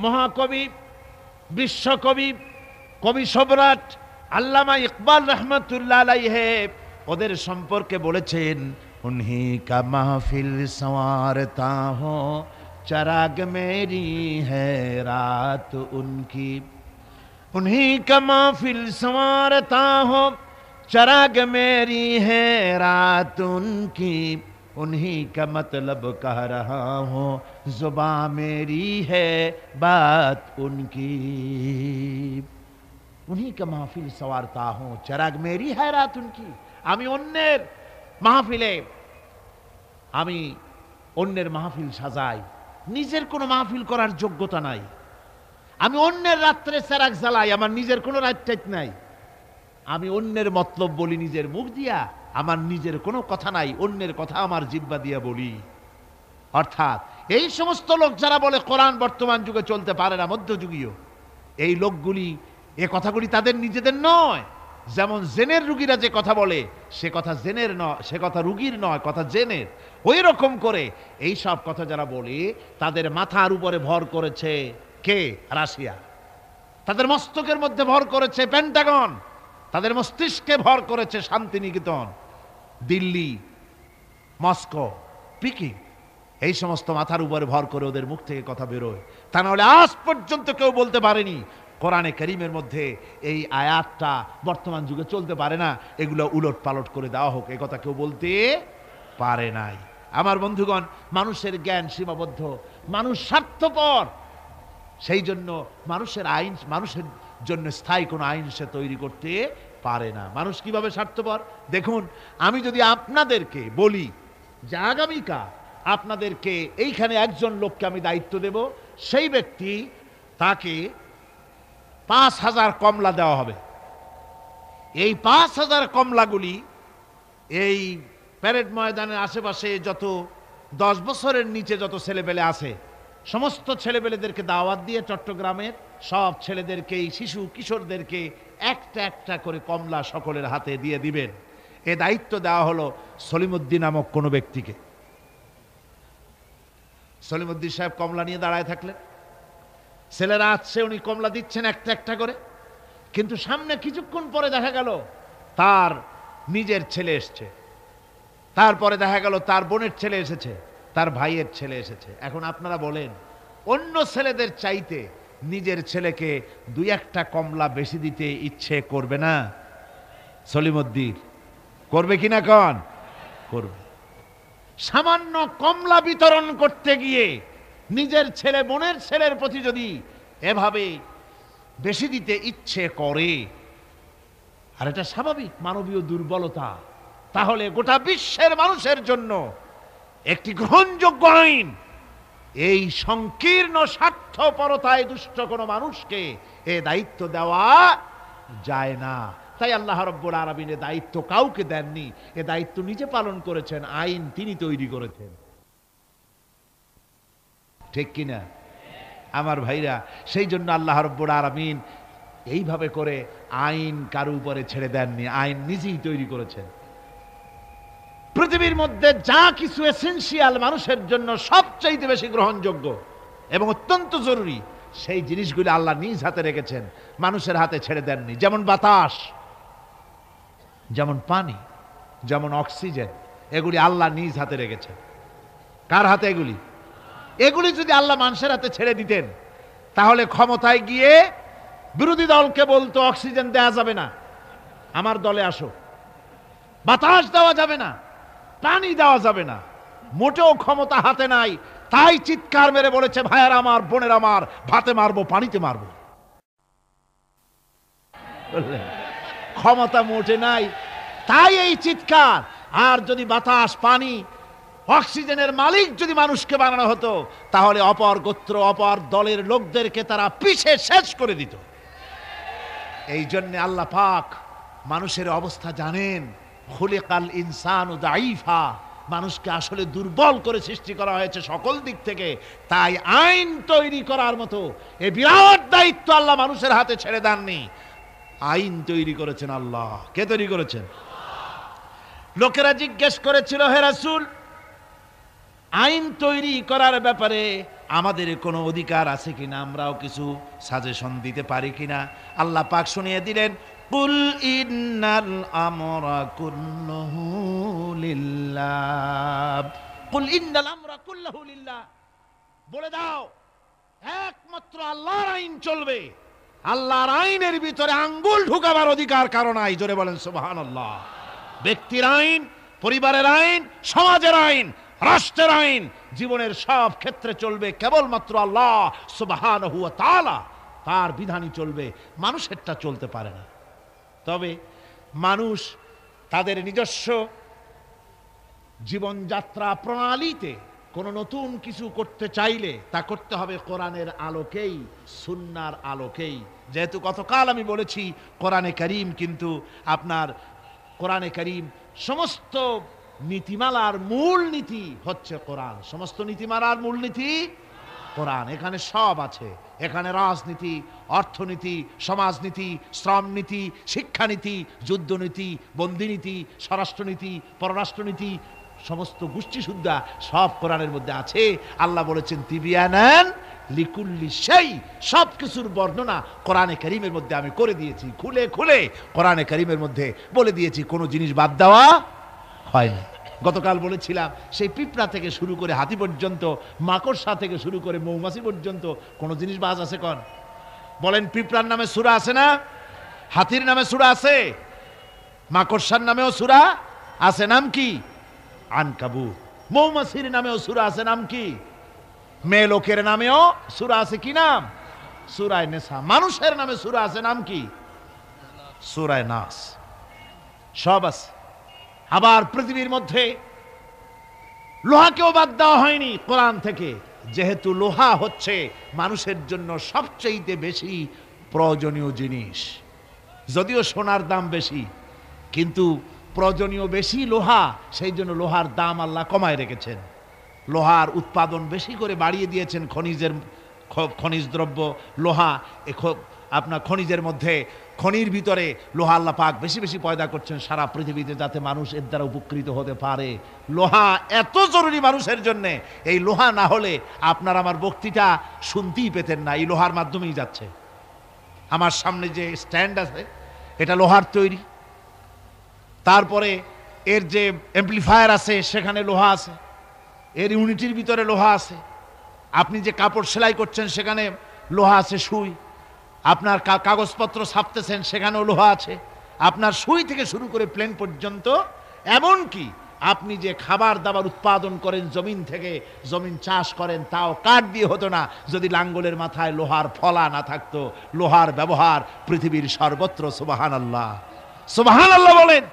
মহাকবি, বিশ্বকবি, কবি সম্রাট আল্লামা ইকবাল রহমতুল্লাহ আলাইহি ওদের সম্পর্কে বলেছেন, উনহি কা মাহফিল সওয়ারতা হো চরাগ মেরি হ্যায় রাত উনকি, उन्हीं का महफिल संवारता हो चराग मेरी है रात उनकी, उन्हीं का मतलब कह रहा हूँ जुबां मेरी है बात उनकी। उन्हीं का महफिल सवारता हूं, चराग मेरी है रात उनकी। আমি অন্যের মাহফিলে, আমি অন্যের মাহফিল সাজাই, নিজের কোনো মাহফিল করার যোগ্যতা নাই। আমি অন্যের রাত্রে চেরাগ জ্বালাই, আমার নিজের কোনো রাত নাই। আমি অন্যের মতলব বলি নিজের মুখ দিয়া, আমার নিজের কোনো কথা নাই, অন্যের কথা আমার জিহ্বা দিয়া বলি। অর্থাৎ এই সমস্ত লোক যারা বলে কোরআন বর্তমান যুগে চলতে পারে না, মধ্যযুগীয়, এই লোকগুলি, এ কথাগুলি তাদের নিজেদের নয়। যেমন জেনের রুগীরা যে কথা বলে, সে কথা জেনের নয়, সে কথা রুগীর নয়, কথা জেনের। ওই রকম করে এই সব কথা যারা বলে, তাদের মাথার উপরে ভর করেছে কে? রাশিয়া। তাদের মস্তকের মধ্যে ভর করেছে পেন্টাগন, তাদের মস্তিষ্কে ভর করেছে শান্তিনিকেতন, দিল্লি, মস্কো, পিকিং। এই সমস্ত মাথার উপরে ভর করে ওদের মুখ থেকে কথা বেরোয়। তা নাহলে আজ পর্যন্ত কেউ বলতে পারেনি কোরআনে কারীমের মধ্যে এই আয়াতটা বর্তমান যুগে চলতে পারে না, এগুলো উলট পালট করে দেওয়া হোক, এ কথা কেউ বলতে পারে নাই। আমার বন্ধুগণ, মানুষের জ্ঞান সীমাবদ্ধ, মানুষ স্বার্থপর, সেই জন্য মানুষের আইন, মানুষের জন্য স্থায়ী কোনো আইন সে তৈরি করতে পারে না। মানুষ কিভাবে স্বার্থপর দেখুন। আমি যদি আপনাদেরকে বলি যে আগামীকাল আপনাদেরকে এইখানে একজন লোককে আমি দায়িত্ব দেব, সেই ব্যক্তি, তাকে 5,000 কমলা দেওয়া হবে। এই 5,000 কমলাগুলি এই প্যারেড ময়দানের আশেপাশে যত 10 বছরের নিচে যত ছেলেপেলে আছে, সমস্ত ছেলেপেলেদেরকে দাওয়াত দিয়ে চট্টগ্রামের সব ছেলেদেরকে, শিশু কিশোরদেরকে একটা একটা করে কমলা সকলের হাতে দিয়ে দিবেন। এ দায়িত্ব দেওয়া হলো সলিমুদ্দিন নামক কোনো ব্যক্তিকে। সলিমুদ্দিন সাহেব কমলা নিয়ে দাঁড়ায় থাকলেন, ছেলেরা আসছে, উনি কমলা দিচ্ছেন একটা একটা করে। কিন্তু সামনে কিছুক্ষণ পরে দেখা গেল তার নিজের ছেলে এসছে, তারপরে দেখা গেল তার বোনের ছেলে এসেছে, তার ভাইয়ের ছেলে এসেছে। এখন আপনারা বলেন, অন্য ছেলেদের চাইতে নিজের ছেলেকে 2-1টা কমলা বেশি দিতে ইচ্ছে করবে না? সলিমুদ্দিন করবে কিনা কন? করবে। সামান্য কমলা বিতরণ করতে গিয়ে নিজের ছেলে বোনের ছেলের প্রতি যদি এভাবে বেশি দিতে ইচ্ছে করে, আর এটা স্বাভাবিক মানবীয় দুর্বলতা, তাহলে গোটা বিশ্বের মানুষের জন্য একটি গ্রহণযোগ্য আইন, এই সংকীর্ণ স্বার্থপরতায় দুষ্ট কোনো মানুষকে এ দায়িত্ব দেওয়া যায় না। তাই আল্লাহ রাব্বুল আলামিন এ দায়িত্ব কাউকে দেননি, এ দায়িত্ব নিজে পালন করেছেন, আইন তিনি তৈরি করেছেন। ঠিক কিনা আমার ভাইরা? সেই জন্য আল্লাহ রাব্বুল আলামিন এইভাবে করে আইন কারো উপরে ছেড়ে দেননি, আইন নিজেই তৈরি করেছেন। পৃথিবীর মধ্যে যা কিছু এসেনশিয়াল, মানুষের জন্য সবচাইতে বেশি গ্রহণযোগ্য এবং অত্যন্ত জরুরি, সেই জিনিসগুলি আল্লাহ নিজ হাতে রেখেছেন, মানুষের হাতে ছেড়ে দেননি। যেমন বাতাস, যেমন পানি, যেমন অক্সিজেন, এগুলি আল্লাহ নিজ হাতে রেখেছেন। কার হাতে? এগুলি এগুলি যদি আল্লাহ মানুষের হাতে ছেড়ে দিতেন, তাহলে ক্ষমতায় গিয়ে বিরোধী দলকে বলতো অক্সিজেন দেওয়া যাবে না, আমার দলে আসো। বাতাস দেওয়া যাবে না, পানি দেওয়া যাবে না, মোটেও ক্ষমতা হাতে নাই। তাই চিৎকার মেরে বলেছে, ভাইয়ার আমার, বোনের আমার, ভাতে মারবো, পানিতে মারবো। ক্ষমতা মোটে নাই, তাই এই চিৎকার। আর যদি বাতাস, পানি, অক্সিজেনের মালিক যদি মানুষকে বানানো হতো, তাহলে অপর গোত্র, অপর দলের লোকদেরকে তারা পিছে শেষ করে দিত। এই জন্য আল্লাহ পাক মানুষের অবস্থা জানেন। খুলিকাল ইনসানু দাঈফা, মানুষকে আসলে দুর্বল করে সৃষ্টি করা হয়েছে সকল দিক থেকে। তাই আইন তৈরি করার মতো এই বিরাট দায়িত্ব আল্লাহ মানুষের হাতে ছেড়ে দেননি, আইন তৈরি করেছেন আল্লাহ। কে তৈরি করেছেন? লোকেরা জিজ্ঞেস করেছিল, হে রাসূল, আইন তৈরি করার ব্যাপারে আমাদের কোনো অধিকার আছে কিনা, আমরাও কিছু সাজেশন দিতে পারি কিনা? আল্লাহ পাক শুনিয়ে দিলেন, কুল ইন্নাল আমরা কুল্লুহু লিল্লাহ, কুল ইন্নাল আমরা কুল্লুহু লিল্লাহ, বলে দাও একমাত্র আল্লাহর আইন চলবে, আল্লাহর আইনের ভিতরে আঙ্গুল ঢুকাবার অধিকার কারো নাই। জোরে বলেন সুবহানাল্লাহ। ব্যক্তির আইন, পরিবারের আইন, সমাজের আইন, রাষ্ট্রের আইন, জীবনের সব ক্ষেত্রে চলবে কেবলমাত্র আল্লাহ সুবহানাহু ওয়া তাআলা। তার বিধানই চলবে, মানুষেরটা চলতে পারে না। তবে মানুষ তাদের নিজস্ব জীবনযাত্রা প্রণালীতে কোনো নতুন কিছু করতে চাইলে তা করতে হবে কোরআনের আলোকেই, সুন্নাহর আলোকেই। যেহেতু গতকাল আমি বলেছি কোরআনে কারীম কিন্তু আপনার কোরআনে কারীম সমস্ত নীতিমালার মূল নীতি হচ্ছে কোরআন। সমস্ত নীতিমালার মূল নীতি কোরআন। এখানে সব আছে। এখানে রাজনীতি, অর্থনীতি, সমাজনীতি, শ্রমনীতি, শিক্ষানীতি, যুদ্ধনীতি, বন্দিনীতি, স্বরাষ্ট্রনীতি, পররাষ্ট্রনীতি, সমস্ত গোষ্ঠী সুদ্ধা সব কোরআনের মধ্যে আছে। আল্লাহ বলেছেন তিবিয়ানান লিকুল্লি শাই, সব কিছুর বর্ণনা কোরআনে কারীমের মধ্যে আমি করে দিয়েছি। খুলে খুলে কোরআনে কারীমের মধ্যে বলে দিয়েছি, কোনো জিনিস বাদ দেওয়া হয়নি। গতকাল বলেছিলাম সেই পিঁপড়া থেকে শুরু করে হাতি পর্যন্ত, মাকড়সা থেকে শুরু করে মৌমাছি পর্যন্ত কোনো জিনিস বাজ আছে কোন? বলেন, পিঁপড়ার নামে সূরা আছে না? হাতির নামে সূরা আছে, মাকড়সার নামেও সূরা আছে, নাম কি? আনকাবুত। মৌমাছির নামেও সূরা আছে, নাম কি? মেয়ে লোকের নামেও সূরা আছে, কি নাম? সূরায়ে নিসা। মানুষের নামে সূরা আছে, নাম কি? সূরায়ে নাস। সব আছে। আবার পৃথিবীর মধ্যে লোহাকেও বাদ দেওয়া হয়নি কোরআন থেকে, যেহেতু লোহা হচ্ছে মানুষের জন্য সবচেয়ে বেশি প্রয়োজনীয় জিনিস। যদিও সোনার দাম বেশি, কিন্তু প্রয়োজনীয় বেশি লোহা, সেই জন্য লোহার দাম আল্লাহ কমায় রেখেছেন। লোহার উৎপাদন বেশি করে বাড়িয়ে দিয়েছেন। খনিজ দ্রব্য লোহা, আপনার খনিজের মধ্যে, খনির ভিতরে লোহা আল্লাহ পাক বেশি বেশি পয়দা করছেন সারা পৃথিবীতে, যাতে মানুষ এর দ্বারা উপকৃত হতে পারে। লোহা এত জরুরি মানুষের জন্য, এই লোহা না হলে আপনার আমার বক্তৃতা শুনতেই পেতেন না। এই লোহার মাধ্যমেই যাচ্ছে। আমার সামনে যে স্ট্যান্ড আছে এটা লোহার তৈরি, তারপরে এর যে অ্যাম্প্লিফায়ার আছে সেখানে লোহা আছে, এর ইউনিটির ভিতরে লোহা আছে। আপনি যে কাপড় সেলাই করছেন সেখানে লোহা আছে, সুই। আপনার কাগজপত্র ছাপতেছেন সেখানেও লোহা আছে। আপনার সুই থেকে শুরু করে প্লেন পর্যন্ত, এমনকি আপনি যে খাবার দাবার উৎপাদন করেন জমিন থেকে, জমিন চাষ করেন, তাও কাঠ দিয়ে হতো না যদি লাঙ্গলের মাথায় লোহার ফলা না থাকতো। লোহার ব্যবহার পৃথিবীর সর্বত্র। সুবহানাল্লাহ, সুবহানাল্লাহ বলেন।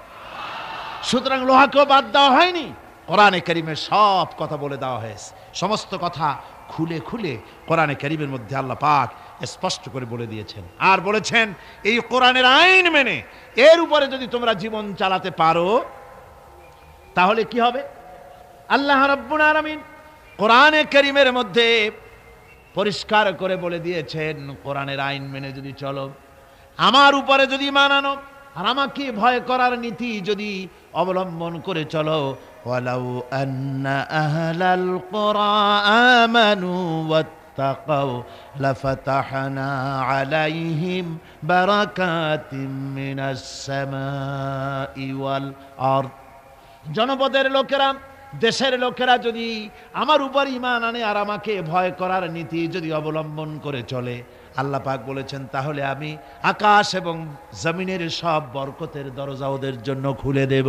সুতরাং লোহাকেও বাদ দেওয়া হয়নি, কোরআনে কারীমে সব কথা বলে দেওয়া হয়েছে। সমস্ত কথা খুলে খুলে কোরআনে কারীমের মধ্যে আল্লাহ পাক স্পষ্ট করে বলে দিয়েছেন। আর বলেছেন এই কোরআনের আইন মেনে এর উপরে যদি তোমরা জীবন চালাতে পারো তাহলে কি হবে? আল্লাহ রাব্বুল আলামিন কোরআনে কারীমের মধ্যে পরিষ্কার করে বলে দিয়েছেন, কোরআনের আইন মেনে যদি চলো, আমার উপরে যদি ঈমান আনো, আর আমাকে ভয় করার নীতি যদি অবলম্বন করে চলো, ওয়ালাউ আন্না আহলাল কুরআ আমানু ওয়াত্তাকাউ লাফাতাহনা আলাইহিম বারাকাতিম মিনাস সামাই ওয়াল আরদ। জনপদের লোকেরা, দেশের লোকেরা যদি আমার উপর ঈমান আনে আর আমাকে ভয় করার নীতি যদি অবলম্বন করে চলে, আল্লাহ পাক বলেছেন তাহলে আমি আকাশ এবং জমিনের সব বরকতের দরজা ওদের জন্য খুলে দেব।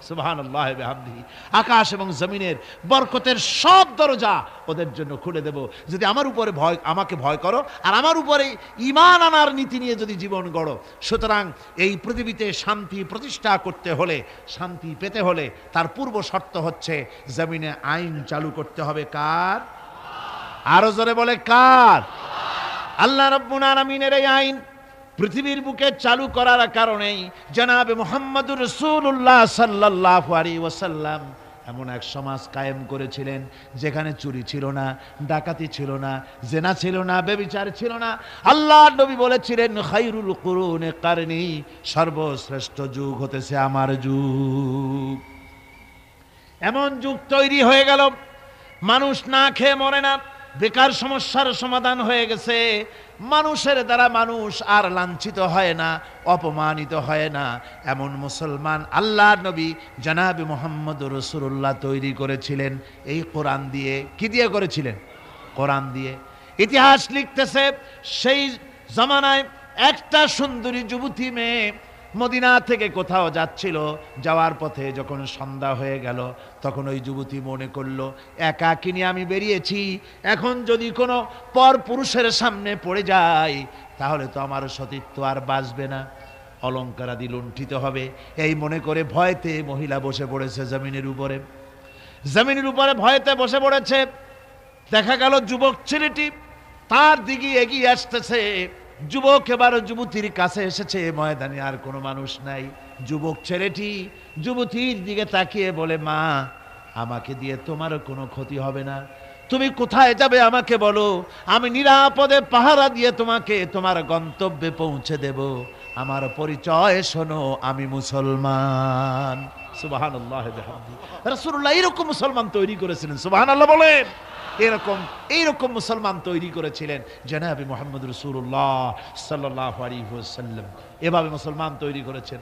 সুবহানাল্লাহ ওয়া বিহামদিহি। আকাশ এবং জমিনের বরকতের সব দরজা ওদের জন্য খুলে দেব যদি আমার উপরে আমাকে ভয় করো আর আমার উপরে ঈমান আনার নীতি নিয়ে যদি জীবন গড়ো। সুতরাং এই পৃথিবীতে শান্তি প্রতিষ্ঠা করতে হলে, শান্তি পেতে হলে তার পূর্ব শর্ত হচ্ছে জমিনে আইন চালু করতে হবে। কার? আরো জোরে বলে কার? আল্লাহ রাব্বুল আলামিনের এই আইন পৃথিবীর বুকে চালু করার কারণেই জনাবে মুহাম্মদুর রাসূলুল্লাহ সাল্লাল্লাহু আলাইহি ওয়াসাল্লাম এমন এক সমাজ কায়েম করেছিলেন যেখানে চুরি ছিল না, ডাকাতি ছিল না, জেনা ছিল না, ব্যভিচার ছিল না। আল্লাহর নবী বলেছিলেন খায়রুল কুরুনি কারনি, সর্বশ্রেষ্ঠ যুগ হতেছে আমার যুগ। এমন যুগ তৈরি হয়ে গেল, মানুষ না খেয়ে মরে না, বেকার সমস্যার সমাধান হয়ে গেছে, মানুষের দ্বারা মানুষ আর লাঞ্ছিত হয় না, অপমানিত হয় না। এমন মুসলমান আল্লাহর নবী জনাবে মুহাম্মদুর রাসূলুল্লাহ তৈরি করেছিলেন এই কোরআন দিয়ে। কি দিয়ে করেছিলেন? কোরআন দিয়ে। ইতিহাস লিখতেছে সেই জামানায় একটা সুন্দরী যুবতী মেয়ে মদিনা থেকে কোথাও যাচ্ছিল, যাওয়ার পথে যখন সন্ধ্যা হয়ে গেল তখন ওই যুবতী মনে করলো একাকিনী আমি বেরিয়েছি, এখন যদি কোনো পর পুরুষের সামনে পড়ে যায় তাহলে তো আমার সতীত্ব আর বাঁচবে না, অলঙ্কারাদি লুণ্ঠিত হবে। এই মনে করে ভয়তে মহিলা বসে পড়েছে জমিনের উপরে। জমিনের উপরে ভয়তে বসে পড়েছে। দেখা গেল যুবক ছেলেটি তার দিকে এগিয়ে আসতেছে। যুবক এবার যুবতীর কাছে এসেছে, ময়দানে আর কোনো মানুষ নাই। যুবক ছেলেটি যুবতীর দিকে তাকিয়ে বলে, মা, আমাকে দিয়ে তোমার কোনো ক্ষতি হবে না, তুমি কোথায় যাবে আমাকে বলো, আমি নিরাপদে পাহারা দিয়ে তোমাকে তোমার গন্তব্যে পৌঁছে দেব। আমার পরিচয় শোনো, আমি মুসলমান। সুবহানাল্লাহ বিহামদিহি। রাসূলুল্লাহ এরকম মুসলমান তৈরি করেছিলেন, সুবহানাল্লাহ বলেন। এইরকম মুসলমান তৈরি করেছিলেন জনাবে মুহাম্মদ রাসূলুল্লাহ সাল্লাল্লাহু আলাইহি ওয়াসাল্লাম। এভাবে মুসলমান তৈরি করেছেন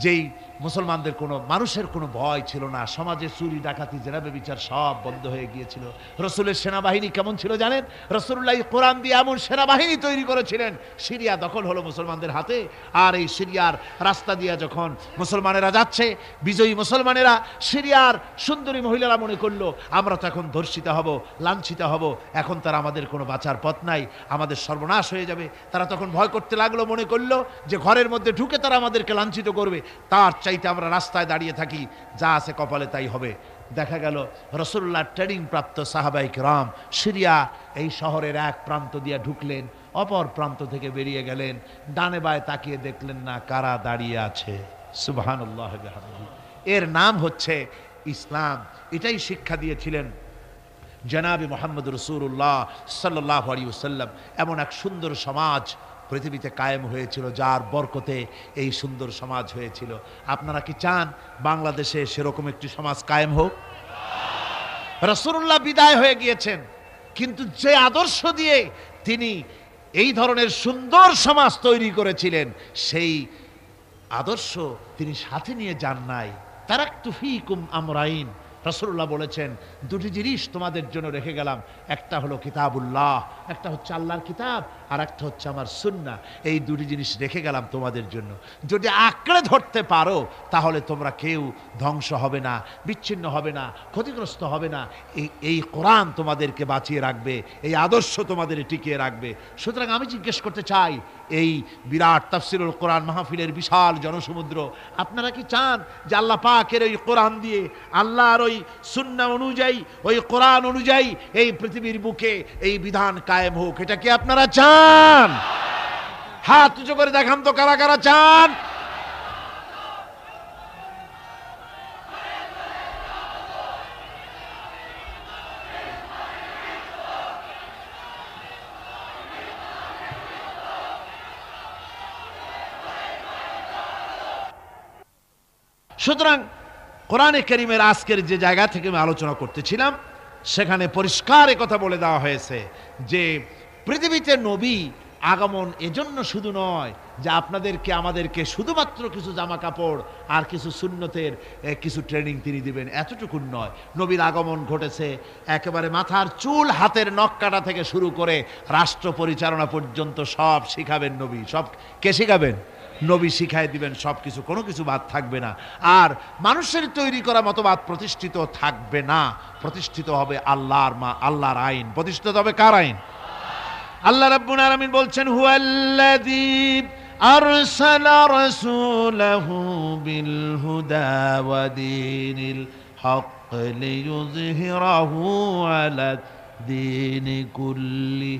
যেই মুসলমানদের কোনো মানুষের কোনো ভয় ছিল না। সমাজে চুরি ডাকাতি জেনাবে বিচার সব বন্ধ হয়ে গিয়েছিল। রসুলের সেনাবাহিনী কেমন ছিল জানেন? রসুল্লাহ কোরআন দিয়ে এমন সেনাবাহিনী তৈরি করেছিলেন, সিরিয়া দখল হলো মুসলমানদের হাতে। আর এই সিরিয়ার রাস্তা দিয়ে যখন মুসলমানেরা যাচ্ছে, বিজয়ী মুসলমানেরা সিরিয়ার সুন্দরী মহিলারা মনে করলো আমরা তো এখন ধর্ষিত হব, লাঞ্ছিত হব, এখন তারা আমাদের কোনো বাঁচার পথ নাই, আমাদের সর্বনাশ হয়ে যাবে। তারা তখন ভয় করতে লাগলো, মনে করলো যে ঘরের মধ্যে ঢুকে তারা আমাদেরকে লাঞ্ছিত করবে, তার চাইতে আমরা রাস্তায় দাঁড়িয়ে থাকি, যা আছে কপালে তাই হবে। দেখা গেল রাসূলুল্লাহ ট্রেনিং প্রাপ্ত সাহাবায়ে কেরাম সিরিয়া এই শহরের এক প্রান্ত দিয়ে ঢুকলেন, অপর প্রান্ত থেকে বেরিয়ে গেলেন, ডানে বায়ে তাকিয়ে দেখলেন না কারা দাঁড়িয়ে আছে। সুবহানাল্লাহ বিহামদিহি। এর নাম হচ্ছে ইসলাম। এটাই শিক্ষা দিয়েছিলেন জনাবে মুহাম্মদ রাসূলুল্লাহ সাল্লাল্লাহু আলাইহি ওয়াসাল্লাম। এমন এক সুন্দর সমাজ পৃথিবীতে কায়েম হয়েছিল, যার বরকতে এই সুন্দর সমাজ হয়েছিল। আপনারা কি চান বাংলাদেশে সেরকম একটি সমাজ কায়েম হোক? রাসূলুল্লাহ বিদায় হয়ে গিয়েছেন, কিন্তু যে আদর্শ দিয়ে তিনি এই ধরনের সুন্দর সমাজ তৈরি করেছিলেন, সেই আদর্শ তিনি সাথে নিয়ে যান নাই। তারাকতু ফীকুম আমরাইন, রাসূলুল্লাহ বলেছেন দুটি জিনিস তোমাদের জন্য রেখে গেলাম, একটা হলো কিতাবুল্লাহ, একটা হচ্ছে আল্লাহর কিতাব, আর একটা হচ্ছে আমার সুন্নাহ। এই দুটি জিনিস রেখে গেলাম তোমাদের জন্য। যদি আঁকড়ে ধরতে পারো তাহলে তোমরা কেউ ধ্বংস হবে না, বিচ্ছিন্ন হবে না, ক্ষতিগ্রস্ত হবে না। এই কোরআন তোমাদেরকে বাঁচিয়ে রাখবে, এই আদর্শ তোমাদের টিকিয়ে রাখবে। সুতরাং আমি জিজ্ঞেস করতে চাই, এই বিরাট তাফসিরুল কোরআন মাহফিলের বিশাল জনসমুদ্র, আপনারা কি চান যে আল্লাহ পাকের ওই কোরআন দিয়ে, আল্লাহর ওই সুন্নাহ অনুযায়ী, ওই কোরআন অনুযায়ী এই পৃথিবীর বুকে এই বিধান কায়েম হোক? এটা কি আপনারা চান? হাত উঁচু করে দেখান তো কারা কারা চান। সুতরাং কোরআনে কারীমের আজকের যে জায়গা থেকে আমি আলোচনা করতেছিলাম, সেখানে পরিষ্কার কথা বলে দেওয়া হয়েছে যে পৃথিবীতে নবী আগমন এজন্য শুধু নয় যে আপনাদেরকে আমাদেরকে শুধুমাত্র কিছু জামা কাপড় আর কিছু সুন্নতের কিছু ট্রেনিং তিনি দিবেন, এতটুকু নয়। নবীর আগমন ঘটেছে একেবারে মাথার চুল, হাতের নখ কাটা থেকে শুরু করে রাষ্ট্র পরিচালনা পর্যন্ত সব শিখাবেন নবী। সব কে শিখাবেন? নবী শিখাই দিবেন সব কিছু, কোনো কিছু বাদ থাকবে না। আর মানুষের তৈরি করা মতবাদ প্রতিষ্ঠিত থাকবে না, প্রতিষ্ঠিত হবে আল্লাহর আইন। প্রতিষ্ঠিত হবে কার আইন? আল্লাহ রাব্বুল আলামিন বলছেন, হুয়াল্লাযী আরসালা রাসূলাহু বিল হুদা ওয়া দীনিল হক লিইয়ুযহিরাহু আলা দীনি কুল্লি।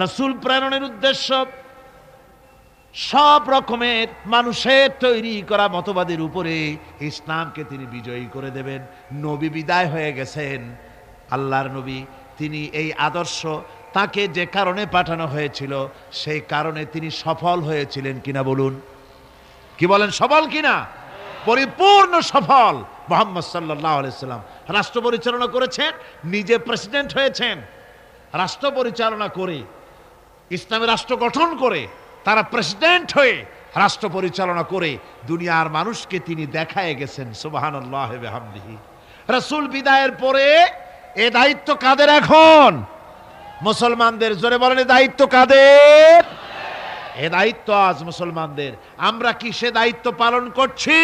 রাসূল প্রেরণের উদ্দেশ্য সব রকমের মানুষের তৈরি করা মতবাদের উপরে ইসলামকে তিনি বিজয়ী করে দেবেন। নবী বিদায় হয়ে গেছেন, আল্লাহর নবী, তিনি এই আদর্শ, তাকে যে কারণে পাঠানো হয়েছিল সেই কারণে তিনি সফল হয়েছিলেন কিনা বলুন? কি বলেন, সফল কিনা? পরিপূর্ণ সফল। মুহাম্মদ সাল্লাল্লাহু আলাইহি সাল্লাম রাষ্ট্র পরিচালনা করেছেন, নিজে প্রেসিডেন্ট হয়েছেন, রাষ্ট্র পরিচালনা করে, ইসলামের রাষ্ট্র গঠন করে, তারা প্রেসিডেন্ট হয়ে রাষ্ট্র পরিচালনা করে দুনিয়ার মানুষকে তিনি দেখায় গেছেন। সুবহানাল্লাহ বিহামদিহি। রাসূল বিদায়ের পরে এ দায়িত্ব কাদের এখন? মুসলমানদের। জোরে বলেন, দায়িত্ব কাদের? এ দায়িত্ব আজ মুসলমানদের। আমরা কি সে দায়িত্ব পালন করছি?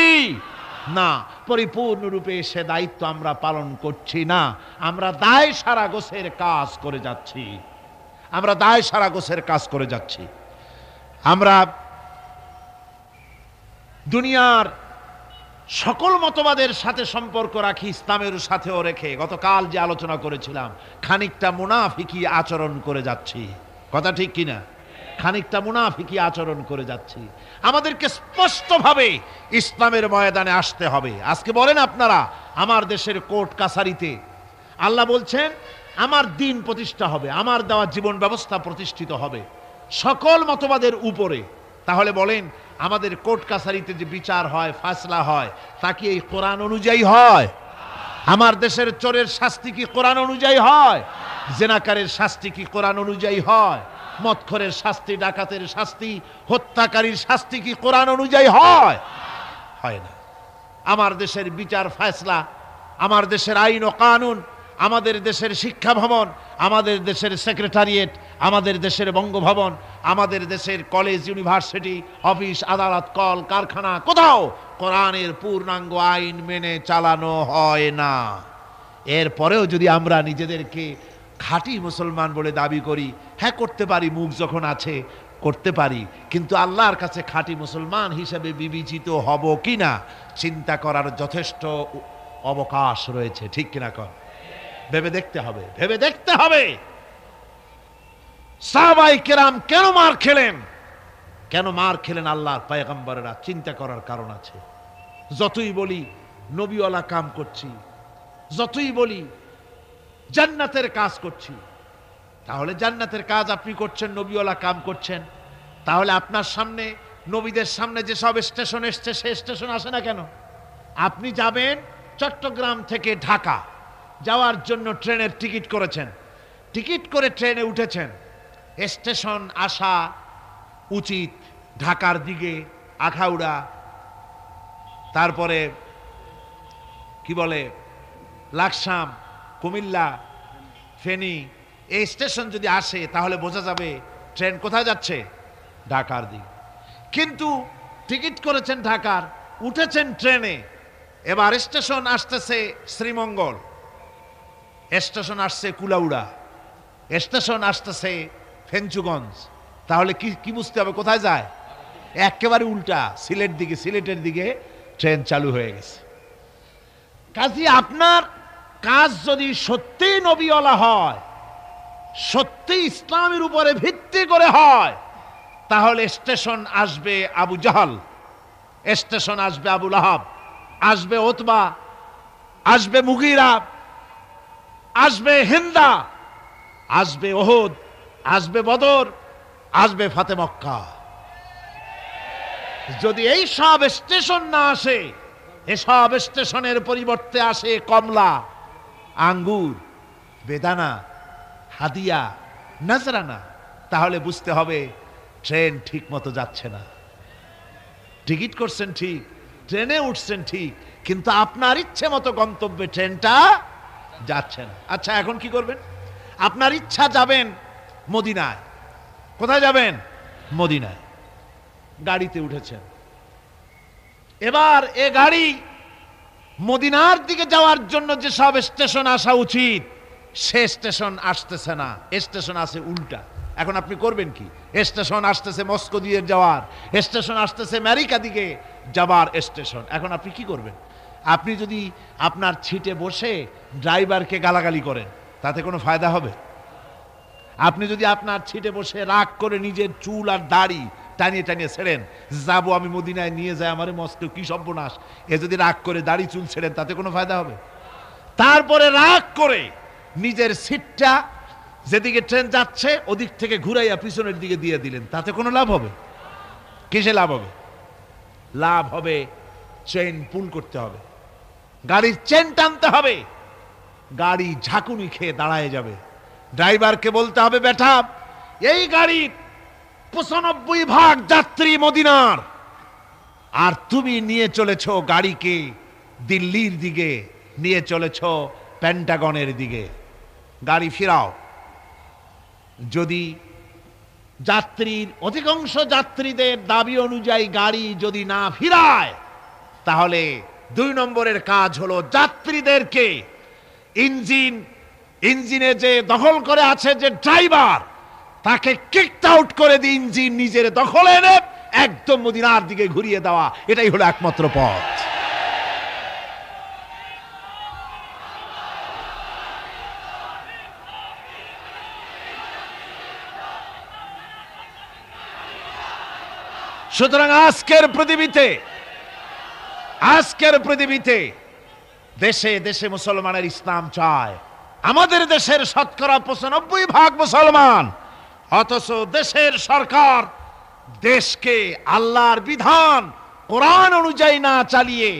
না, পরিপূর্ণরূপে সে দায়িত্ব আমরা পালন করছি না। আমরা দায় সারা গোছের কাজ করে যাচ্ছি। আমরা দুনিয়ার সকল মতবাদের সাথে সম্পর্ক রাখি, ইসলামের সাথেও রেখে গতকাল যে আলোচনা করেছিলাম, খানিকটা মুনাফিকি আচরণ করে যাচ্ছি। কথা ঠিক কিনা? খানিকটা মুনাফিকি আচরণ করে যাচ্ছি। আমাদেরকে স্পষ্টভাবে ইসলামের ময়দানে আসতে হবে। আজকে বলেন আপনারা, আমার দেশের কোর্ট কাছারিতে আল্লাহ বলছেন আমার দ্বীন প্রতিষ্ঠা হবে, আমার দেওয়া জীবন ব্যবস্থা প্রতিষ্ঠিত হবে সকল মতবাদের উপরে। তাহলে বলেন, আমাদের কোর্ট কাছারিতে যে বিচার হয়, ফায়সালা হয়, তা কি এই কোরআন অনুযায়ী হয়? আমার দেশের চোরের শাস্তি কি কোরআন অনুযায়ী হয়? জেনাকারের শাস্তি কি কোরআন অনুযায়ী হয়? মদখোরের শাস্তি, ডাকাতের শাস্তি, হত্যাকারীর শাস্তি কি কোরআন অনুযায়ী হয়? হয় না। আমার দেশের বিচার ফায়সালা, আমার দেশের আইন ও কানুন, আমাদের দেশের শিক্ষা ভবন, আমাদের দেশের সেক্রেটারিয়েট, আমাদের দেশের বঙ্গভবন, আমাদের দেশের কলেজ, ইউনিভার্সিটি, অফিস, আদালত, কল কারখানা, কোথাও কোরআনের পূর্ণাঙ্গ আইন মেনে চালানো হয় না। এরপরেও যদি আমরা নিজেদেরকে খাঁটি মুসলমান বলে দাবি করি, হ্যাঁ করতে পারি, মুখ যখন আছে করতে পারি, কিন্তু আল্লাহর কাছে খাঁটি মুসলমান হিসেবে বিবেচিত হব কিনা চিন্তা করার যথেষ্ট অবকাশ রয়েছে। ঠিক কিনা কর? ভেবে দেখতে হবে। সাহাবায়ে কেরাম কেন মার খেলেন আল্লাহর পয়গম্বরেরা? চিন্তা করার কারণ আছে। যতই বলি নবীওয়ালা কাম করছি, যতই বলি জান্নাতের কাজ করছি, তাহলে জান্নাতের কাজ আপনি করছেন, নবীওয়ালা কাম করছেন, তাহলে আপনার সামনে, নবীদের সামনে যেসব স্টেশন এসছে, সে স্টেশন আসে না কেন? আপনি যাবেন চট্টগ্রাম থেকে ঢাকা যাওয়ার জন্য ট্রেনের টিকিট করেছেন, টিকিট করে ট্রেনে উঠেছেন, স্টেশন আসা উচিত ঢাকার দিকে, আখাউড়া, তারপরে কি বলে লাকসাম, কুমিল্লা, ফেনী, এই স্টেশন যদি আসে তাহলে বোঝা যাবে ট্রেন কোথায় যাচ্ছে, ঢাকার দিকে। কিন্তু টিকিট করেছেন ঢাকার, উঠেছেন ট্রেনে, এবার স্টেশন আসতেছে শ্রীমঙ্গল, স্টেশন আসছে কুলাউড়া, স্টেশন আসতেছে ফেঞ্চুগঞ্জ, তাহলে কি বুঝতে হবে কোথায় যায়? একেবারে উল্টা, সিলেটের দিকে ট্রেন চালু হয়ে গেছে। কাজী আপনার কাজ যদি সত্যি নবীওয়ালা হয়, সত্যি ইসলামের উপরে ভিত্তি করে হয়, তাহলে স্টেশন আসবে আবু জাহাল, স্টেশন আসবে আবু লাহাব, আসবে ওতবা, আসবে মুগীরা, আসবে হিন্দা, আসবে ওহদ, আসবে বদর, আসবে ফাতে মক্কা। যদি এই সব স্টেশন না আসে, এসব স্টেশনের পরিবর্তে আসে কমলা, আঙ্গুর, বেদানা, হাদিয়া, নজরানা, তাহলে বুঝতে হবে ট্রেন ঠিক মতো যাচ্ছে না। টিকিট করছেন ঠিক, ট্রেনে উঠছেন ঠিক, কিন্তু আপনার ইচ্ছে মতো গন্তব্যে ট্রেনটা যাচ্ছে না। আচ্ছা, এখন কি করবেন? আপনার ইচ্ছা যাবেন মদিনায়। কোথায় যাবেন? মদিনায়। গাড়িতে উঠেছেন, এবার এ গাড়ি মদিনার দিকে যাওয়ার জন্য যে সব স্টেশন আসা উচিত, সে স্টেশন আসতেছে না, স্টেশন আসে উল্টা। এখন আপনি করবেন কি? স্টেশন আসতেছে মস্কো দিয়ে যাওয়ার, স্টেশন আসতেছে আমেরিকা দিকে যাবার স্টেশন। এখন আপনি কি করবেন? আপনি যদি আপনার সিটে বসে ড্রাইভারকে গালাগালি করেন, তাতে কোনো ফায়দা হবে? আপনি যদি আপনার সিটে বসে রাগ করে নিজের চুল আর দাড়ি টানিয়ে টানিয়ে ছেড়েন, যাবো আমি মদিনায়, নিয়ে যায় আমারে মস্কো, কি সর্বনাশ, এ যদি রাগ করে দাড়ি চুল ছেড়েন, তাতে কোনো ফায়দা হবে? তারপরে রাগ করে নিজের সিটটা যেদিকে ট্রেন যাচ্ছে ওদিক থেকে ঘুরাইয়া পিছনের দিকে দিয়ে দিলেন, তাতে কোনো লাভ হবে? কিসে লাভ হবে? লাভ হবে চেইন পুল করতে হবে, গাড়ির চেন টানতে হবে, গাড়ি ঝাঁকুনি খেয়ে দাঁড়ায় যাবে। ড্রাইভারকে বলতে হবে, বেটা এই গাড়ির 95% যাত্রী মদিনার, আর তুমি নিয়ে চলেছ গাড়িকে দিল্লির দিকে, নিয়ে চলেছ পেন্টাগনের দিকে, গাড়ি ফিরাও। যদি যাত্রীর অধিকাংশ যাত্রীদের দাবি অনুযায়ী গাড়ি যদি না ফিরায়, তাহলে 2 নম্বরের কাজ হলো যাত্রীদেরকে ইঞ্জিনে যে দখল করে আছে যে ড্রাইভার, তাকে কিকড আউট করে দিয়ে ইঞ্জিন নিজের দখলে এনে একদম মদিনার দিকে ঘুরিয়ে দেওয়া, এটাই হলো একমাত্র পথ। সুতরাং আজকের পৃথিবীতে দেশে দেশে মুসলমানের ইসলাম চায়। আমাদের দেশের শতকরা 95% মুসলমান, অথচ দেশের সরকার দেশকে আল্লাহর বিধান কোরআন অনুযায়ী না চালিয়ে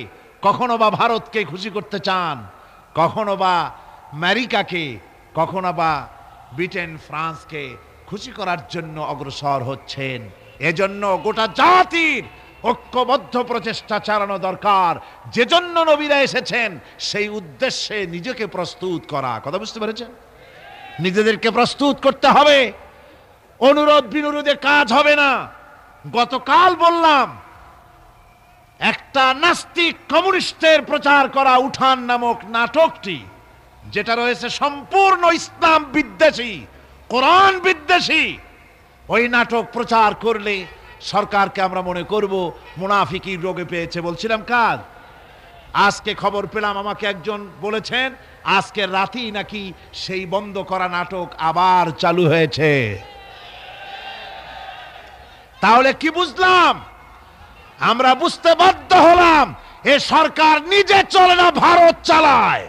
কখনো বা ভারতকে খুশি করতে চান, কখনো বা আমেরিকাকে, কখনো বা ব্রিটেন ফ্রান্সকে খুশি করার জন্য অগ্রসর হচ্ছেন। এজন্য গোটা জাতির ঐক্যবদ্ধ প্রচেষ্টা চালানো দরকার। যে জন্য নবীরা এসেছেন সেই উদ্দেশ্যে নিজেকে প্রস্তুত করা। কথা বুঝতে পেরেছেন? নিজেদেরকে প্রস্তুত করতে হবে। অনুরোধ বিনুরোধে কাজ হবে না। গতকাল বললাম, একটা নাস্তিক কমিউনিস্টের প্রচার করা উঠান নামক নাটকটি, যেটা রয়েছে সম্পূর্ণ ইসলাম বিদ্বেষী, কোরআন বিদ্বেষী, ওই নাটক প্রচার করলে সরকারকে আমরা মনে করব মুনাফিকির রোগে পেয়েছে। বলছিলাম কাজ, আজকে খবর পেলাম, আমাকে একজন বলেছেন আজকে রাতেই নাকি সেই বন্ধ করা নাটক আবার চালু হয়েছে। তাহলে কি বুঝলাম? আমরা বুঝতে বাধ্য হলাম এ সরকার নিজে চলে না, ভারত চালায়।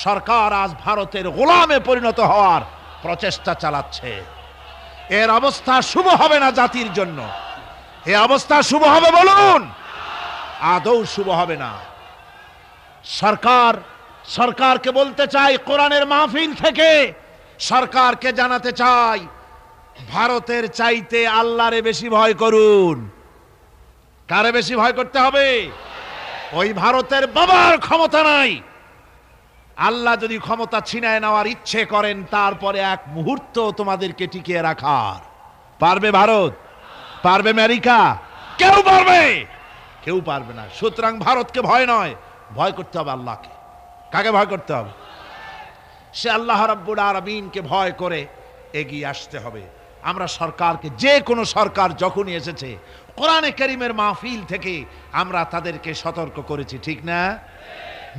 সরকার আজ ভারতের গোলামে পরিণত হওয়ার প্রচেষ্টা চালাচ্ছে। এর অবস্থা শুভ হবে না জাতির জন্য। এ অবস্থা শুভ হবে বলুন? আদৌ শুভ হবে না। সরকারকে বলতে চাই, কোরআনের মাহফিল থেকে সরকারকে জানাতে চাই, ভারতের চাইতে আল্লাহরে বেশি ভয় করুন। কারে বেশি ভয় করতে হবে? ওই ভারতের বাবার ক্ষমতা নাই। আল্লাহ যদি ক্ষমতা ছিনায় নেওয়ার ইচ্ছে করেন, তারপরে এক মুহূর্ত তোমাদেরকে টিকিয়ে রাখার পারবে ভারত? পারবে আমেরিকা? কেউ পারবে? কেউ পারবে না। সুতরাং ভারতকে ভয় নয়, ভয় করতে হবে আল্লাহকে। কাকে ভয় করতে হবে? সে আল্লাহ রাব্বুল আলামিনকে ভয় করে এগিয়ে আসতে হবে। আমরা সরকারকে, যে কোনো সরকার যখনই এসেছে, কোরআনে কারীমের মাহফিল থেকে আমরা তাদেরকে সতর্ক করেছি, ঠিক না?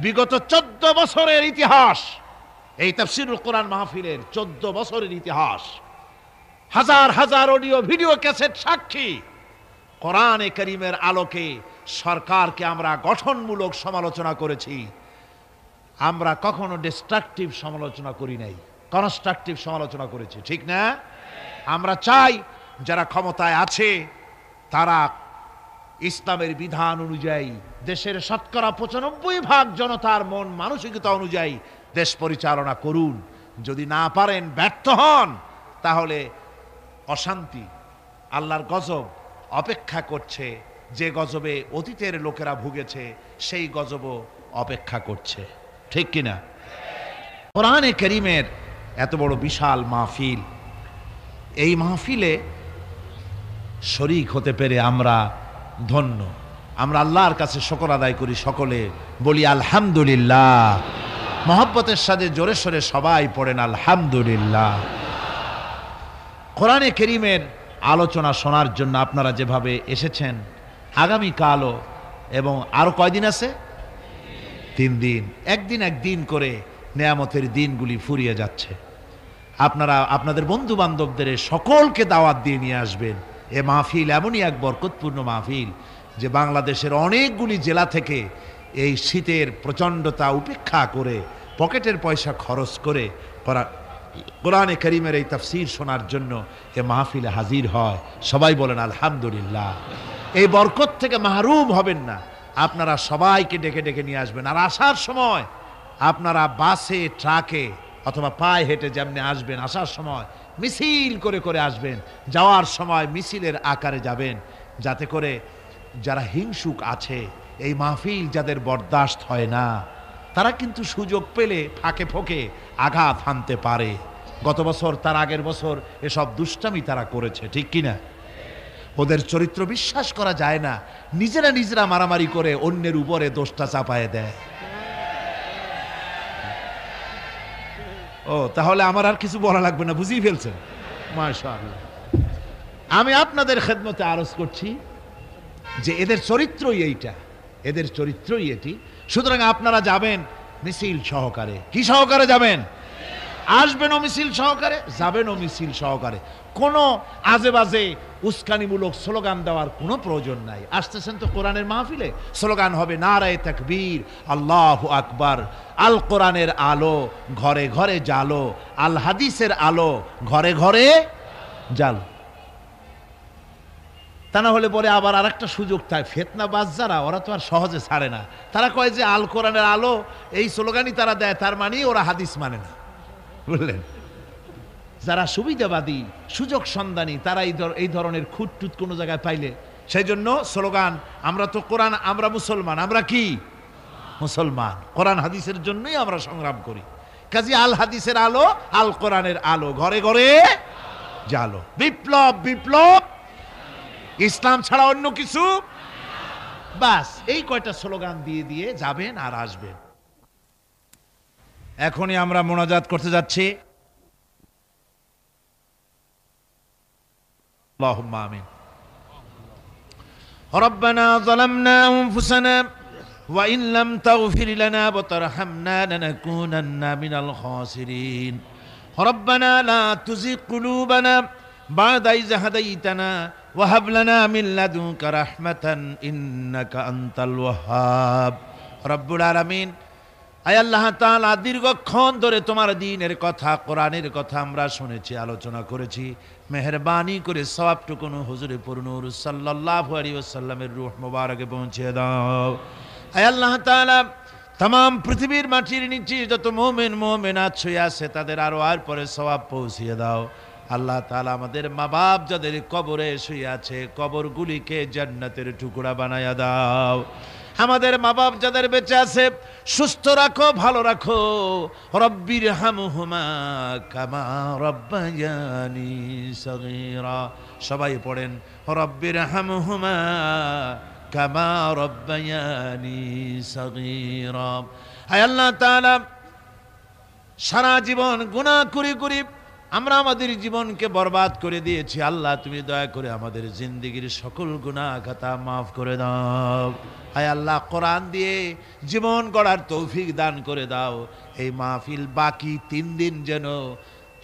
বিগত 14 বছরের ইতিহাস, এই তাফসীরুল কোরআন মাহফিলের 14 বছরের ইতিহাস, হাজার হাজার অডিও ভিডিও ক্যাসেট সাক্ষী। কোরআনে কারীমের আলোকে সরকারকে আমরা গঠনমূলক সমালোচনা করেছি। আমরা কখনো ডিস্ট্রাকটিভ সমালোচনা করি নাই, কনস্ট্রাকটিভ সমালোচনা করেছি, ঠিক না? আমরা চাই যারা ক্ষমতায় আছে তারা ইসলামের বিধান অনুযায়ী, দেশের শতকরা 95% জনতার মন মানসিকতা অনুযায়ী দেশ পরিচালনা করুন। যদি না পারেন, ব্যর্থ হন, তাহলে অশান্তি, আল্লাহর গজব অপেক্ষা করছে। যে গজবে অতীতের লোকেরা ভুগেছে, সেই গজবও অপেক্ষা করছে, ঠিক কিনা? কোরআনে কারীমের এত বড় বিশাল মাহফিল, এই মাহফিলে শরীক হতে পেরে আমরা ধন্য। আমরা আল্লাহর কাছে শুকর আদায় করি, সকলে বলি আলহামদুলিল্লাহ। মহব্বতের সাথে জোরে সোরে সবাই পড়েন আলহামদুলিল্লাহ। কোরআনে কারীমের আলোচনা শোনার জন্য আপনারা যেভাবে এসেছেন, আগামীকালও এবং আরো কয়দিন আছে? 3 দিন, একদিন একদিন করে নেয়ামতের দিনগুলি ফুরিয়ে যাচ্ছে। আপনারা আপনাদের বন্ধু বান্ধবদের সকলকে দাওয়াত দিয়ে নিয়ে আসবেন। এ মাহফিল এমনই এক বরকতপূর্ণ মাহফিল যে বাংলাদেশের অনেকগুলি জেলা থেকে এই শীতের প্রচণ্ডতা উপেক্ষা করে, পকেটের পয়সা খরচ করে কোরআনে কারীমের এই তাফসীর শোনার জন্য এ মাহফিলে হাজির হয়। সবাই বলেন আলহামদুলিল্লাহ। এই বরকত থেকে মাহরুম হবেন না। আপনারা সবাইকে ডেকে ডেকে নিয়ে আসবেন। আর আসার সময় আপনারা বাসে, ট্রাকে অথবা পায়ে হেঁটে যেমনি আসবেন, আসার সময় মিছিল করে করে আসবেন, যাওয়ার সময় মিছিলের আকারে যাবেন, যাতে করে যারা হিংসুক আছে, এই মাহফিল যাদের বরদাস্ত হয় না, তারা কিন্তু সুযোগ পেলে ফাঁকে ফোঁকে আঘাত হানতে পারে। গত বছর, তার আগের বছর এসব দুষ্টামি তারা করেছে, ঠিক কিনা? ওদের চরিত্র বিশ্বাস করা যায় না, নিজেরা নিজেরা মারামারি করে অন্যের উপরে দোষটা চাপায় দেয়। ও, তাহলে আমার আর কিছু বলা লাগবে না, বুঝিয়ে ফেলছেন? মাশাআল্লাহ। আমি আপনাদের খেদমতে আরজ করছি যে এদের চরিত্রই এইটা, এদের চরিত্রই এটি। সুতরাং আপনারা যাবেন মিছিল সহকারে। কি সহকারে যাবেন? আসবেনও মিছিল সহকারে, যাবেনও মিছিল সহকারে। কোনো আজে বাজে উস্কানিমূলক স্লোগান দেওয়ার কোনো প্রয়োজন নাই। আসতেছেন তো কোরআনের মাহফিলে, স্লোগান হবে নারায়ে তাকবীর, আল্লাহু আকবার, আল কোরআনের আলো ঘরে ঘরে জালো, আল হাদিসের আলো ঘরে ঘরে জালো। তা না হলে পরে আবার আরেকটা সুযোগ তাই, ফিতনাবাজ যারা, ওরা তো আর সহজে ছাড়ে না। তারা কয় যে আল কোরআনের আলো, এই স্লোগানই তারা দেয়, তার মানে ওরা হাদিস মানে না, বুঝলেন? যারা সুবিধাবাদী, সুযোগ সন্ধানী, তারা এই ধরনের খুঁতটুত কোনো জায়গায় পাইলে, সেই জন্য স্লোগান, আমরা তো কোরআন, আমরা মুসলমান, আমরা কি মুসলমান, কোরআন হাদিসের জন্যই আমরা সংগ্রাম করি। কাজী আল হাদিসের আলো, আল কোরআনের আলো ঘরে ঘরে জালো। বিপ্লব, বিপ্লব, ইসলাম ছাড়া অন্য কিছু, বাস এই কয়টা স্লোগান দিয়ে দিয়ে যাবেন আর আসবেন। এখনই আমরা মোনাজাত করতে যাচ্ছি। আল্লাহুম্মা আমিন। রব্বানা যালামনা আনফুসানা ওয়া ইন লাম তাগফির লানা ওয়া তারহামনা লানাকুনান্না মিনাল খাসিরিন। রব্বানা লা তুযিগ কুলুবানা বা'দা ইয হাদাইতানা ওয়া হাব লানা মিন লাদুনকা রাহমাতান ইন্নাকা আনতাল ওয়াহ্হাব। রব্বুল আলামিন, আয় আল্লাহ তাআলা, দীর্ঘক্ষণ ধরে তোমার দ্বীনের কথা, কোরআনের কথা আমরা শুনেছি, আলোচনা করেছি। মেহেরবানি করে সওয়াবটুকু হুজুরে পুরনূর সাল্লাল্লাহু আলাইহি ওয়াসাল্লামের রূহ মুবারকে পৌঁছে দাও। আয় আল্লাহ তাআলা, तमाम পৃথিবীর মাটির নিচে যত মুমিন মুমিনাত শুয়ে আছে তাদের আরো আর পরে সওয়াব পৌঁছিয়ে দাও। আল্লাহ তাআলা, আমাদের মা বাপ যাদের কবরে শুয়ে আছে, কবরগুলিকে জান্নাতের টুকরা বানায়া দাও। আমাদের মা বাপ যাদের বেঁচে আছে, সুস্থ রাখো, ভালো রাখো। রব্বির হামহুমা কামা রব্বায়ানি সগীরা। সবাই পড়েন রব্বির হামহুমা কামা রব্বায়ানি সগীরা। হায় আল্লাহ তাআলা, সারা জীবন গুনাহ করি করি আমরা আমাদের জীবনকে বরবাদ করে দিয়েছি। আল্লাহ, তুমি দয়া করে আমাদের জিন্দেগির সকল গুনাহ খাতা মাফ করে দাও। হায় আল্লাহ, কোরআন দিয়ে জীবন গড়ার তৌফিক দান করে দাও। এই মাহফিল বাকি 3 দিন যেন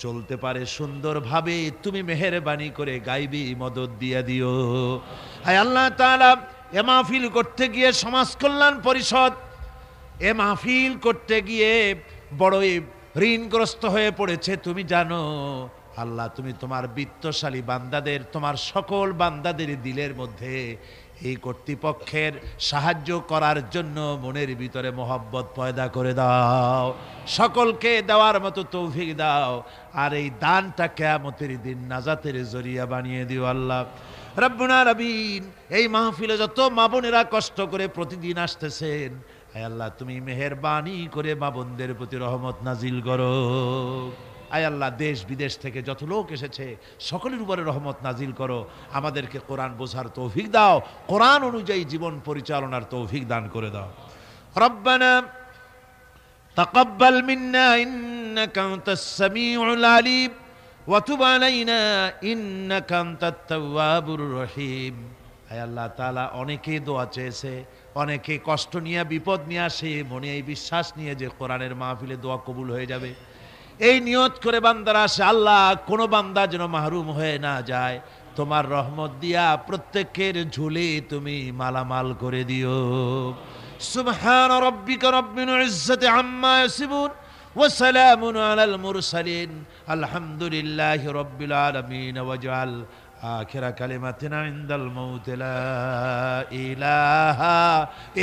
চলতে পারে সুন্দরভাবে, তুমি মেহেরবানি করে গাইবি মদদ দিয়ে দিও। হায় আল্লাহ তাআলা, এ মাহফিল করতে গিয়ে সমাজ কল্যাণ পরিষদ এ মাহফিল করতে গিয়ে বড়ই ঋণগ্রস্ত হয়ে পড়েছে, তুমি জানো। আল্লাহ, তুমি তোমার বিত্তশালী বান্দাদের, তোমার সকল বান্দাদের দিলের মধ্যে এই কর্তৃপক্ষের সাহায্য করার জন্য মনের ভিতরে মহব্বত পয়দা করে দাও। সকলকে দেওয়ার মতো তৌফিক দাও। আর এই দানটা কিয়ামতের দিন নাজাতের জরিয়া বানিয়ে দিও। আল্লাহ রব্বুল আলামিন, এই মাহফিলে যত মা বোনেরা কষ্ট করে প্রতিদিন আসতেছেন, আয় আল্লাহ, তুমি মেহেরবানি করে মা বোনদের প্রতি রহমত নাজিল করো। আয় আল্লাহ, দেশ বিদেশ থেকে যত লোক এসেছে সকলের উপরে রহমত নাজিল করো। আমাদেরকে কোরআন বোঝার তৌফিক দাও, কোরআন অনুযায়ী জীবন পরিচালনার তৌফিক দান করে দাও। রব্বানা তাকাব্বাল মিন্না ইন্নাকা আনতাস সামিউল আলিম ওয়া তুব আলাইনা ইন্নাকা আনতাত তাওয়াবুর রহিম। আয় আল্লাহ তাআলা, অনেকেই দোয়া চেয়েছে, অনেকে কষ্ট নিয়ে বিপদ নিয়ে আসে, মনে এই বিশ্বাস নিয়ে যে কোরআনের মাহফিলে দোয়া কবুল হয়ে যাবে, এই নিয়ত করে বান্দারা আসে। আল্লাহ, কোনো বান্দা যেন মাহরুম হয়ে না যায়। তোমার রহমত দিয়া প্রত্যেকের ঝুলি তুমি মালামাল করে দিও। সুবহান রাব্বিকা রাব্বিল ইজ্জাতি আম্মা ইয়াসিফুন ওয়া সালামুন আলাল মুরসালিন আলহামদুলিল্লাহি রাব্বিল আলামিন। ওয়াজআল আখিরা কালিমাতিনা ইনদাল মাউত লা ইলাহা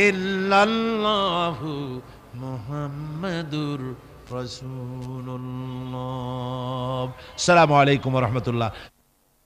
ইল্লাল্লাহু মুহাম্মাদুর রাসূলুল্লাহ। আসসালামু আলাইকুম ওয়া রাহমাতুল্লাহ।